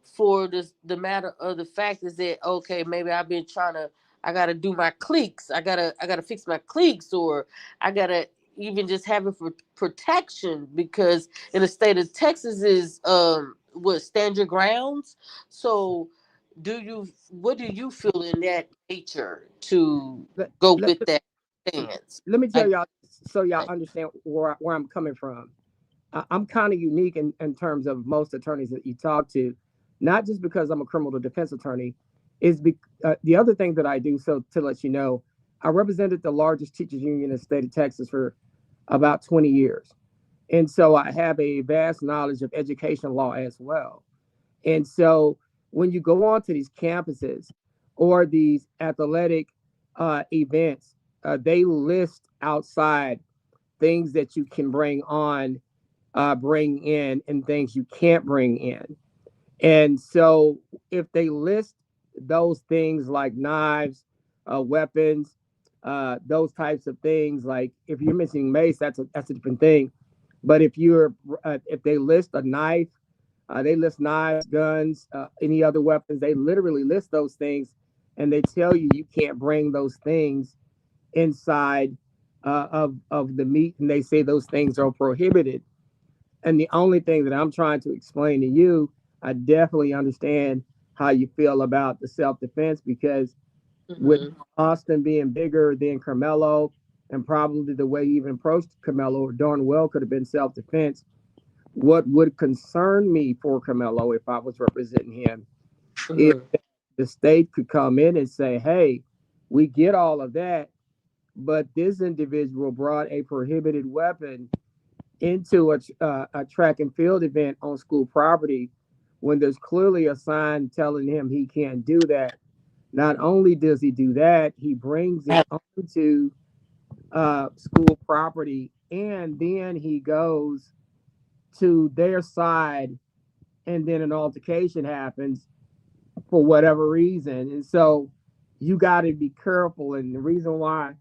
for the matter of the fact is that, okay, maybe I've been trying to, I gotta do my cleats, I gotta fix my cleats, or I gotta even just have it for protection, because in the state of Texas is what, stand your grounds. So what do you feel in that nature to Let, go let, with that stance? let me tell Like, y'all so y'all understand where I'm coming from. I'm kind of unique in terms of most attorneys that you talk to, not just because I'm a criminal defense attorney, the other thing that I do. So to let you know, I represented the largest teachers union in the state of Texas for about 20 years. And so I have a vast knowledge of education law as well. And so when you go on to these campuses or these athletic events, they list outside things that you can bring in, and things you can't bring in. And so if they list those things like knives, weapons, those types of things, like if you're missing mace, that's a different thing. But if they list a knife, they list knives, guns, any other weapons. They literally list those things, and they tell you you can't bring those things inside of the meet, and they say those things are prohibited. And the only thing that I'm trying to explain to you, I definitely understand how you feel about the self defense, because with mhm, Austin being bigger than Carmelo, and probably the way he even approached Carmelo, darn well could have been self defense. What would concern me for Carmelo if I was representing him is mhm, that the state could come in and say, hey, we get all of that, but this individual brought a prohibited weapon into a track and field event on school property when there's clearly a sign telling him he can't do that. Not only does he do that, he brings it onto school property, and then he goes to their side, and then an altercation happens for whatever reason. And so you got to be careful. And the reason why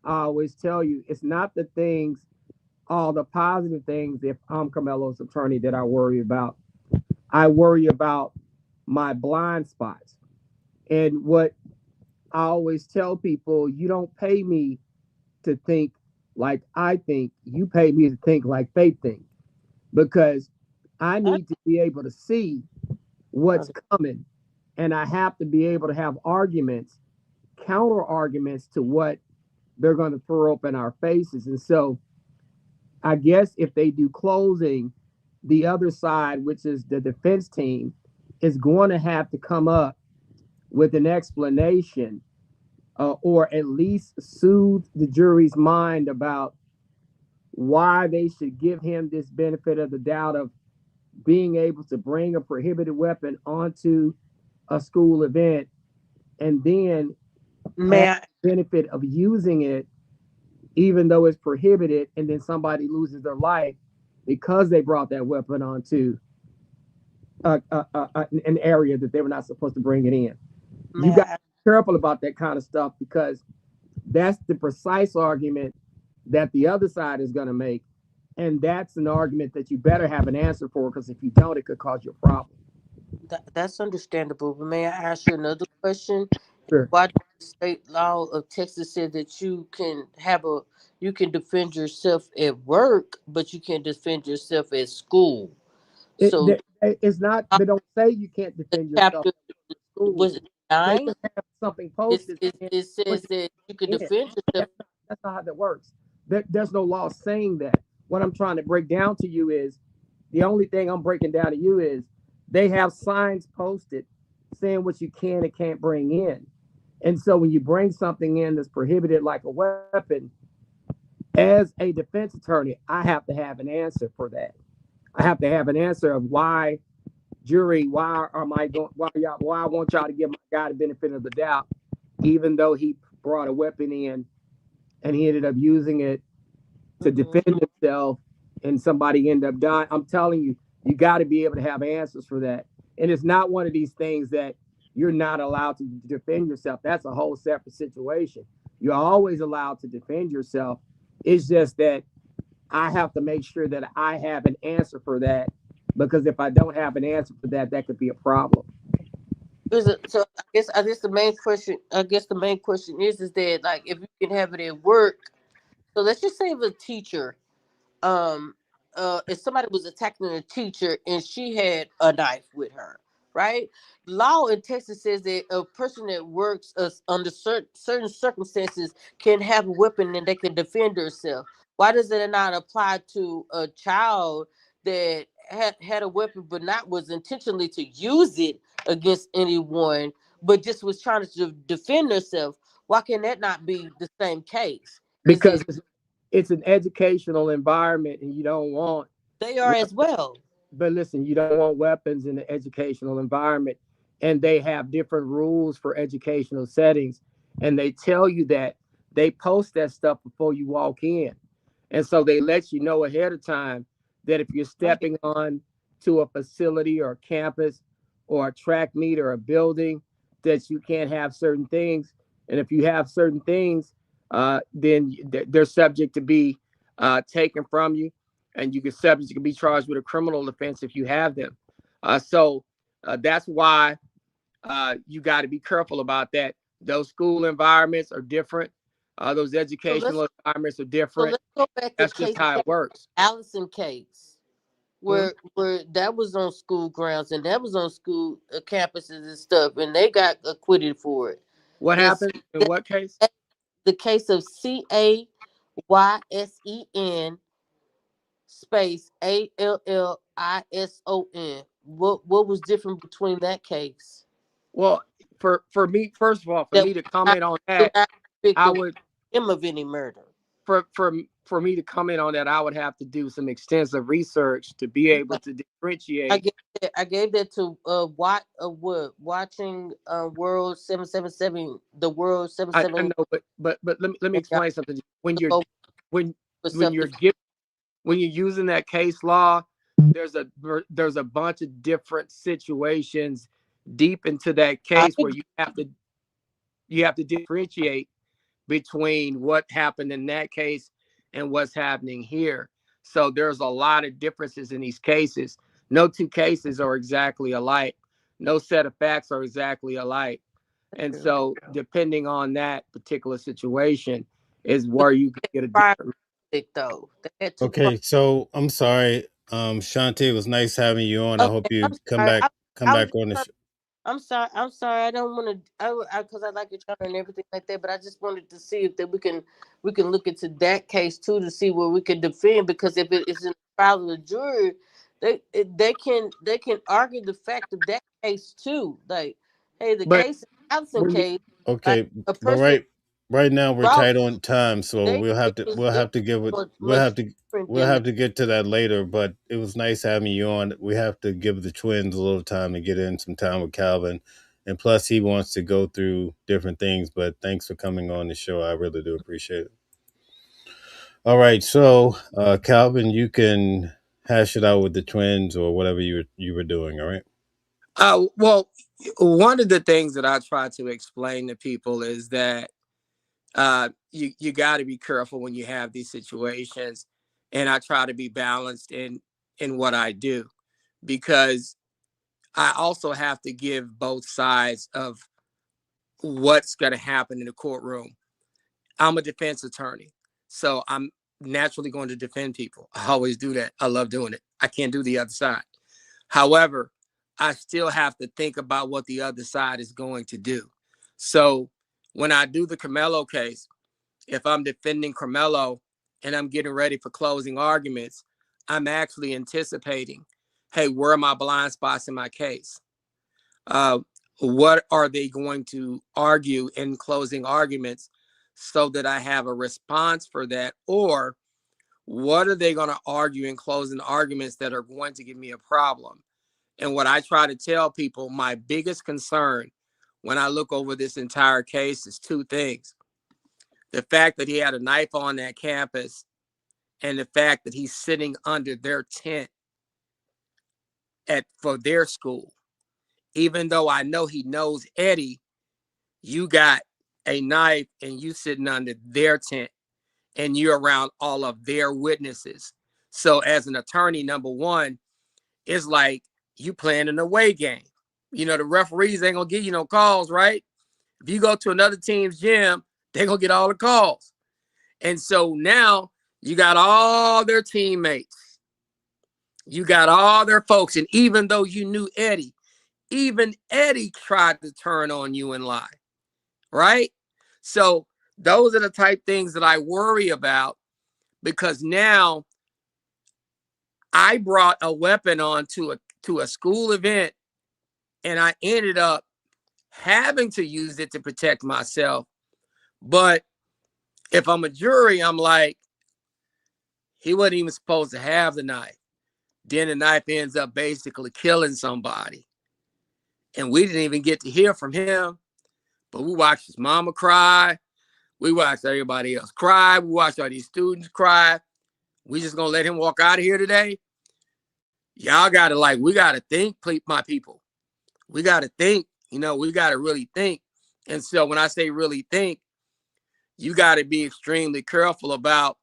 I always tell you, it's not the things, all the positive things, if I'm Carmelo's attorney, that I worry about. I worry about my blind spots. And what I always tell people, you don't pay me to think like I think, you pay me to think like they think, because I need to be able to see what's coming, and I have to be able to have arguments, counter arguments to what they're going to throw up in our faces. And so I guess if they do closing, the other side, which is the defense team, is going to have to come up with an explanation, or at least soothe the jury's mind about why they should give him this benefit of the doubt of being able to bring a prohibited weapon onto a school event and then May have I, the benefit of using it even though it's prohibited, and then somebody loses their life because they brought that weapon onto an area that they were not supposed to bring it in. may You got to I, be careful about that kind of stuff because that's the precise argument that the other side is going to make. And that's an argument that you better have an answer for, because if you don't, it could cause you a problem. that's understandable. But may I ask you another question? Sure. Why does the state law of Texas say that you can defend yourself at work, but you can't defend yourself at school? So It's not, they don't say you can't the defend yourself chapter at school. was it They 9? just have something It, posted it, saying it what says that you can you can. defend yourself. That's not how that works. There's no law saying that. What I'm trying to break down to you is, the only thing I'm breaking down to you is they have signs posted saying what you can and can't bring in. And so when you bring something in that's prohibited, like a weapon, as a defense attorney, I have to have an answer for that. I have to have an answer of why, jury, why am I going, why I want y'all to give my guy the benefit of the doubt, even though he brought a weapon in and he ended up using it to defend himself and somebody ended up dying. I'm telling you, you got to be able to have answers for that. And it's not one of these things that you're not allowed to defend yourself. That's a whole separate situation. You're always allowed to defend yourself. It's just that I have to make sure that I have an answer for that, because if I don't have an answer for that, that could be a problem. So I guess the main question is that, like, if you can have it at work. So let's just say if a teacher, um if somebody was attacking a teacher and she had a knife with her, right? Law in Texas says that a person that works under certain circumstances can have a weapon and they can defend herself. Why does it not apply to a child that had a weapon but not was intentionally to use it against anyone, but just was trying to defend herself? Why can that not be the same case? Is Because it it's an educational environment and you don't want, they are as well? but listen, you don't want weapons in the educational environment. And they have different rules for educational settings. And they tell you that, they post that stuff before you walk in. And so they let you know ahead of time that if you're stepping on to a facility or a campus or a track meet or a building, that you can't have certain things. And if you have certain things, then they're subject to be taken from you, and you can be charged with a criminal offense if you have them. So that's why you got to be careful about that. Those school environments are different. Those So educational environments are so different. let's go back to That's just how it works. Allison case, Hmm? where that was on school grounds and that was on school campuses and stuff, and they got acquitted for it. What This happened in what case? the case of CAYSEN space ALLISON. What was different between that case? Well, for me, first of all, for That me to was comment on not, that, not I victim would him of any murder. for me to comment on that, I would have to do some extensive research to be able to I differentiate. gave I gave that to watching World 777, the World I 777. know, but let me And y'all explain something. When took you're over when for when self you're defense. when you're using that case law, there's a bunch of different situations deep into that I case where agree. you have to differentiate between what happened in that case and what's happening here. So there's a lot of differences in these cases. No two cases are exactly alike. No set of facts are exactly alike. And so depending on that particular situation is But where you can get a prior different. though, they had two prior. Okay, so I'm sorry, Shanti. It was nice having you on. I hope Okay, you I'm sorry. come I was back on the trying show. I'm sorry. I'm sorry. I don't want to. Because I like your child and everything like that. But I just wanted to see if that we can look into that case too to see where we can defend. Because if it is in the trial of the jury, they can argue the fact of that case too. Like, hey, the But case is Allison when you case. Like Okay, a but person right now we're brought tight on time, so they we'll have to give it much different we'll than have to get to that later. But it was nice having you on. We have to give the twins a little time to get in some time with Calvin, and plus he wants to go through different things. But thanks for coming on the show. I really do appreciate it. All right, so Calvin, you can hash it out with the twins or whatever you were doing. All right. Well, one of the things that I try to explain to people is that you got to be careful when you have these situations, and I try to be balanced in what I do, because I also have to give both sides of what's going to happen in the courtroom. I'm a defense attorney, so I'm naturally going to defend people. I always do that. I love doing it. I can't do the other side. However, I still have to think about what the other side is going to do. So when I do the Carmelo case, if I'm defending Carmelo and I'm getting ready for closing arguments, I'm actually anticipating, hey, where are my blind spots in my case? Uh, what are they going to argue in closing arguments so that I have a response for that? Or what are they going to argue in closing arguments that are going to give me a problem? And what I try to tell people, my biggest concern when I look over this entire case is two things. The fact that he had a knife on that campus, and the fact that he's sitting under their tent for their school. Even though I know he knows Eddie, you got a knife and you sitting under their tent and you're around all of their witnesses. So as an attorney, number one, it's like you playing an away game. You know, the referees ain't gonna give you no calls, right? If you go to another team's gym, they're gonna get all the calls. And so now you got all their teammates, you got all their folks. And even though you knew Eddie, even Eddie tried to turn on you and lie, right? So those are the type things that I worry about, because now I brought a weapon on to a school event, and I ended up having to use it to protect myself. But if I'm a jury, I'm like, he wasn't even supposed to have the knife. Then the knife ends up basically killing somebody. And we didn't even get to hear from him, but we watched his mama cry. We watched everybody else cry. We watched all these students cry. We just gonna let him walk out of here today? Y'all gotta we gotta think, my people. We gotta think, we gotta really think. And so when I say really think, you gotta be extremely careful about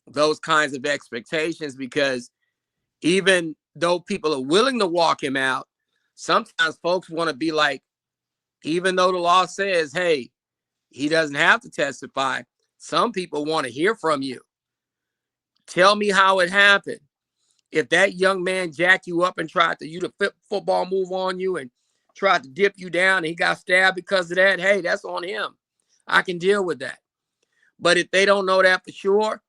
those kinds of expectations, because even though people are willing to walk him out, sometimes folks want to be like, even though the law says, hey, he doesn't have to testify, some people want to hear from you. Tell me how it happened. If that young man jacked you up and tried to use a football move on you and tried to dip you down and he got stabbed because of that, hey, that's on him. I can deal with that. But if they don't know that for sure,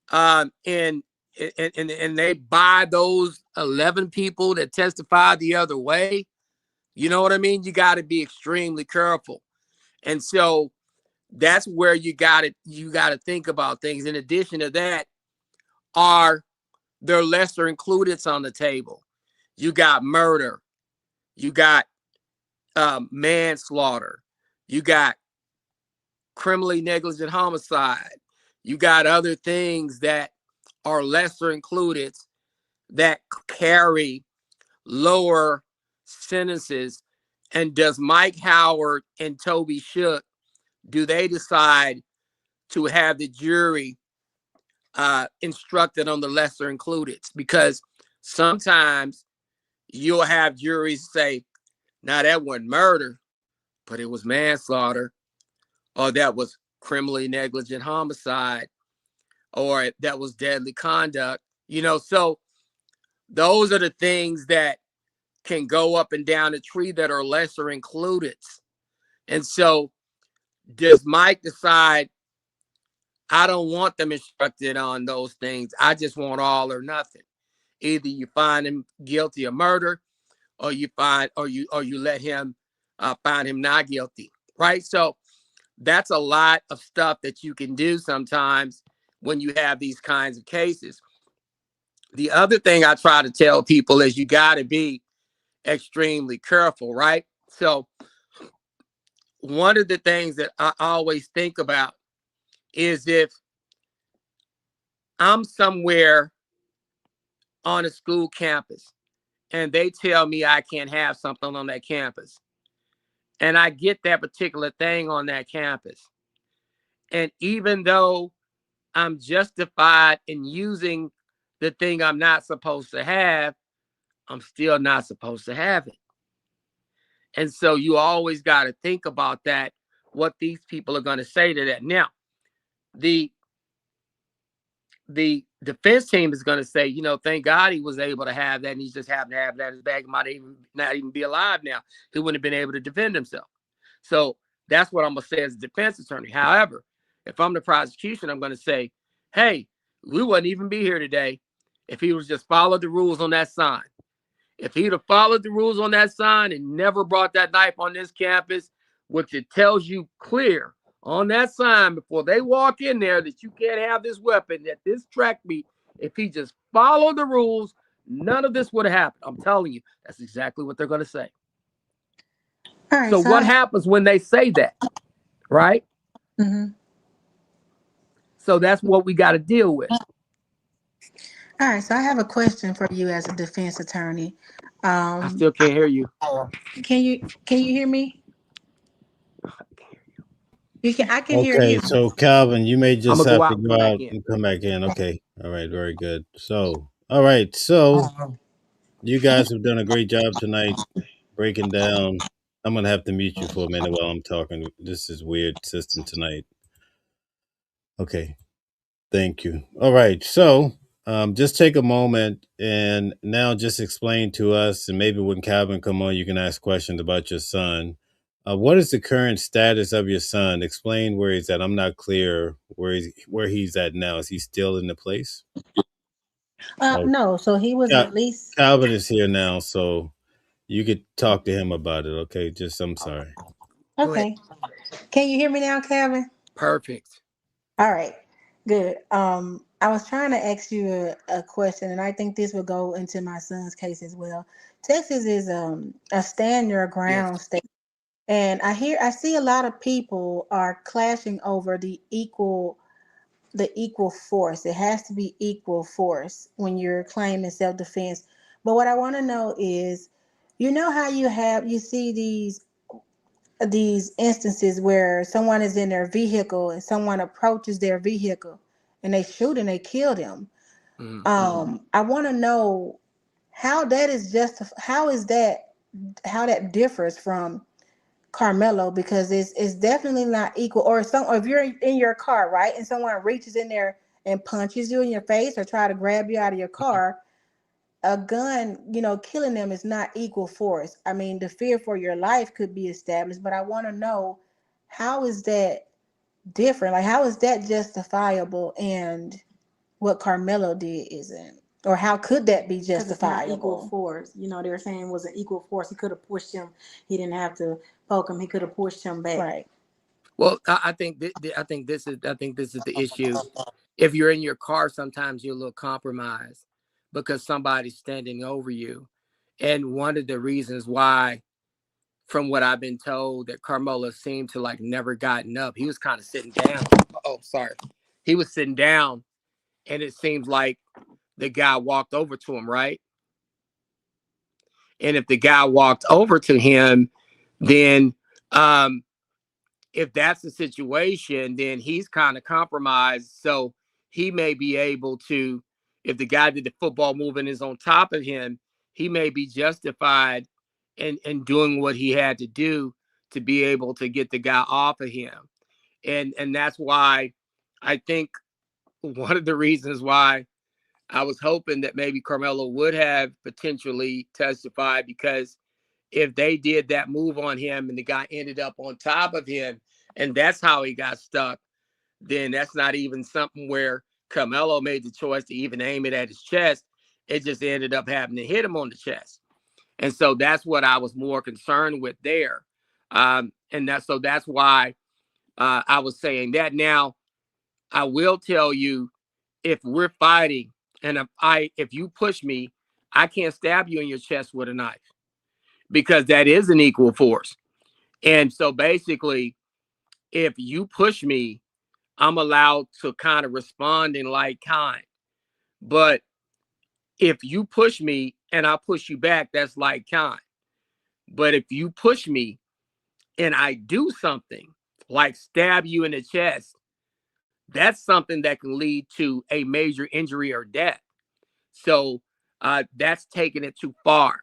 and they buy those 11 people that testified the other way, you know what I mean? You got to be extremely careful. And so that's where you got to think about things. In addition to that, are there lesser includeds on the table? You got murder, you got manslaughter, you got criminally negligent homicide, you got other things that are lesser included that carry lower sentences. And does Mike Howard and Toby Shook, do they decide to have the jury instructed on the lesser included? Because sometimes you'll have juries say, now that wasn't murder, but it was manslaughter, or that was criminally negligent homicide, or that was deadly conduct. So those are the things that can go up and down a tree that are lesser included. And so does Mike decide, I don't want them instructed on those things. I just want all or nothing. Either you find him guilty of murder, or you let him find him not guilty, right? So that's a lot of stuff that you can do sometimes when you have these kinds of cases. The other thing I try to tell people is you got to be extremely careful, right? So one of the things that I always think about is if I'm somewhere on a school campus and they tell me I can't have something on that campus, and I get that particular thing on that campus, and even though I'm justified in using the thing I'm not supposed to have, I'm still not supposed to have it. And so you always got to think about that, what these people are going to say to that. Now, the defense team is going to say, thank God he was able to have that, and he just happened to have that in his bag. He might not even be alive now. He wouldn't have been able to defend himself. So that's what I'm going to say as a defense attorney. However, if I'm the prosecution, I'm going to say, hey, we wouldn't even be here today if he was just followed the rules on that sign. If he'd have followed the rules on that sign and never brought that knife on this campus, which it tells you clear on that sign before they walk in there that you can't have this weapon at this track meet, if he just followed the rules, none of this would have happened. I'm telling you, that's exactly what they're going to say. All right, So what happens when they say that, right? Mm-hmm. So that's what we got to deal with. All right, so I have a question for you as a defense attorney. I still can't hear you. Can you hear me? I can hear Okay, you. so Calvin, you may just I'm gonna go have to out and go come back out in. and come back in. Okay. All right, very good. So, all right, so you guys have done a great job tonight breaking down. I'm gonna have to mute you for a minute while I'm talking. This is weird system tonight. Okay, thank you. All right, so just take a moment and now just explain to us, and maybe when Calvin come on, you can ask questions about your son. What is the current status of your son? Explain where he's at. I'm not clear where he's at now. Is he still in the place? Oh, No, so he was released. Calvin is here now, so you could talk to him about it. Okay, I'm sorry. Okay. Can you hear me now, Kevin? Perfect. All right. Good. I was trying to ask you a question, and I think this will go into my son's case as well. Texas is a stand your ground state. And I see a lot of people are clashing over the equal force. It has to be equal force when you're claiming self-defense. But what I want to know is, how you see these instances where someone is in their vehicle and someone approaches their vehicle and they shoot and they kill them. Mm-hmm. I want to know how that is how that differs from Carmelo, because it's definitely not equal. Or if you're in your car, right, and someone reaches in there and punches you in your face or try to grab you out of your car, a gun, killing them is not equal force. I mean, the fear for your life could be established, but I want to know, how is that different? Like, how is that justifiable, and what Carmelo did isn't? Or how could that be justifiable? Equal force. They were saying it was an equal force. He could have pushed him. He didn't have to poke him. He could have pushed him back. Right. Well, I think this is the issue. If you're in your car, sometimes you're a little compromised because somebody's standing over you. And one of the reasons why, from what I've been told, that Carmelo seemed to never gotten up. He was kind of sitting down. Oh, sorry. He was sitting down, and it seems like the guy walked over to him, right? And if the guy walked over to him, then if that's the situation, then he's kind of compromised. So he may be able to, if the guy did the football move and is on top of him, he may be justified in doing what he had to do to be able to get the guy off of him. And that's why I think one of the reasons why I was hoping that maybe Carmelo would have potentially testified, because if they did that move on him and the guy ended up on top of him and that's how he got stuck, then that's not even something where Carmelo made the choice to even aim it at his chest. It just ended up having to hit him on the chest. And so that's what I was more concerned with there. So that's why I was saying that. Now, I will tell you, if we're fighting and if you push me, I can't stab you in your chest with a knife, because that is an equal force. And so basically, if you push me, I'm allowed to kind of respond in like kind. But if you push me and I push you back, that's like kind. But if you push me and I do something like stab you in the chest, that's something that can lead to a major injury or death. So that's taking it too far.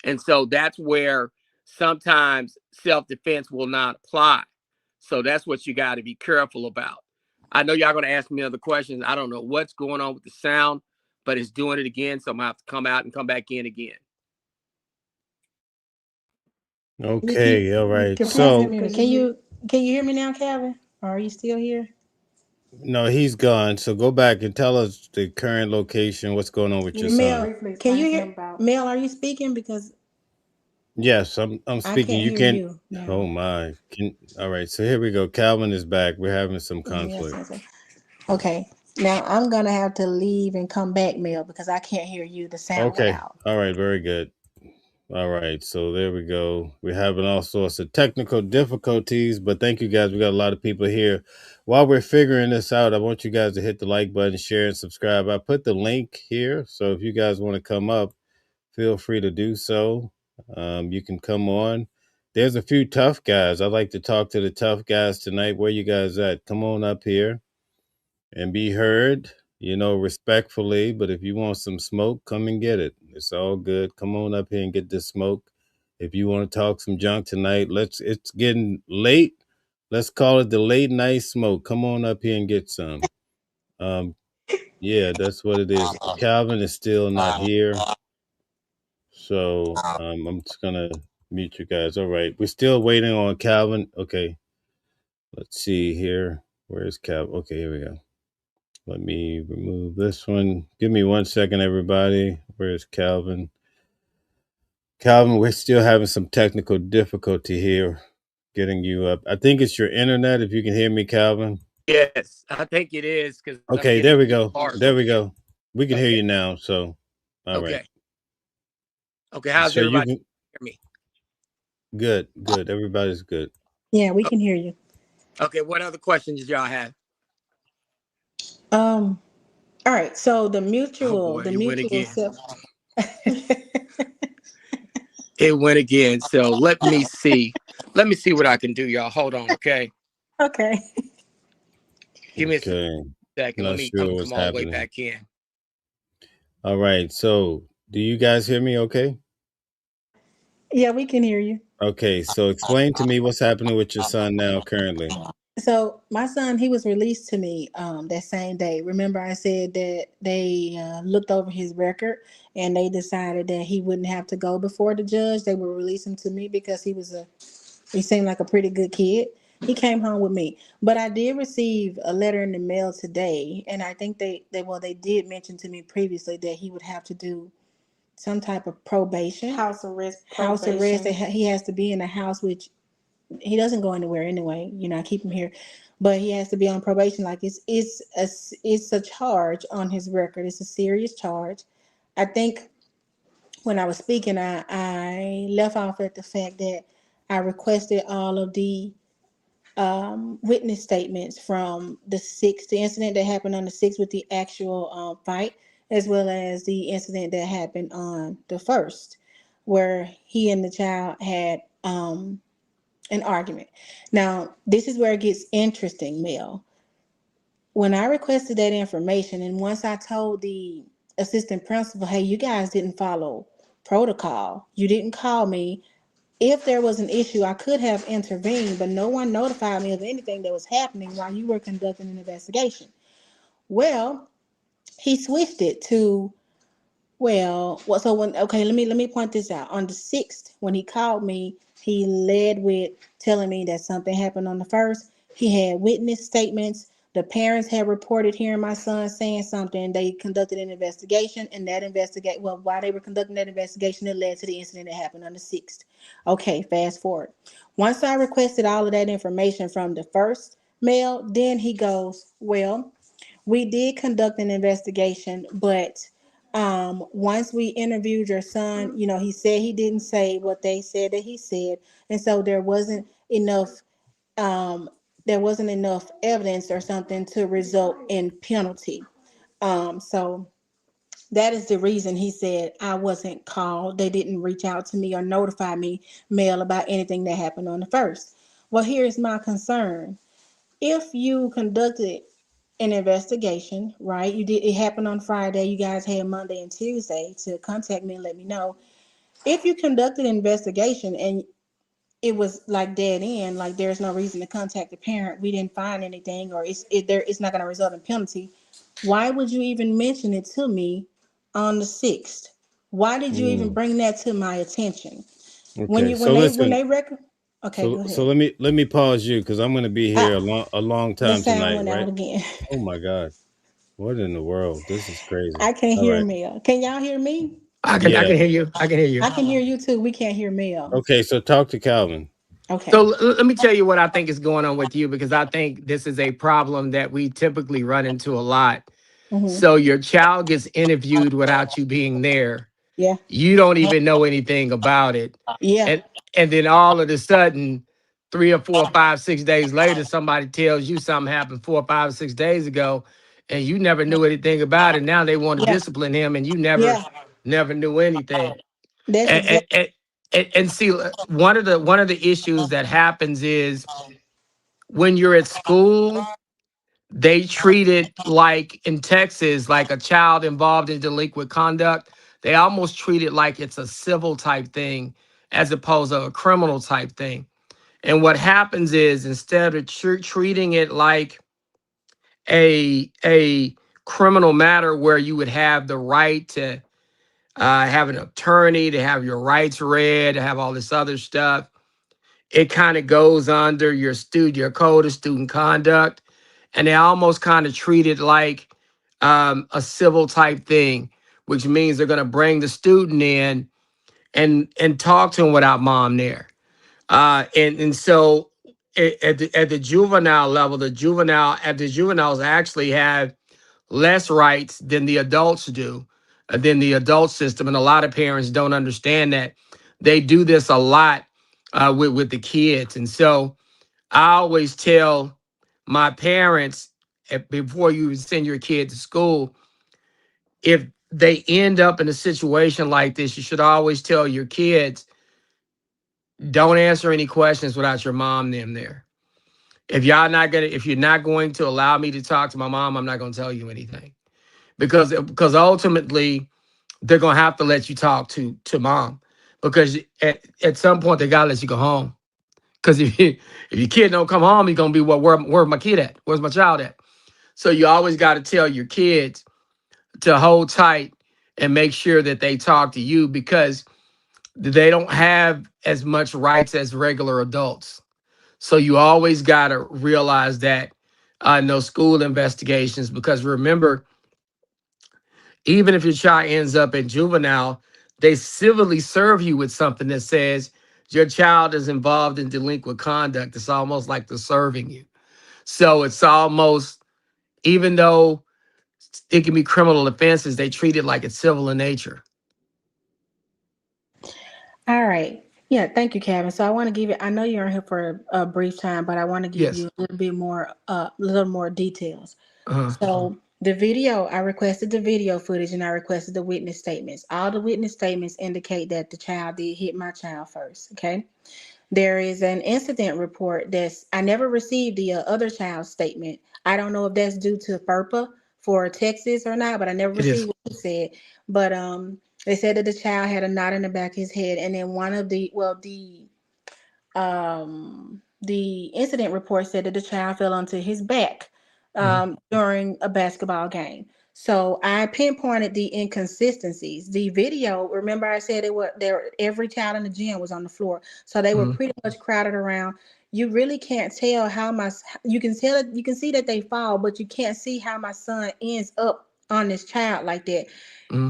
And so that's where sometimes self-defense will not apply. So that's what you got to be careful about. I know y'all going to ask me other questions. I don't know what's going on with the sound, but it's doing it again. So I'm going to have to come out and come back in again. Okay, all right. Can So you hear me now, Calvin? Or are you still here? no, he's gone. So go back and tell us the current location. What's going on with your son? Mel, can you hear? Mel, are you speaking? Because Yes, I'm I speaking. can't You hear can. you Oh now. my. All right. So here we go. Calvin is back. We're having some conflict. Yes. Okay. Now I'm gonna have to leave and come back, Mel, because I can't hear you. The sound went Okay. out. All right. Very good. All right. So there we go. We're having all sorts of technical difficulties, but thank you guys. We got a lot of people here. While we're figuring this out, I want you guys to hit the like button, share, and subscribe. I put the link here. So if you guys want to come up, feel free to do so. You can come on. There's a few tough guys. I'd like to talk to the tough guys tonight. Where you guys at? Come on up here and be heard, respectfully. But if you want some smoke, come and get it. It's all good. Come on up here and get this smoke. If you want to talk some junk tonight, it's getting late. Let's call it the late night smoke. Come on up here and get some. Yeah, that's what it is. Calvin is still not here. So I'm just gonna mute you guys. All right. We're still waiting on Calvin. Okay. Let's see here. Where's Calvin? Okay, here we go. Let me remove this one. Give me 1 second, everybody. Where's Calvin? Calvin, we're still having some technical difficulty here getting you up. I think it's your internet, if you can hear me, Calvin. Yes, I think it is, because Okay, there we go. There we go. We can hear Okay. you now. So, all right. Okay. How's So everybody hear me? Good. Everybody's good. Yeah, we can hear you. Okay. What other questions did y'all have? All right. So the Oh mutual, boy, it went again. self. It went again. So let me see. Let me see what I can do, y'all. Hold on, okay? Okay. Give me a Okay. second. Not I'm sure gonna what's come all the way happening. back in. All right. So, do you guys hear me okay? Yeah, we can hear you. Okay. So, explain to me what's happening with your son now currently. So my son, he was released to me that same day. Remember, I said that they looked over his record and they decided that he wouldn't have to go before the judge. They would release him to me because he seemed like a pretty good kid. He came home with me, but I did receive a letter in the mail today, and I think they did mention to me previously that he would have to do some type of probation, House arrest. house arrest. He has to be in a house, which he doesn't go anywhere anyway. I keep him here, but he has to be on probation. Like it's a charge on his record. It's a serious charge. I think when I was speaking, I left off at the fact that I requested all of the witness statements from the incident that happened on the 6th with the actual fight, as well as the incident that happened on the 1st, where he and the child had an argument. Now, this is where it gets interesting, Mel. When I requested that information, and once I told the assistant principal, hey, you guys didn't follow protocol, you didn't call me. If there was an issue, I could have intervened, but no one notified me of anything that was happening while you were conducting an investigation. Well, he switched it to, well, what? So when, okay, let me point this out. On the 6th, when he called me, he led with telling me that something happened on the 1st. He had witness statements. The parents had reported hearing my son saying something. They conducted an investigation, and that investigate well, while they were conducting that investigation, it led to the incident that happened on the 6th. Okay, fast forward. Once I requested all of that information from the first mail, then he goes, well, we did conduct an investigation, but once we interviewed your son, he said he didn't say what they said that he said, and so um, there wasn't enough evidence or something to result in penalty. So that is the reason he said I wasn't called. They didn't reach out to me or notify me, mail, about anything that happened on the 1st. Well, here's my concern. If you conducted an investigation, right? It happened on Friday. You guys had Monday and Tuesday to contact me and let me know. If you conducted an investigation and it was like dead end, like there's no reason to contact the parent, we didn't find anything, or it's not going to result in penalty, why would you even mention it to me on the 6th? Why did you even Mm, bring that to my attention? When okay. you So when listen. they record, okay, So go so ahead. let me pause you because I'm going to be here Ah, a long the time sound tonight, went out right? again. Oh my God. What in the world? This is crazy. I can't All hear right. Mel. Can y'all hear me? I Yeah. can hear you. I can hear you. I can hear you too. We can't hear Mel. Okay. So talk to Calvin. Okay. So let me tell you what I think is going on with you, because I think this is a problem that we typically run into a lot. Mm-hmm. So your child gets interviewed without you being there. Yeah. You don't even know anything about it. Yeah. And then all of a sudden, 3 or 4 or 5, 6 days later, somebody tells you something happened 4 or 5 or 6 days ago, and you never knew anything about it. Now they want to Yeah. discipline him, and you Yeah. never knew anything. That's And, exactly. and see, one of the issues that happens is when you're at school, they treat it like in Texas, like a child involved in delinquent conduct. They almost treat it like it's a civil type thing as opposed to a criminal type thing. And what happens is, instead of treating it like a criminal matter where you would have the right to have an attorney, to have your rights read, to have all this other stuff, it kind of goes under your code of student conduct, and they almost kind of treat it like a civil type thing, which means they're going to bring the student in and talk to him without mom there. And so at the juvenile level, the juveniles actually have less rights than the adults do, than the adult system, and a lot of parents don't understand that. They do this a lot with the kids, and so I always tell my parents, before you send your kid to school, if they end up in a situation like this, you should always tell your kids, don't answer any questions without your mom and them there. If you're not going to allow me to talk to my mom, I'm not going to tell you anything, because ultimately they're going to have to let you talk to mom, because at some point they got to let you go home. Because if your kid don't come home, you're gonna be, well, where's my kid at? Where's my child at? So you always got to tell your kids to hold tight and make sure that they talk to you, because they don't have as much rights as regular adults. So you always got to realize that in those school investigations, because remember, even if your child ends up in juvenile, they civilly serve you with something that says your child is involved in delinquent conduct. It's almost like they're serving you. So it's almost, even though it can be criminal offenses, they treat it like it's civil in nature. All right. Yeah, thank you, Kevin. So I want to give you, I know you're here for a brief time, but I want to give Yes. you a little bit more, little more details. Uh-huh. So the video, I requested the video footage and I requested the witness statements. All the witness statements indicate that the child did hit my child first. Okay. There is an incident report I never received the other child's statement. I don't know if that's due to FERPA for Texas or not, but I never It is. received what he said. But they said that the child had a knot in the back of his head, and then one of the incident report said that the child fell onto his back Mhm. during a basketball game. So I pinpointed the inconsistencies. The video, remember I said it was there, every child in the gym was on the floor. So they were pretty much crowded around. You really can't tell how you can tell it, you can see that they fall, but you can't see how my son ends up on this child like that.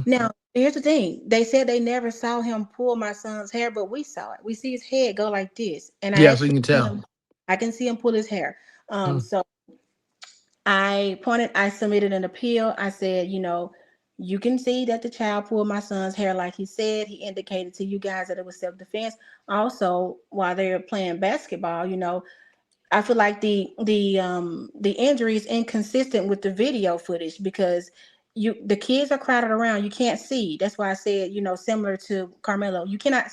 Now, here's the thing. They said they never saw him pull my son's hair, but we saw it. We see his head go like this. And I Yeah, so you actually can see tell. him, I can see him pull his hair. Mm. So I submitted an appeal. I said, you can see that the child pulled my son's hair like he said. He indicated to you guys that it was self-defense. Also, while they were playing basketball, I feel like the injury is inconsistent with the video footage because the kids are crowded around. You can't see. That's why I said, similar to Carmelo, you can't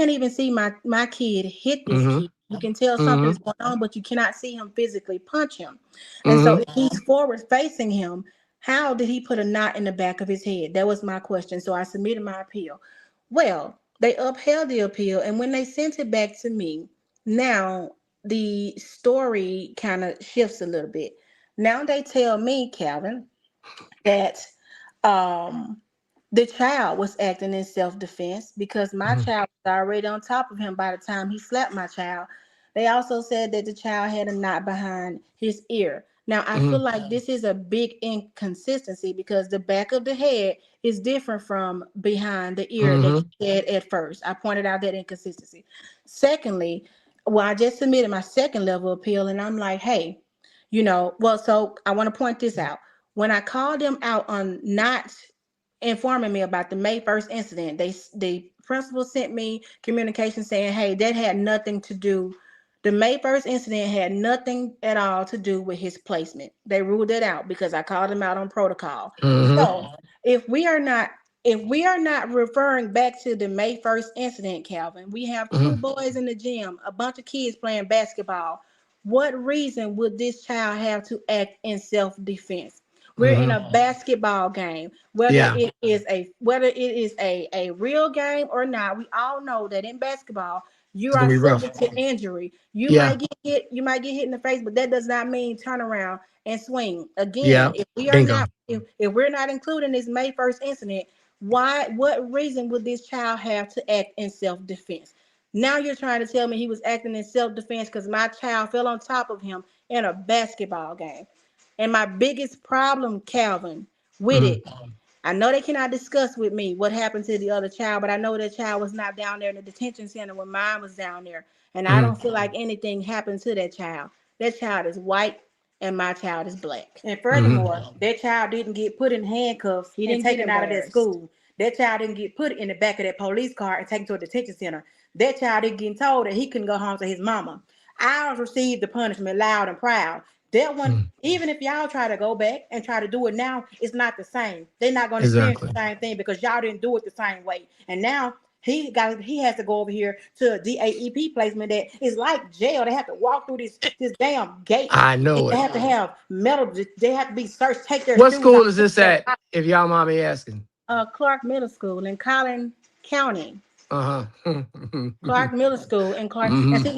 even see my kid hit this Mm-hmm. kid. You can tell something Mm-hmm. is going on, but you cannot see him physically punch him. And so Mm-hmm. if he's forward facing him, how did he put a knot in the back of his head? That was my question. So I submitted my appeal. Well, they upheld the appeal, and when they sent it back to me, now the story kind of shifts a little bit. Now they tell me, Calvin, that um the child was acting in self-defense because my Mm-hmm. child was already on top of him by the time he slapped my child. They also said that the child had a knot behind his ear. Now I feel like this is a big inconsistency because the back of the head is different from behind the ear that Mm-hmm. you said at first. I pointed out that inconsistency. Secondly, well, I just submitted my second level appeal and I'm like, hey, so I want to point this out. When I called them out on not informing me about the May 1st incident, the principal sent me communication saying, hey, that had nothing to do. The May 1st incident had nothing at all to do with his placement. They ruled it out because I called him out on protocol. Mm-hmm. So if we are not referring back to the May 1st incident, Calvin, we have two Mm-hmm. boys in the gym, a bunch of kids playing basketball. What reason would this child have to act in self-defense? We're in Mm-hmm. a basketball game. Whether Yeah, it is a real game or not, we all know that in basketball you it's gonna are be rough. subject to injury. You Yeah, might get hit, you might get hit in the face, but that does not mean turn around and swing. yeah. Again, if we are Bingo. not if we're not including this May 1st incident, what reason would this child have to act in self-defense? Now you're trying to tell me he was acting in self-defense because my child fell on top of him in a basketball game. And my biggest problem, Calvin, with Mm-hmm. it, I know they cannot discuss with me what happened to the other child, but I know that child was not down there in the detention center when mine was down there. And I Mm-hmm. don't feel like anything happened to that child. That child is white and my child is black. And Mm-hmm. furthermore, that child didn't get put in handcuffs He and didn't get taken out of that embarrassed. school. That child didn't get put in the back of that police car and taken to a detention center. That child didn't get told that he couldn't go home to his mama. Ours received the punishment loud and proud. That one, Mm-hmm. even if y'all try to go back and try to do it now, it's not the same. They're not going to experience the Exactly. same thing because y'all didn't do it the same way. And now he has to go over here to a DAEP placement that is like jail. They have to walk through this damn gate. I know They it. have to have metal. They have to be searched. Take their What shoes off. school is this at? If y'all mind me asking. Clark Middle School in Collin County. Uh huh. Clark Middle School and Clark. And Mm-hmm. see,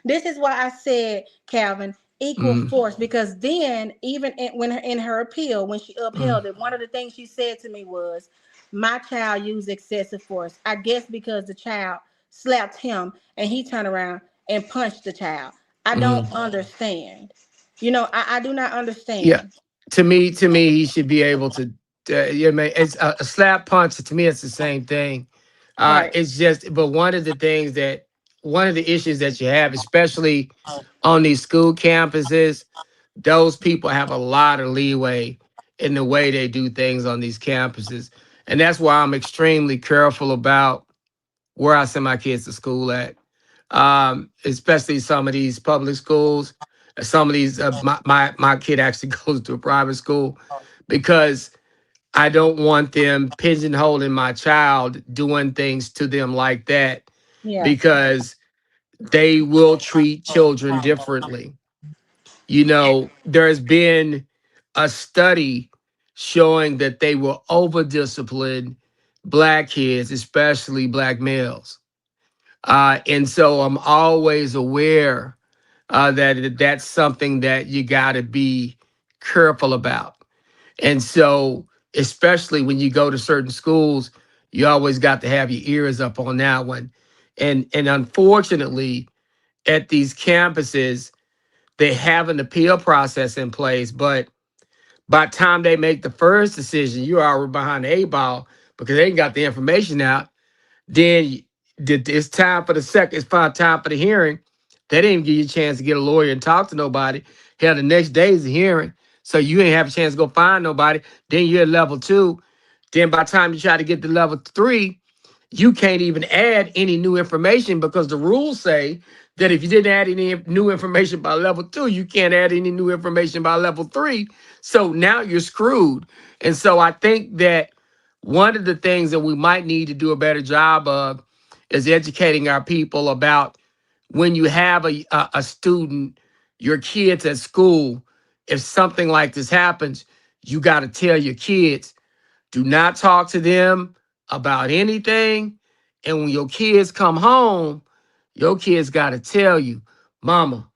this is why I said, Calvin, equal Mm-hmm. force, because then even in her appeal, when she Mm-hmm. upheld it, one of the things she said to me was, my child used excessive force. I guess because the child slapped him and he turned around and punched the child. I don't Mm-hmm. understand. I do not Yeah. understand. To me, he should be able to. Yeah, man, it's a slap punch. To me, it's the same thing. Right. It's just, but one of the issues that you have, especially on these school campuses, those people have a lot of leeway in the way they do things on these campuses, and that's why I'm extremely careful about where I send my kids to school at, especially some of these public schools. Some of these, my kid actually goes to a private school because I don't want them pigeonholing my child doing things to them like that Yeah. because they will treat children differently. There's been a study showing that they will over discipline black kids, especially black males. And so I'm always aware that that's something that you got to be careful about. And so, especially when you go to certain schools, you always got to have your ears up on that one. And unfortunately, at these campuses, they have an appeal process in place, but by the time they make the first decision, you're already behind the eight ball because they ain't got the information out. Then it's time for the second. It's time for the hearing. They didn't give you a chance to get a lawyer and talk to nobody. Hell, the next day is the hearing, so you ain't have a chance to go find nobody. Then you're at level two. Then by the time you try to get to level three, you can't even add any new information because the rules say that if you didn't add any new information by level two, you can't add any new information by level three. So now you're screwed. And so I think that one of the things that we might need to do a better job of is educating our people about when you have a student, your kids at school, if something like this happens, you got to tell your kids, do not talk to them about anything. And when your kids come home, your kids got to tell you, Mama,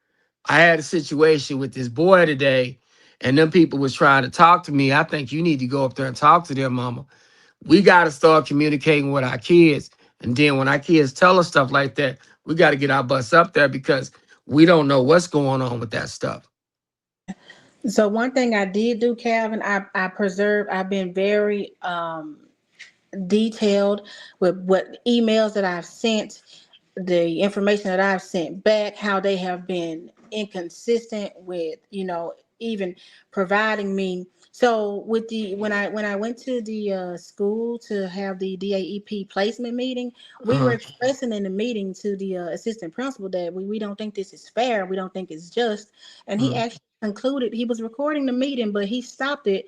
I had a situation with this boy today, and them people was trying to talk to me. I think you need to go up there and talk to them, Mama. We got to start communicating with our kids. And then when our kids tell us stuff like that, we got to get our butts up there because we don't know what's going on with that stuff. So one thing I did do, Calvin, I've been very detailed with what emails that I've sent, the information that I've sent back, how they have been inconsistent with, even providing me. So with the when I went to the school to have the DAEP placement meeting, we were Uh-huh. expressing in the meeting to the assistant principal that we don't think this is fair, we don't think it's just, and he Uh-huh. actually concluded, he was recording the meeting, but he stopped it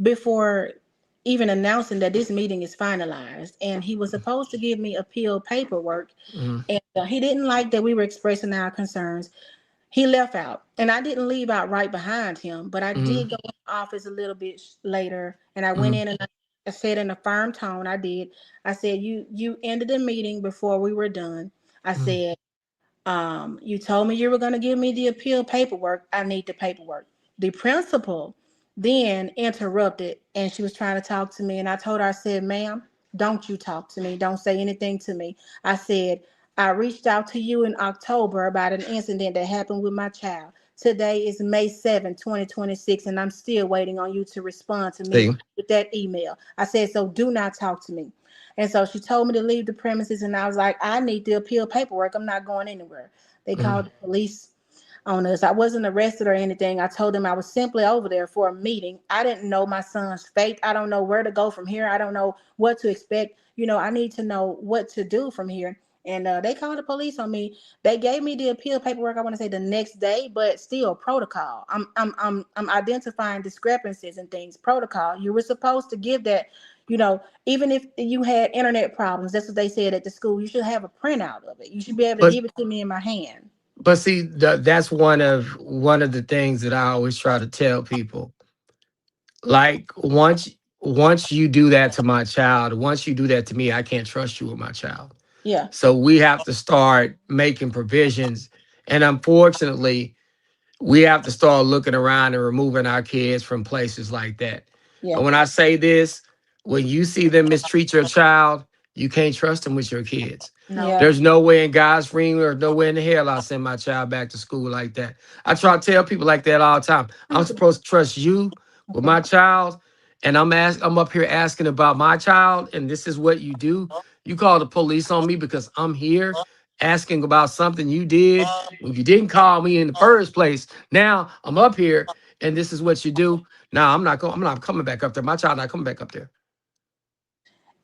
before even announcing that this meeting is finalized, and he was supposed to give me appeal paperwork, Uh-huh. and he didn't like that we were expressing our concerns. He left out, and I didn't leave out right behind him, but I Uh-huh. did go in the office a little bit later, and I went Uh-huh. in and I said in a firm tone, I said, you ended the meeting before we were done. I said, you told me you were going to give me the appeal paperwork. I need the paperwork. The principal then interrupted, and she was trying to talk to me. And I told her, I said, ma'am, don't you talk to me. Don't say anything to me. I said, I reached out to you in October about an incident that happened with my child. Today is May 7th, 2026, and I'm still waiting on you to respond to me See? with that email. I said, so do not talk to me. And so she told me to leave the premises, and I was like, I need the appeal paperwork. I'm not going anywhere. They Uh-huh. called the police on us. I wasn't arrested or anything. I told them I was simply over there for a meeting. I didn't know my son's fate. I don't know where to go from here. I don't know what to expect. I need to know what to do from here. And they called the police on me. They gave me the appeal paperwork, I want to say the next day, but still protocol. I'm identifying discrepancies and things. Protocol. You were supposed to give that, even if you had internet problems, that's what they said at the school. You should have a printout of it. You should be able to But give it to me in my hand. but see, that's one of the things that I always try to tell people. Like once you do that to my child, once you do that to me, I can't trust you with my child. Yeah, So we have to start making provisions. And unfortunately, we have to start looking around and removing our kids from places like that. yeah, And when I say this, when you see them mistreat your child, you can't trust them with your kids. no. There's no way in God's ring or no way in the hell I'll send my child back to school like that. I try to tell people like that all the time. I'm supposed to trust you with Okay. my child, and I'm up here asking about my child, and this is what you do. You call the police on me because I'm here asking about something you did when you didn't call me in the first place. Now I'm up here, and this is what you do. Now I'm not going. I'm not coming back up there. My child not coming back up there.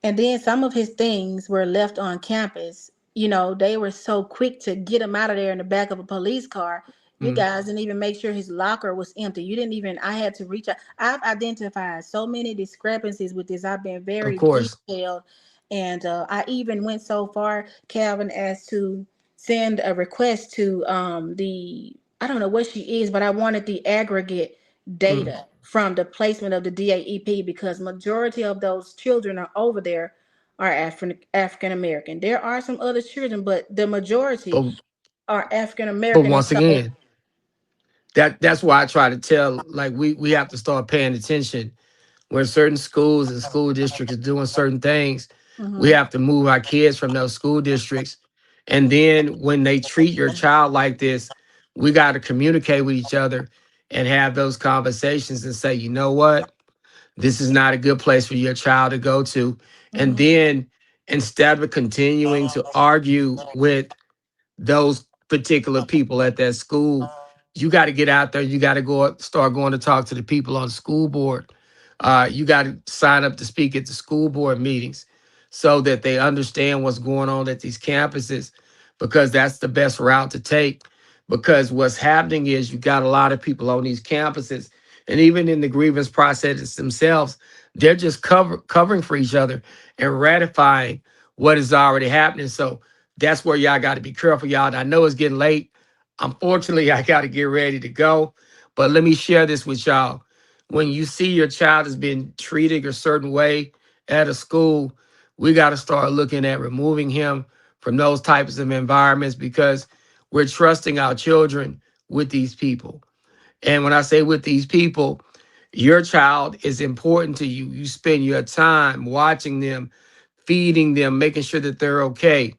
And then some of his things were left on campus. They were so quick to get him out of there in the back of a police car. You Mm, guys didn't even make sure his locker was empty. You didn't even, I had to reach out. I've identified so many discrepancies with this. I've been of very course. detailed. And I even went so far, Calvin, as to send a request to I don't know what she is, but I wanted the aggregate Mm, data from the placement of the DAEP, because majority of those children are over there are African American. There are some other children, but the majority but are African but American. And once so again, That's why I try to tell, like, we have to start paying attention when certain schools and school districts are doing certain things. We Mm-hmm. have to move our kids from those school districts. And then when they treat your child like this, we got to communicate with each other and have those conversations and say, you know what? This is not a good place for your child to go to. And Mm-hmm. then instead of continuing to argue with those particular people at that school, you got to get out there. You got to start going to talk to the people on the school board. You got to sign up to speak at the school board meetings so that they understand what's going on at these campuses, because that's the best route to take. Because what's happening is you got a lot of people on these campuses, and even in the grievance processes themselves, they're just covering for each other and ratifying what is already happening. So that's where y'all got to be careful, y'all. And I know it's getting late. Unfortunately, I got to get ready to go. But let me share this with y'all. When you see your child is being treated a certain way at a school, we got to start looking at removing him from those types of environments, because we're trusting our children with these people. And when I say with these people, your child is important to you. You spend your time watching them, feeding them, making sure that they're okay.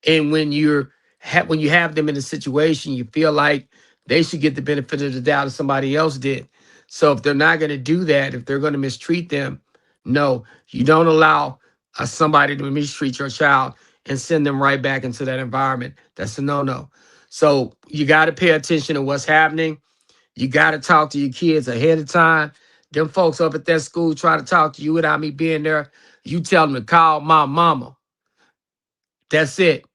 And when when you have them in a situation, you feel like they should get the benefit of the doubt if somebody else did. So if they're not going to do that, if they're going to mistreat them, no, you don't allow somebody to mistreat your child and send them right back into that environment. That's a no-no. So you got to pay attention to what's happening. You got to talk to your kids ahead of time. Them folks up at that school try to talk to you without me being there. You tell them to call my mama. That's it.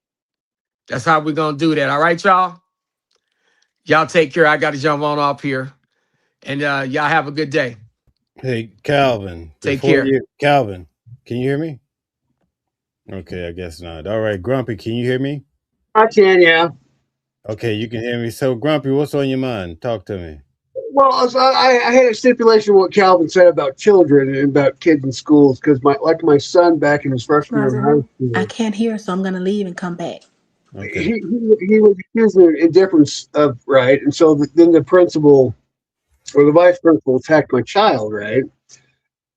That's how we're going to do that. All right, y'all? Y'all take care. I got to jump on off here. And y'all have a good day. Hey, Calvin, Take care. Calvin, can you hear me? Okay, I guess not. All right, Grumpy, can you hear me? I can, yeah. Okay, you can hear me. So, Grumpy, what's on your mind? Talk to me. Well, so I had a stipulation of what Calvin said about children and about kids in schools, because my son back in his freshman year of high I school, can't hear, so I'm gonna leave and come back. Okay. he was accused of indifference of right, and so then the principal or the vice principal attacked my child, right,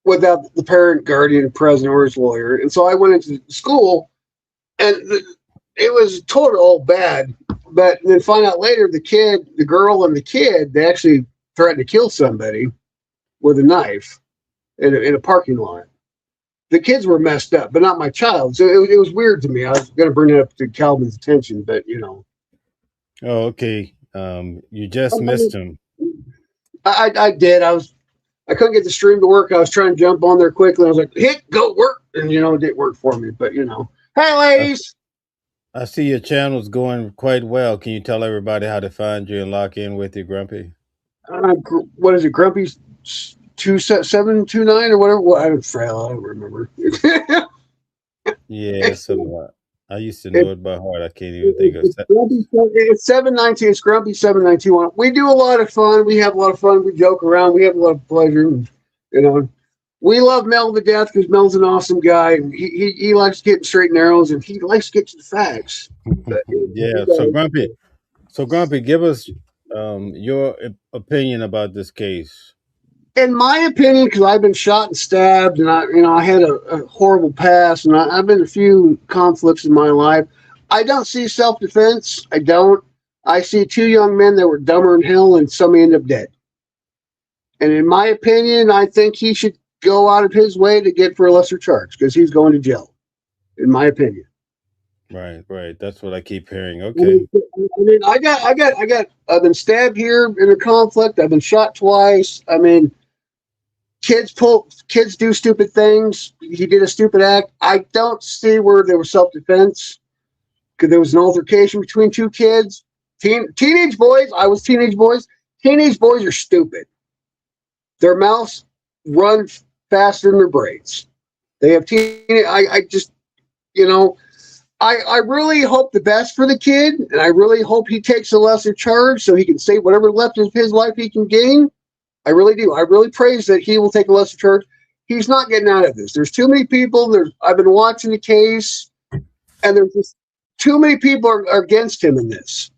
without the parent, guardian present or his lawyer, and so I went into school, and it was total bad. But then find out later the girl and the kid, they actually threatened to kill somebody with a knife in a parking lot. The kids were messed up, but not my child. So it was weird to me. I was going to bring it up to Calvin's attention, but Oh, okay. You just missed him. I did. I couldn't get the stream to work. I was trying to jump on there quickly. I was like, hit, go, work. And, it didn't work for me. But, hey, ladies. I see your channel's going quite well. Can you tell everybody how to find you and lock in with you, Grumpy? What is it? Grumpy's 2729 or whatever? Well, I don't remember. Yeah, so I used to know it by heart. I can't even think of it. It's 719. It's Grumpy 719. We do a lot of fun. We have a lot of fun. We joke around. We have a lot of pleasure. We love Mel to death because Mel's an awesome guy. And he likes getting straight and narrows, and he likes to get to the facts. Yeah. So Grumpy, give us your opinion about this case. In my opinion, because I've been shot and stabbed, and I had a horrible past, and I've been in a few conflicts in my life. I don't see self-defense. I don't. I see two young men that were dumber than hell, and somebody ended up dead. And in my opinion, I think he should go out of his way to get for a lesser charge because he's going to jail. In my opinion. Right. That's what I keep hearing. Okay. I mean, I've been stabbed here in a conflict. I've been shot twice. I mean, kids do stupid things. He did a stupid act. I don't see where there was self-defense because there was an altercation between two kids. Teenage boys. I was teenage boys. Teenage boys are stupid. Their mouths run faster than their brains. They have I really hope the best for the kid, and I really hope he takes a lesser charge so he can save whatever left of his life he can gain. I really do. I really praise that he will take a lesser charge. He's not getting out of this. There's too many people. I've been watching the case, and there's just too many people are against him in this.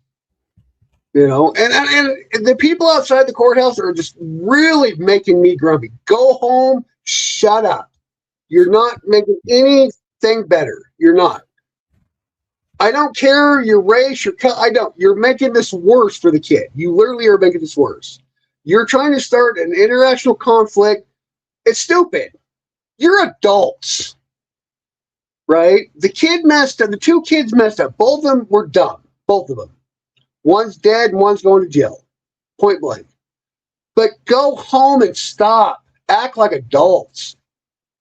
And the people outside the courthouse are just really making me grumpy. Go home, shut up. You're not making anything better. You're not. I don't care your race, your color. I don't. You're making this worse for the kid. You literally are making this worse. You're trying to start an interactional conflict. It's stupid. You're adults, right? The kid messed up. The two kids messed up. Both of them were dumb. Both of them. One's dead and one's going to jail. Point blank. But go home and stop. Act like adults.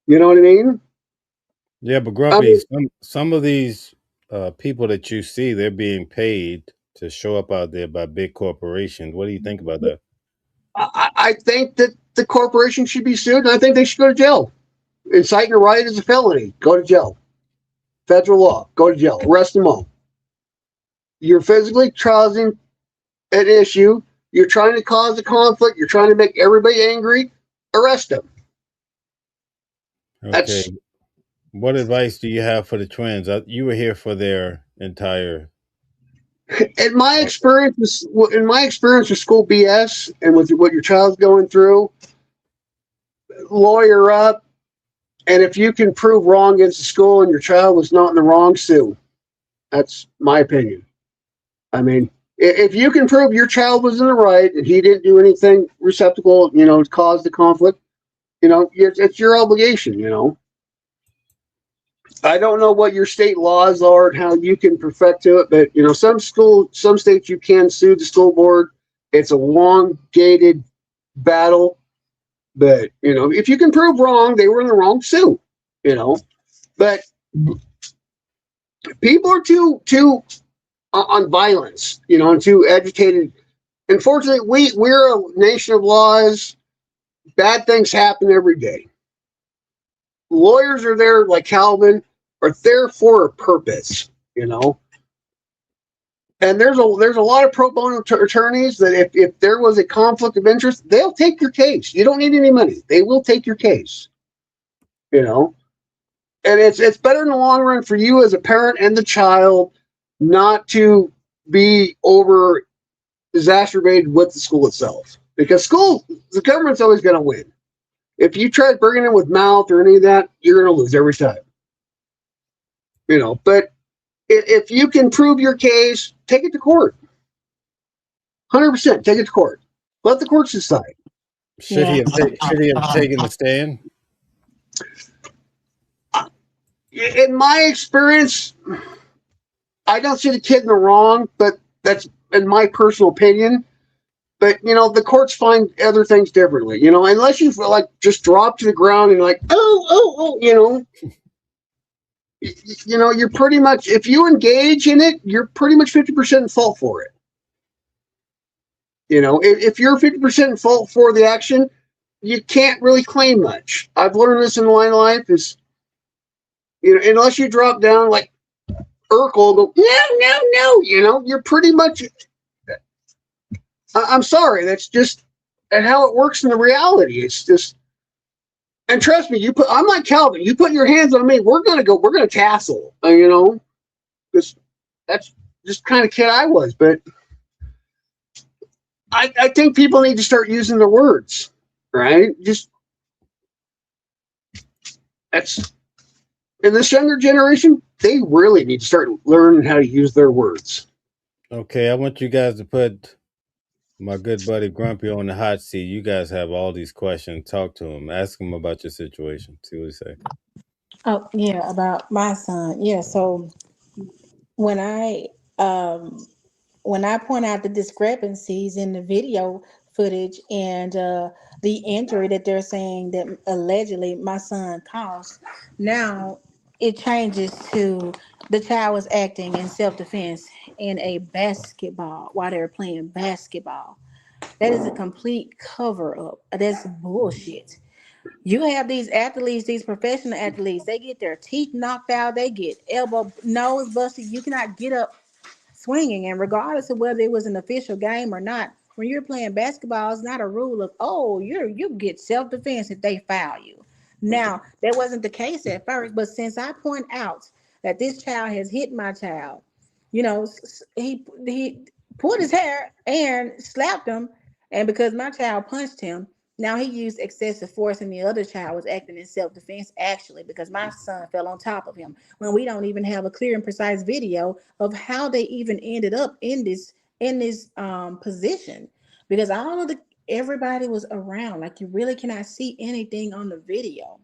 You know what I mean? Yeah, but Grumpy, some of these people that you see, they're being paid to show up out there by big corporations. What do you think about that? I think that the corporation should be sued, and I think they should go to jail. Inciting a riot is a felony. Go to jail. Federal law. Go to jail. Arrest them all. You're physically causing an issue. You're trying to cause a conflict. You're trying to make everybody angry. Arrest them. Okay. What advice do you have for the twins? You were here for their entire. In my experience with school BS and with what your child's going through, lawyer up. And if you can prove wrong against the school and your child was not in the wrong, sue. That's my opinion. I mean, if you can prove your child was in the right and he didn't do anything receptacle, to cause the conflict, it's your obligation, I don't know what your state laws are and how you can perfect to it, but some states you can sue the school board. It's a long gated battle, but if you can prove wrong, they were in the wrong, sue. But people are too on violence, and too agitated. Unfortunately, we're a nation of laws. Bad things happen every day. Lawyers are there, like Calvin, are there for a purpose, And there's a lot of pro bono attorneys that if there was a conflict of interest, they'll take your case. You don't need any money. They will take your case, And it's better in the long run for you as a parent and the child not to be over exacerbated with the school itself, because the government's always going to win. If you try bringing it with mouth or any of that, you're going to lose every time. But if you can prove your case, take it to court. 100% take it to court. Let the courts decide. Should he have taken the stand? In my experience, I don't see the kid in the wrong, but that's in my personal opinion. But, the courts find other things differently, unless you just drop to the ground and you're pretty much, if you engage in it, you're pretty much 50% in fault for it. If you're 50% in fault for the action, you can't really claim much. I've learned this in the line of life is, unless you drop down like Urkel, go, no, you're pretty much, I'm sorry, that's just how it works in the reality. It's just, and trust me, I'm like Calvin, you put your hands on me, we're going to tassel, because that's just kind of kid I was. But I think people need to start using their words, right? That's, in this younger generation, they really need to start learning how to use their words. Okay, I want you guys to put my good buddy Grumpy on the hot seat. You guys have all these questions. Talk to him. Ask him about your situation. See what he say. Oh, yeah, about my son. Yeah, so when I point out the discrepancies in the video footage and the injury that they're saying that allegedly my son caused, now it changes to the child was acting in self-defense in a basketball while they were playing basketball. That is a complete cover up. That's bullshit. You have these athletes, these professional athletes, they get their teeth knocked out, they get elbow, nose busted. You cannot get up swinging. And regardless of whether it was an official game or not, when you're playing basketball, it's not a rule of, oh, you get self-defense if they foul you. Now, that wasn't the case at first, but since I point out that this child has hit my child, he pulled his hair and slapped him. And because my child punched him, now he used excessive force, and the other child was acting in self defense, actually, because my son fell on top of him. When we don't even have a clear and precise video of how they even ended up in this position, because all of the everybody was around. Like, you really cannot see anything on the video.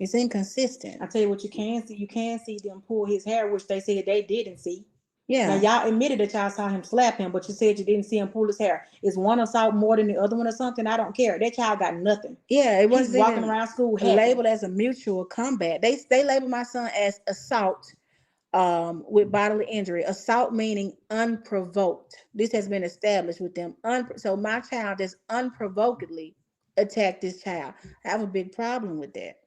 It's inconsistent. I tell you what, you can see. You can see them pull his hair, which they said they didn't see. Now Yeah. y'all admitted that y'all saw him slap him, but you said you didn't see him pull his hair. Is one assault more than the other one or something? I don't care. That child got nothing. Yeah, it He's wasn't walking even around school happy. labeled as a mutual combat. They labeled my son as assault with bodily injury. Assault meaning unprovoked. This has been established with them. So my child just unprovokedly attacked this child. I have a big problem with that.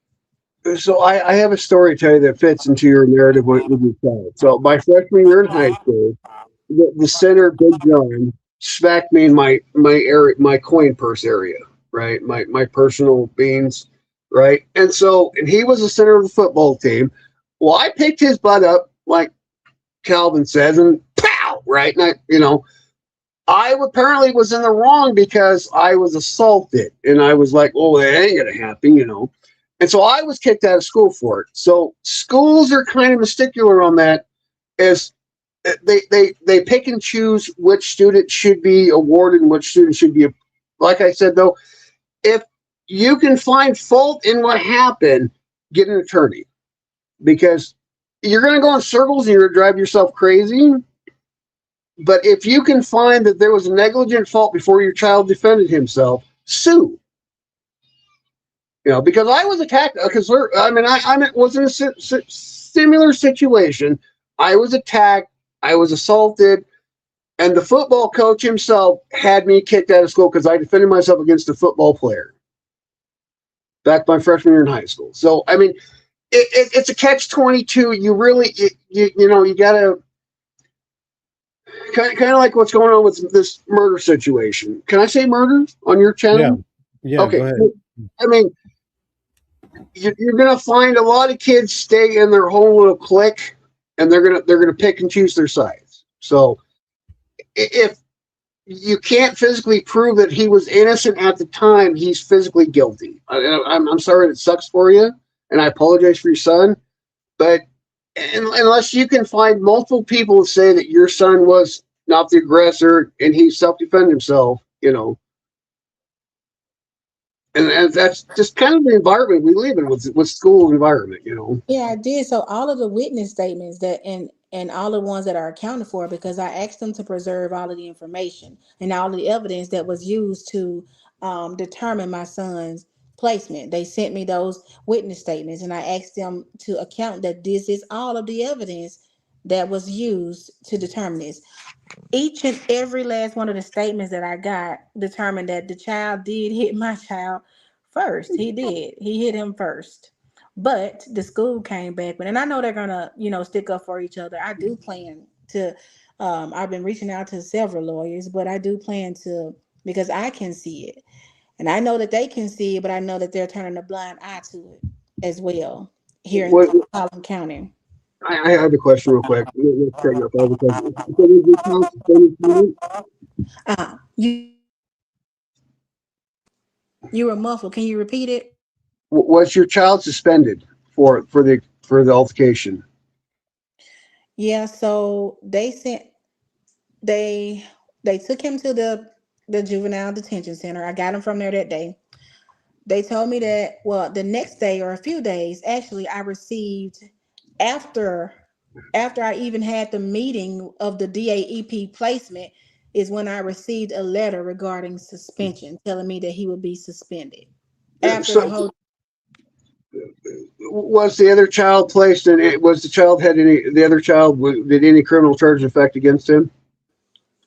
So I have a story to tell you that fits into your narrative with your child. So my freshman year in high school, the center, Big John, smacked me in my area, my coin purse area, right? My personal beans, right? And he was the center of the football team. Well, I picked his butt up, like Calvin says, and pow, right? And I apparently was in the wrong because I was assaulted, and I was like, "Oh, that ain't gonna happen," And so I was kicked out of school for it. So schools are kind of mysticular on that, as they pick and choose which student should be awarded and which student should be. Like I said, though, if you can find fault in what happened, get an attorney, because you're going to go in circles and you're going to drive yourself crazy. But if you can find that there was a negligent fault before your child defended himself, sue. Because I was attacked. Because I was in a similar situation. I was attacked. I was assaulted, and the football coach himself had me kicked out of school because I defended myself against a football player back my freshman year in high school. So it's a catch-22. You really you gotta kind of like what's going on with this murder situation. Can I say murder on your channel? Yeah, Okay. go ahead. I mean, you're gonna find a lot of kids stay in their whole little clique, and they're gonna pick and choose their sides. So if you can't physically prove that he was innocent at the time, he's physically guilty. I'm sorry it sucks for you, and I apologize for your son, but unless you can find multiple people to say that your son was not the aggressor and he self-defended himself, and that's just kind of the environment we live in with school environment. Yeah, I did. So all of the witness statements that and all the ones that are accounted for, because I asked them to preserve all of the information and all of the evidence that was used to determine my son's placement. They sent me those witness statements, and I asked them to account that this is all of the evidence that was used to determine this. Each and every last one of the statements that I got determined that the child did hit my child first. He did. He hit him first. But the school came back, and I know they're gonna, stick up for each other. I do plan to. I've been reaching out to several lawyers, but I do plan to, because I can see it, and I know that they can see it, but I know that they're turning a blind eye to it as well here in What Collin County. I have a question real quick. Let's cut you off. I have a question. So was your child suspended for it? You were muffled. Can you repeat it? Was your child suspended for the altercation? Yeah, so they took him to the juvenile detention center. I got him from there that day. They told me that, well, the next day or a few days, actually, I received after I even had the meeting of the DAEP placement is when I received a letter regarding suspension, telling me that he would be suspended. After the So whole was the other child placed in it? Was the child had any? The other child did any criminal charge affect against him?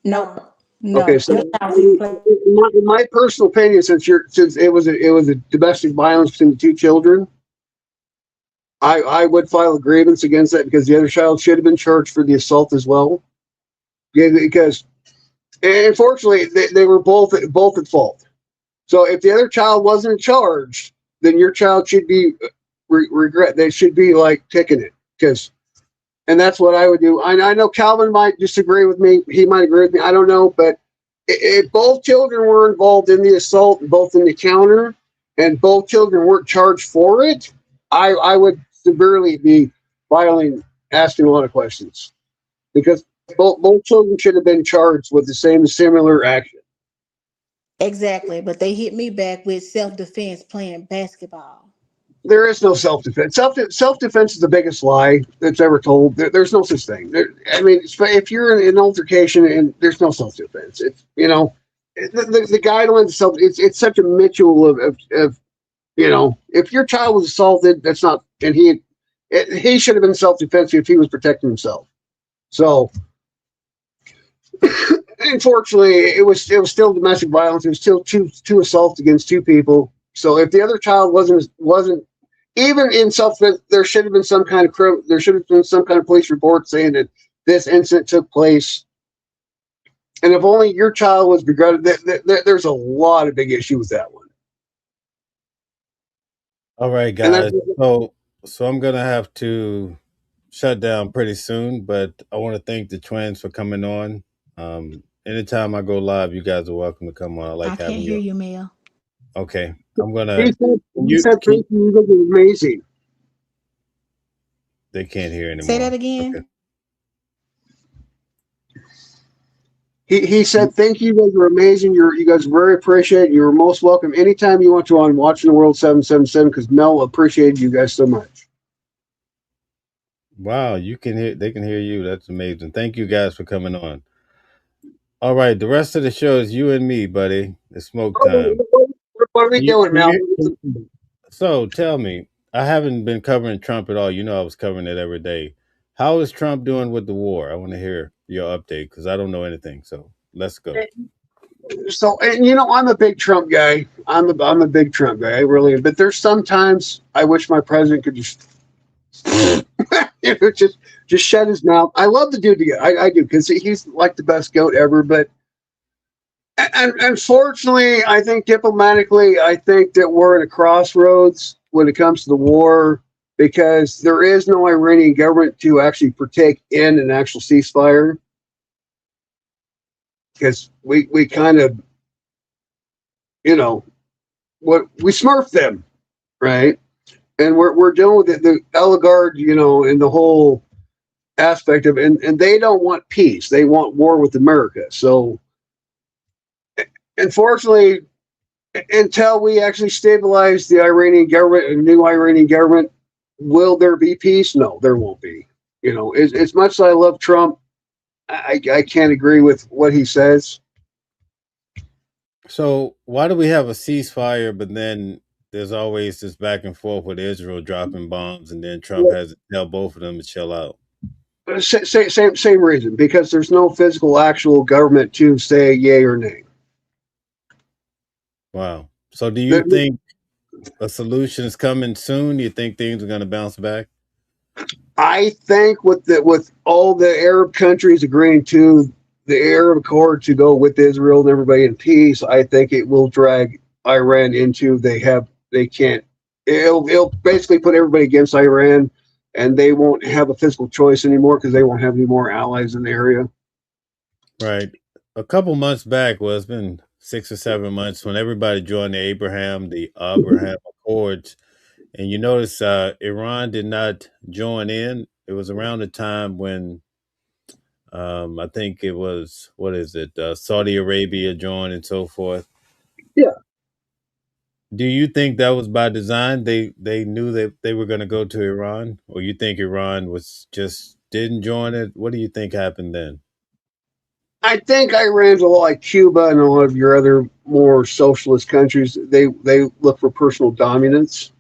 no, Okay, so in my personal opinion, since it was a domestic violence between the two children, I would file a grievance against that because the other child should have been charged for the assault as well. Yeah, because unfortunately they were both at fault. So if the other child wasn't charged, then your child should be regret. They should be like taking it because And that's what I would do. I know Calvin might disagree with me. He might agree with me. I don't know. But if both children were involved in the assault, both in the counter, and both children weren't charged for it, I would severely be violating, asking a lot of questions, because both children should have been charged with the same similar action. Exactly, but they hit me back with self-defense playing basketball. There is no self-defense. Self-defense is the biggest lie that's ever told. There's no such thing. I mean, if you're in an altercation and there's no self-defense, it's, you know, the guidelines of self. It's such a mutual of you know, if your child was assaulted, that's not, and he should have been self-defense if he was protecting himself. So, unfortunately, it was still domestic violence. It was still two assaults against two people. So if the other child wasn't even in self-defense, there should have been some kind of police report saying that this incident took place. And if only your child was begrudged, there's a lot of big issue with that one. All right, guys. So I'm gonna have to shut down pretty soon, but I want to thank the twins for coming on. Anytime I go live, you guys are welcome to come on. I like I having can't hear you. you, Mel. Okay, I'm gonna. He said thank you. You guys are amazing. They can't hear anymore. Say that again. Okay. He said, thank you. You guys are amazing. You guys are very appreciated. You're most welcome anytime you want to on Watching the World 777, because Mel appreciated you guys so much. Wow, you can hear. They can hear you. That's amazing. Thank you guys for coming on. All right, the rest of the show is you and me, buddy. It's smoke time. What are we doing, Mel? So tell me, I haven't been covering Trump at all. You know, I was covering it every day. How is Trump doing with the war? I want to hear your update because I don't know anything. So let's go. So, and you know, I'm a big Trump guy. I'm a big Trump guy. I really am. But there's sometimes I wish my president could just, you know, just shut his mouth. I love the dude. I do, because he's like the best goat ever. But and unfortunately, I think diplomatically, I think that we're at a crossroads when it comes to the war, because there is no Iranian government to actually partake in an actual ceasefire. Because we kind of, you know, we smurf them, right? And we're dealing with the oligarch, you know, and the whole aspect of it. And they don't want peace. They want war with America. So, unfortunately, until we actually stabilize the Iranian government, a new Iranian government, will there be peace? No, there won't be. You know, as much as I love Trump, I can't agree with what he says. So why do we have a ceasefire, but then there's always this back and forth with Israel dropping bombs, and then Trump has to tell both of them to chill out? Same reason, because there's no physical, actual government to say yay or nay. Wow. So do you think a solution is coming soon? You think things are going to bounce back? I think with all the Arab countries agreeing to the Arab Accord to go with Israel and everybody in peace, I think it will drag Iran into it'll basically put everybody against Iran, and they won't have a physical choice anymore because they won't have any more allies in the area. Right. A couple months back, well, it's been 6 or 7 months, when everybody joined the Abraham Accords. And you notice Iran did not join in. It was around the time when I think it was, Saudi Arabia joined and so forth. Yeah. Do you think that was by design? They knew that they were going to go to Iran? Or you think Iran didn't join it? What do you think happened then? I think Iran's a lot like Cuba and a lot of your other more socialist countries. They look for personal dominance.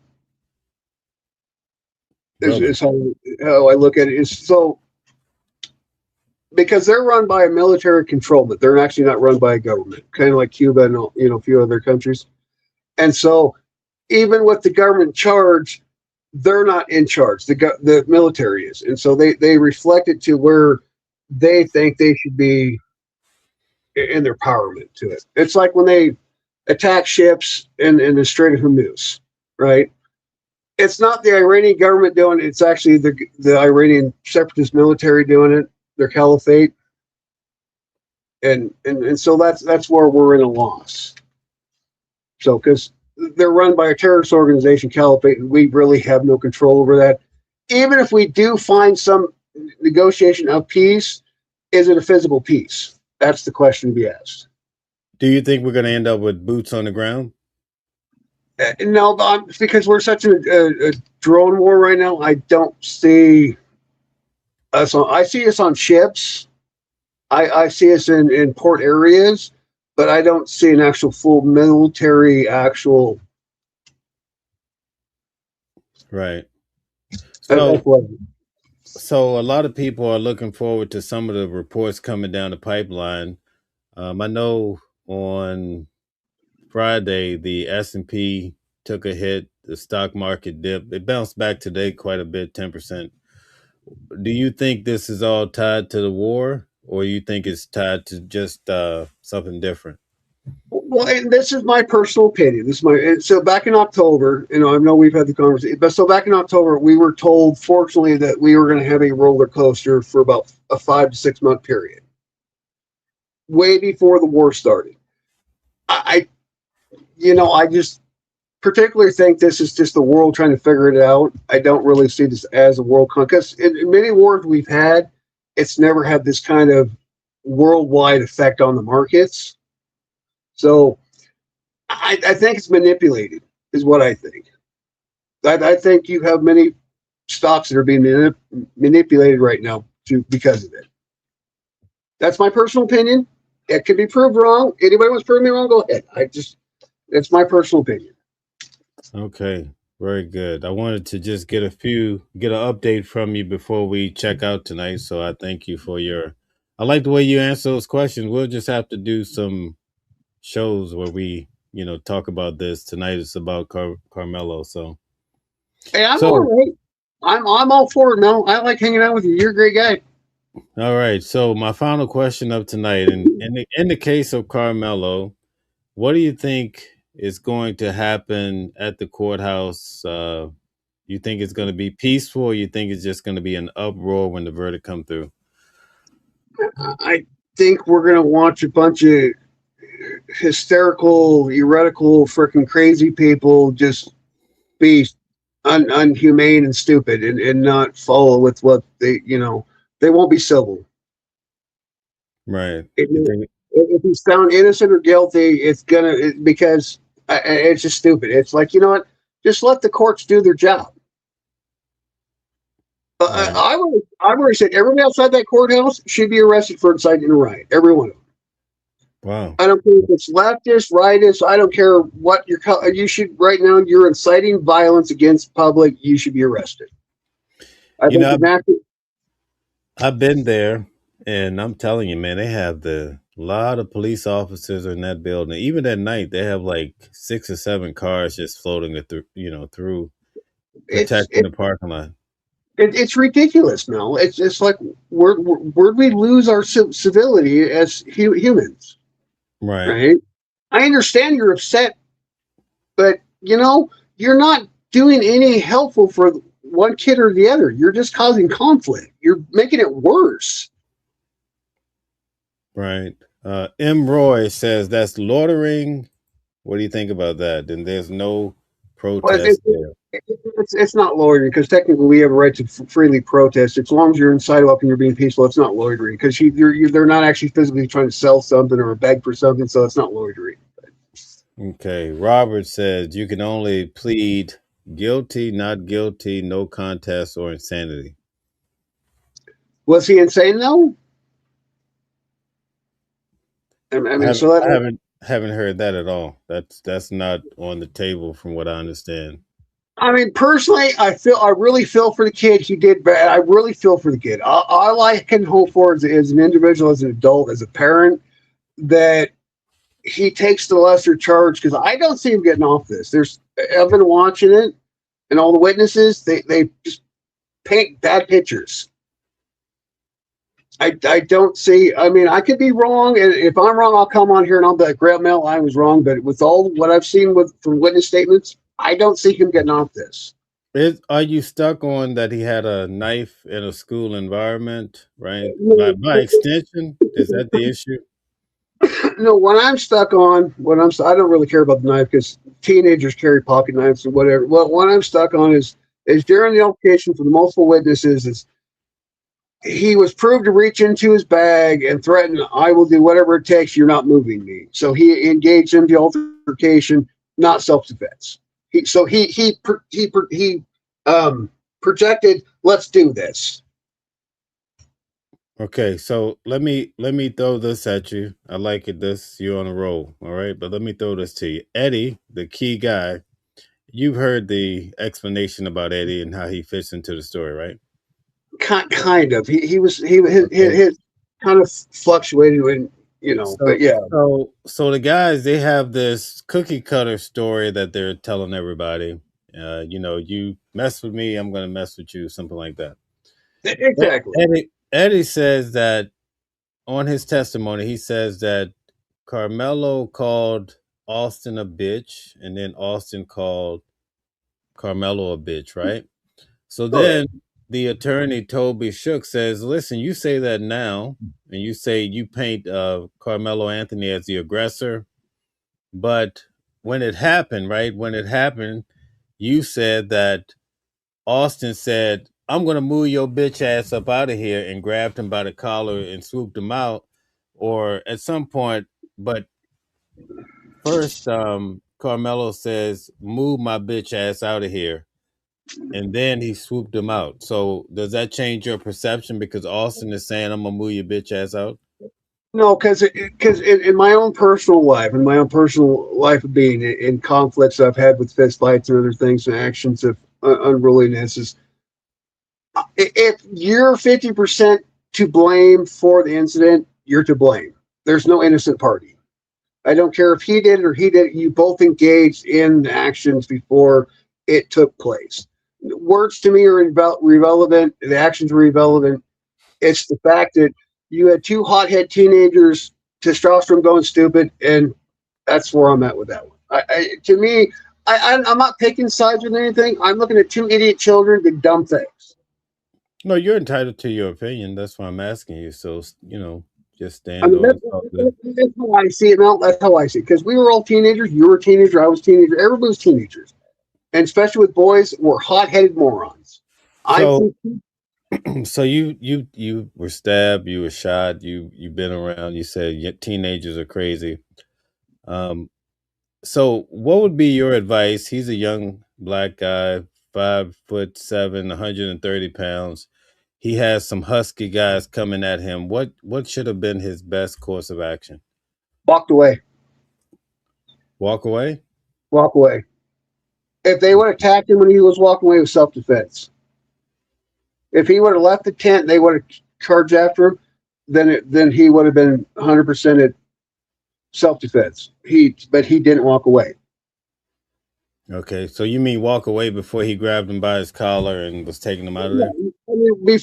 Is how I look at it. Is so because they're run by a military control, but they're actually not run by a government, kind of like Cuba and a few other countries. And so, even with the government charge, they're not in charge. The military is, and so they reflect it to where they think they should be in their empowerment to it. It's like when they attack ships in the Strait of Hormuz, right? It's not the Iranian government doing it. It's actually the Iranian separatist military doing it. Their caliphate, and so that's where we're in a loss. So because they're run by a terrorist organization, caliphate, and we really have no control over that. Even if we do find some negotiation of peace, is it a physical peace? That's the question to be asked. Do you think we're going to end up with boots on the ground? No, because we're such a drone war right now. I don't see us on. I see us on ships. I see us in port areas, but I don't see an actual full military actual. Right. That's what. So a lot of people are looking forward to some of the reports coming down the pipeline. I know on Friday the S&P took a hit, the stock market dipped. It bounced back today quite a bit, 10%. Do you think this is all tied to the war, or you think it's tied to just something different? Well, and this is my personal opinion. So back in October, I know we've had the conversation, but so back in October, we were told, fortunately, that we were going to have a roller coaster for about a 5 to 6 month period, way before the war started. I just particularly think this is just the world trying to figure it out. I don't really see this as a world because in many wars we've had, it's never had this kind of worldwide effect on the markets. So I think it's manipulated, is what I think. I think you have many stocks that are being manipulated right now because of it. That's my personal opinion. It could be proved wrong. Anybody wants to prove me wrong, go ahead. It's my personal opinion. Okay, very good. I wanted to just get an update from you before we check out tonight. So I thank you for I like the way you answer those questions. We'll just have to do some shows where we, talk about this. Tonight it's about Carmelo. So, hey, I'm all right. I'm all for it, Mel. I like hanging out with you. You're a great guy. All right. So my final question of tonight, in the case of Carmelo, what do you think is going to happen at the courthouse? You think it's going to be peaceful, or you think it's just going to be an uproar when the verdict comes through? I think we're going to watch a bunch of hysterical, heretical, freaking crazy people just be unhumane and stupid and not follow with what they won't be civil. Right. If he's found innocent or guilty, because it's just stupid. It's like, you know what? Just let the courts do their job. Right. I already said everybody outside that courthouse should be arrested for inciting a riot. Every one of them. Wow. I don't care if it's leftist, rightist. I don't care what you should right now. You're inciting violence against public. You should be arrested. I've been there, and I'm telling you, man, they have a lot of police officers in that building. Even at night, they have like 6 or 7 cars just floating through protecting the parking lot. It's ridiculous, Mel. It's like where'd we lose our civility as humans? Right. I understand you're upset, but you're not doing any helpful for one kid or the other. You're just causing conflict. You're making it worse. Right. M. Roy says that's loitering. What do you think about that? Then there's no protest there. It's not loitering because technically we have a right to freely protest. As long as you're in sidewalk and you're being peaceful, it's not loitering because they're not actually physically trying to sell something or beg for something, so it's not loitering. Okay. Robert says you can only plead guilty, not guilty, no contest, or insanity. Was he insane though? I haven't heard that at all. That's not on the table from what I understand. I mean, personally, I really feel for the kid. He did bad. I really feel for the kid. All I can hope for is an individual, as an adult, as a parent, that he takes the lesser charge because I don't see him getting off this. I've been watching it, and all the witnesses, they just paint bad pictures. I don't see. I mean, I could be wrong, and if I'm wrong, I'll come on here and I'll be like, "Grab Mel, I was wrong." But with all what I've seen from witness statements, I don't see him getting off this. Are you stuck on that he had a knife in a school environment, right? By No, extension, is that the issue? no, I don't really care about the knife because teenagers carry pocket knives or whatever. Well, what I'm stuck on is during the altercation for the multiple witnesses is he was proved to reach into his bag and threaten, I will do whatever it takes, you're not moving me. So he engaged in the altercation, not self-defense. He projected, let's do this. Okay, so let me throw this at you. I like it. This you're on a roll, all right. But let me throw this to you, Eddie, the key guy. You've heard the explanation about Eddie and how he fits into the story, right? Kind of. Okay. His kind of fluctuated when, So, but yeah. so the guys, they have this cookie cutter story that they're telling everybody. You mess with me, I'm gonna mess with you, something like that. Exactly. Eddie says that on his testimony, he says that Carmelo called Austin a bitch, and then Austin called Carmelo a bitch, right? So then Correct. the attorney Toby Shook says, "Listen, you say that now, and you say you paint Carmelo Anthony as the aggressor, but when it happened, right? When it happened, you said that Austin said, 'I'm gonna move your bitch ass up out of here,' and grabbed him by the collar and swooped him out, or at some point, but." First, Carmelo says, "Move my bitch ass out of here," and then he swooped him out. So does that change your perception because Austin is saying, "I'm gonna move your bitch ass out"? No, because in my own personal life, of being in conflicts I've had with fist fights and other things and actions of unruliness, is if you're 50% to blame for the incident, you're to blame. There's no innocent party. I don't care if he did it or he did it. You both engaged in actions before it took place. Words to me are irrelevant. The actions are irrelevant. It's the fact that you had two hothead teenagers, testosterone going stupid, and that's where I'm at with that one. To me, I'm not picking sides with anything. I'm looking at two idiot children do dumb things. No, you're entitled to your opinion. That's why I'm asking you. So just I stand mean, on it. that's how I see it, Mel. That's how I see it. Because we were all teenagers. You were a teenager. I was a teenager. Everybody was teenagers. And especially with boys, we're hot-headed morons. I So think so you were stabbed, you were shot, you've been around. You said teenagers are crazy. Um, So, what would be your advice? He's a young black guy, 5'7", 130 pounds. He has some husky guys coming at him. What should have been his best course of action? walked away. Walk away? Walk away. If they would have attacked him when he was walking away, it was self-defense. If he would have left the tent, they would have charged after him. Then he would have been 100% at self-defense. But he didn't walk away. Okay, so you mean walk away before he grabbed him by his collar and was taking him out of Yeah, there? I mean,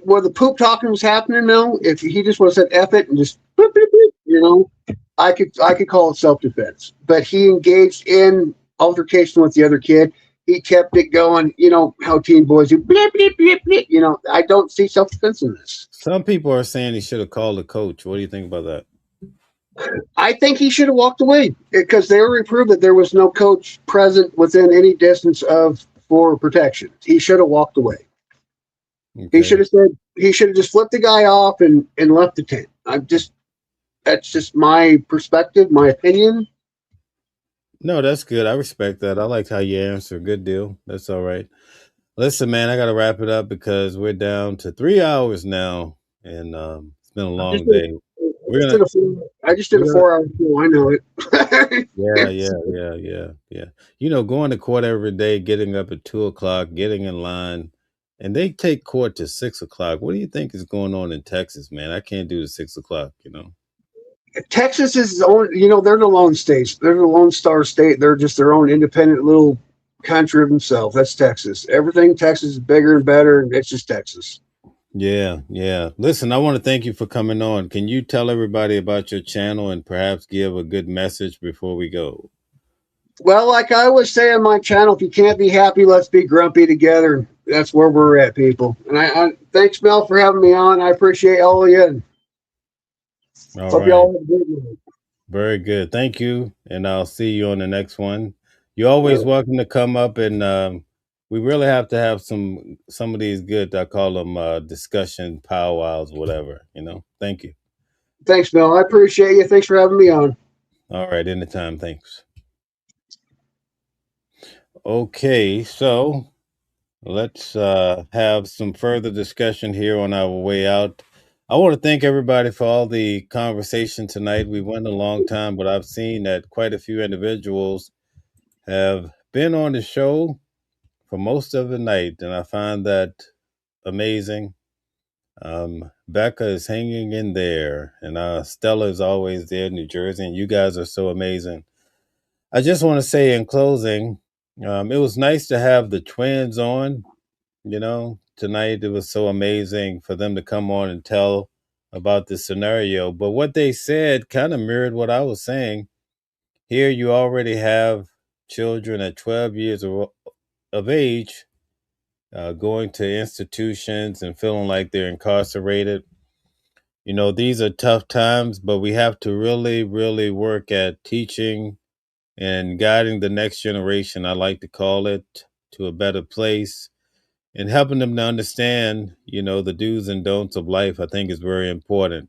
where the poop talking was happening, Mel. If he just would have said "F it" and just boop, boop, boop, I could call it self-defense. But he engaged in altercation with the other kid. He kept it going. You know how teen boys do. Blip, blip, blip, blip. I don't see self-defense in this. Some people are saying he should have called the coach. What do you think about that? I think he should have walked away because they already proved that there was no coach present within any distance of for protection. He should have walked away. He should Okay. have said he should have just flipped the guy off and left the tent. That's just my perspective, my opinion. No, that's good. I respect that. I like how you answer. Good deal. That's all right. Listen, man, I got to wrap it up because we're down to 3 hours now, and it's been a I just long did, day. I We're just gonna, did a four, I just did a we're gonna, 4 hour show. I know it. yeah. Going to court every day, getting up at 2 o'clock, getting in line, and they take court to 6 o'clock. What do you think is going on in Texas, man? I can't do the 6 o'clock. Texas is its own. They're the lone states. They're the Lone Star State. They're just their own independent little country of themselves. That's Texas. Everything Texas is bigger and better, and it's just Texas. Yeah. Listen, I want to thank you for coming on. Can you tell everybody about your channel and perhaps give a good message before we go? Well, like I always say on my channel, if you can't be happy, let's be grumpy together. That's where we're at, people. And I thanks, Mel, for having me on. I appreciate all of you. And All hope right. y'all have a good night. Very good. Thank you. And I'll see you on the next one. You're always welcome to come up and we really have to have some of these good, I call them discussion powwows, whatever, you know. Thank you. Thanks, Mel. I appreciate you. Thanks for having me on. All right, anytime. Thanks. Okay, so let's have some further discussion here on our way out. I want to thank everybody for all the conversation tonight. We went a long time, but I've seen that quite a few individuals have been on the show for most of the night, and I find that amazing. Becca is hanging in there, and Stella is always there in New Jersey, and you guys are so amazing. I just want to say in closing, it was nice to have the twins on, you know, tonight. It was so amazing for them to come on and tell about the scenario. But what they said kind of mirrored what I was saying. Here, you already have children at 12 years of age going to institutions and feeling like they're incarcerated. You know, these are tough times, but we have to really, really work at teaching and guiding the next generation, I like to call it, to a better place and helping them to understand, you know, the do's and don'ts of life, I think is very important.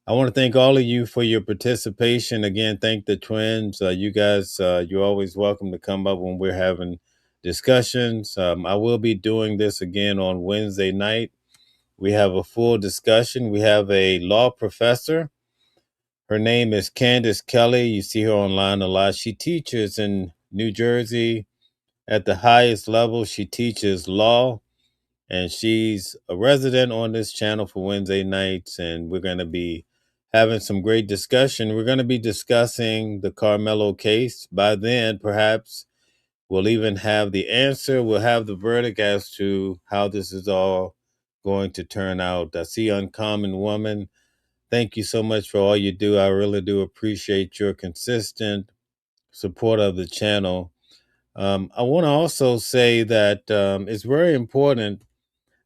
I want to thank all of you for your participation. Again, thank the twins. You guys, you're always welcome to come up when we're having discussions. I will be doing this again on Wednesday night. We have a full discussion. We have a law professor. Her name is Candace Kelly. You see her online a lot. She teaches in New Jersey at the highest level. She teaches law, and she's a resident on this channel for Wednesday nights. And we're going to be having some great discussion. We're going to be discussing the Carmelo case. By then, perhaps we'll even have the answer. We'll have the verdict as to how this is all going to turn out. I see Uncommon Woman. Thank you so much for all you do. I really do appreciate your consistent support of the channel. I want to also say that it's very important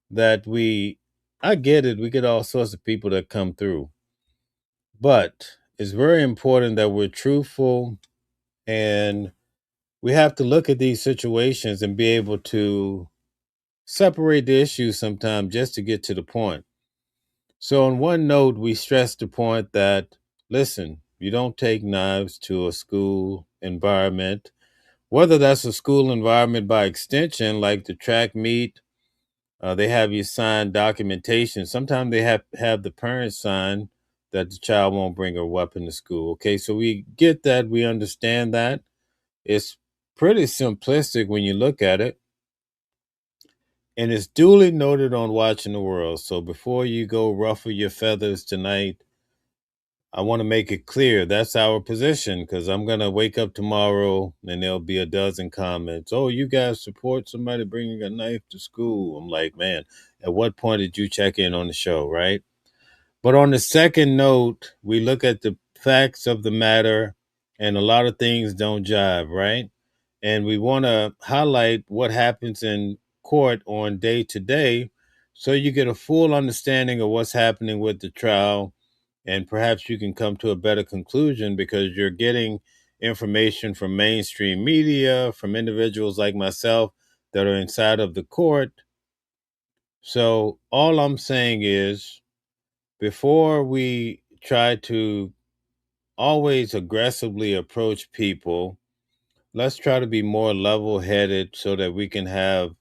that I get it, we get all sorts of people that come through, but it's very important that we're truthful and we have to look at these situations and be able to separate the issues sometimes just to get to the point. So, on one note, we stress the point that, listen, you don't take knives to a school environment, whether that's a school environment by extension, like the track meet. They have you sign documentation. Sometimes they have the parents sign that the child won't bring a weapon to school. Okay, so we get that. We understand that. It's pretty simplistic when you look at it. And it's duly noted on Watching the World. So before you go ruffle your feathers tonight, I want to make it clear that's our position because I'm going to wake up tomorrow and there'll be a dozen comments. Oh, you guys support somebody bringing a knife to school. I'm like, man, at what point did you check in on the show, right? But on the second note, we look at the facts of the matter and a lot of things don't jive, right? And we want to highlight what happens in court on day to day so you get a full understanding of what's happening with the trial and perhaps you can come to a better conclusion because you're getting information from mainstream media, from individuals like myself that are inside of the court. So, all I'm saying is before we try to always aggressively approach people, let's try to be more level headed so that we can have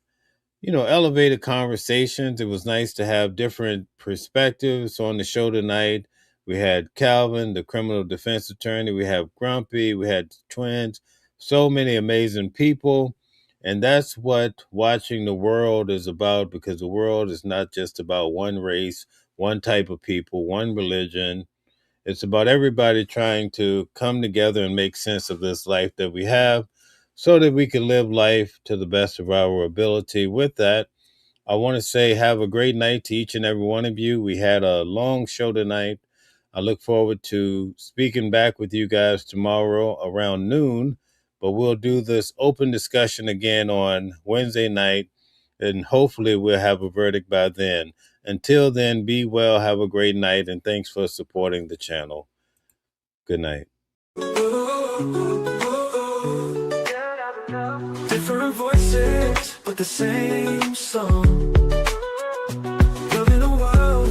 elevated conversations. It was nice to have different perspectives on the show tonight. We had Calvin, the criminal defense attorney. We have Grumpy. We had twins. So many amazing people. And that's what Watching the World is about because the world is not just about one race, one type of people, one religion. It's about everybody trying to come together and make sense of this life that we have so that we can live life to the best of our ability. With that, I want to say have a great night to each and every one of you. We had a long show tonight. I look forward to speaking back with you guys tomorrow around noon But we'll do this open discussion again on Wednesday night, and hopefully we'll have a verdict by then. Until then, be well, have a great night, and thanks for supporting the channel. Good night. Different voices, but the same song. Building a world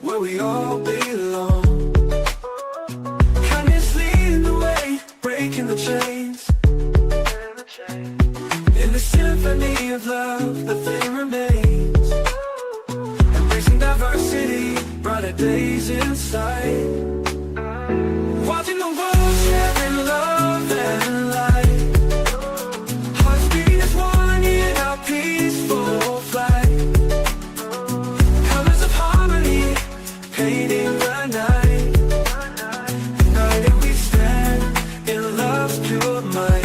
where we all belong. Kindness leading the way, breaking the chains. In the symphony of love, the thing remains. Embracing diversity, brighter days in sight. Watching the world sharing love and light. Hearts beating as one in our peaceful flight. Colors of harmony, painting the night. United we stand in love's pure might.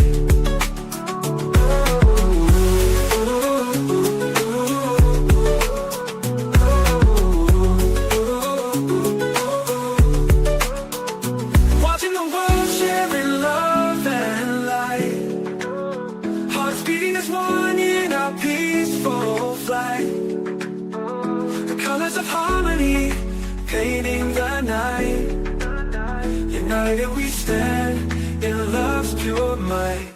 Watching the world sharing love and light. Hearts beating as one in our peaceful flight. The colors of harmony, painting the night. United we stand in love's pure might.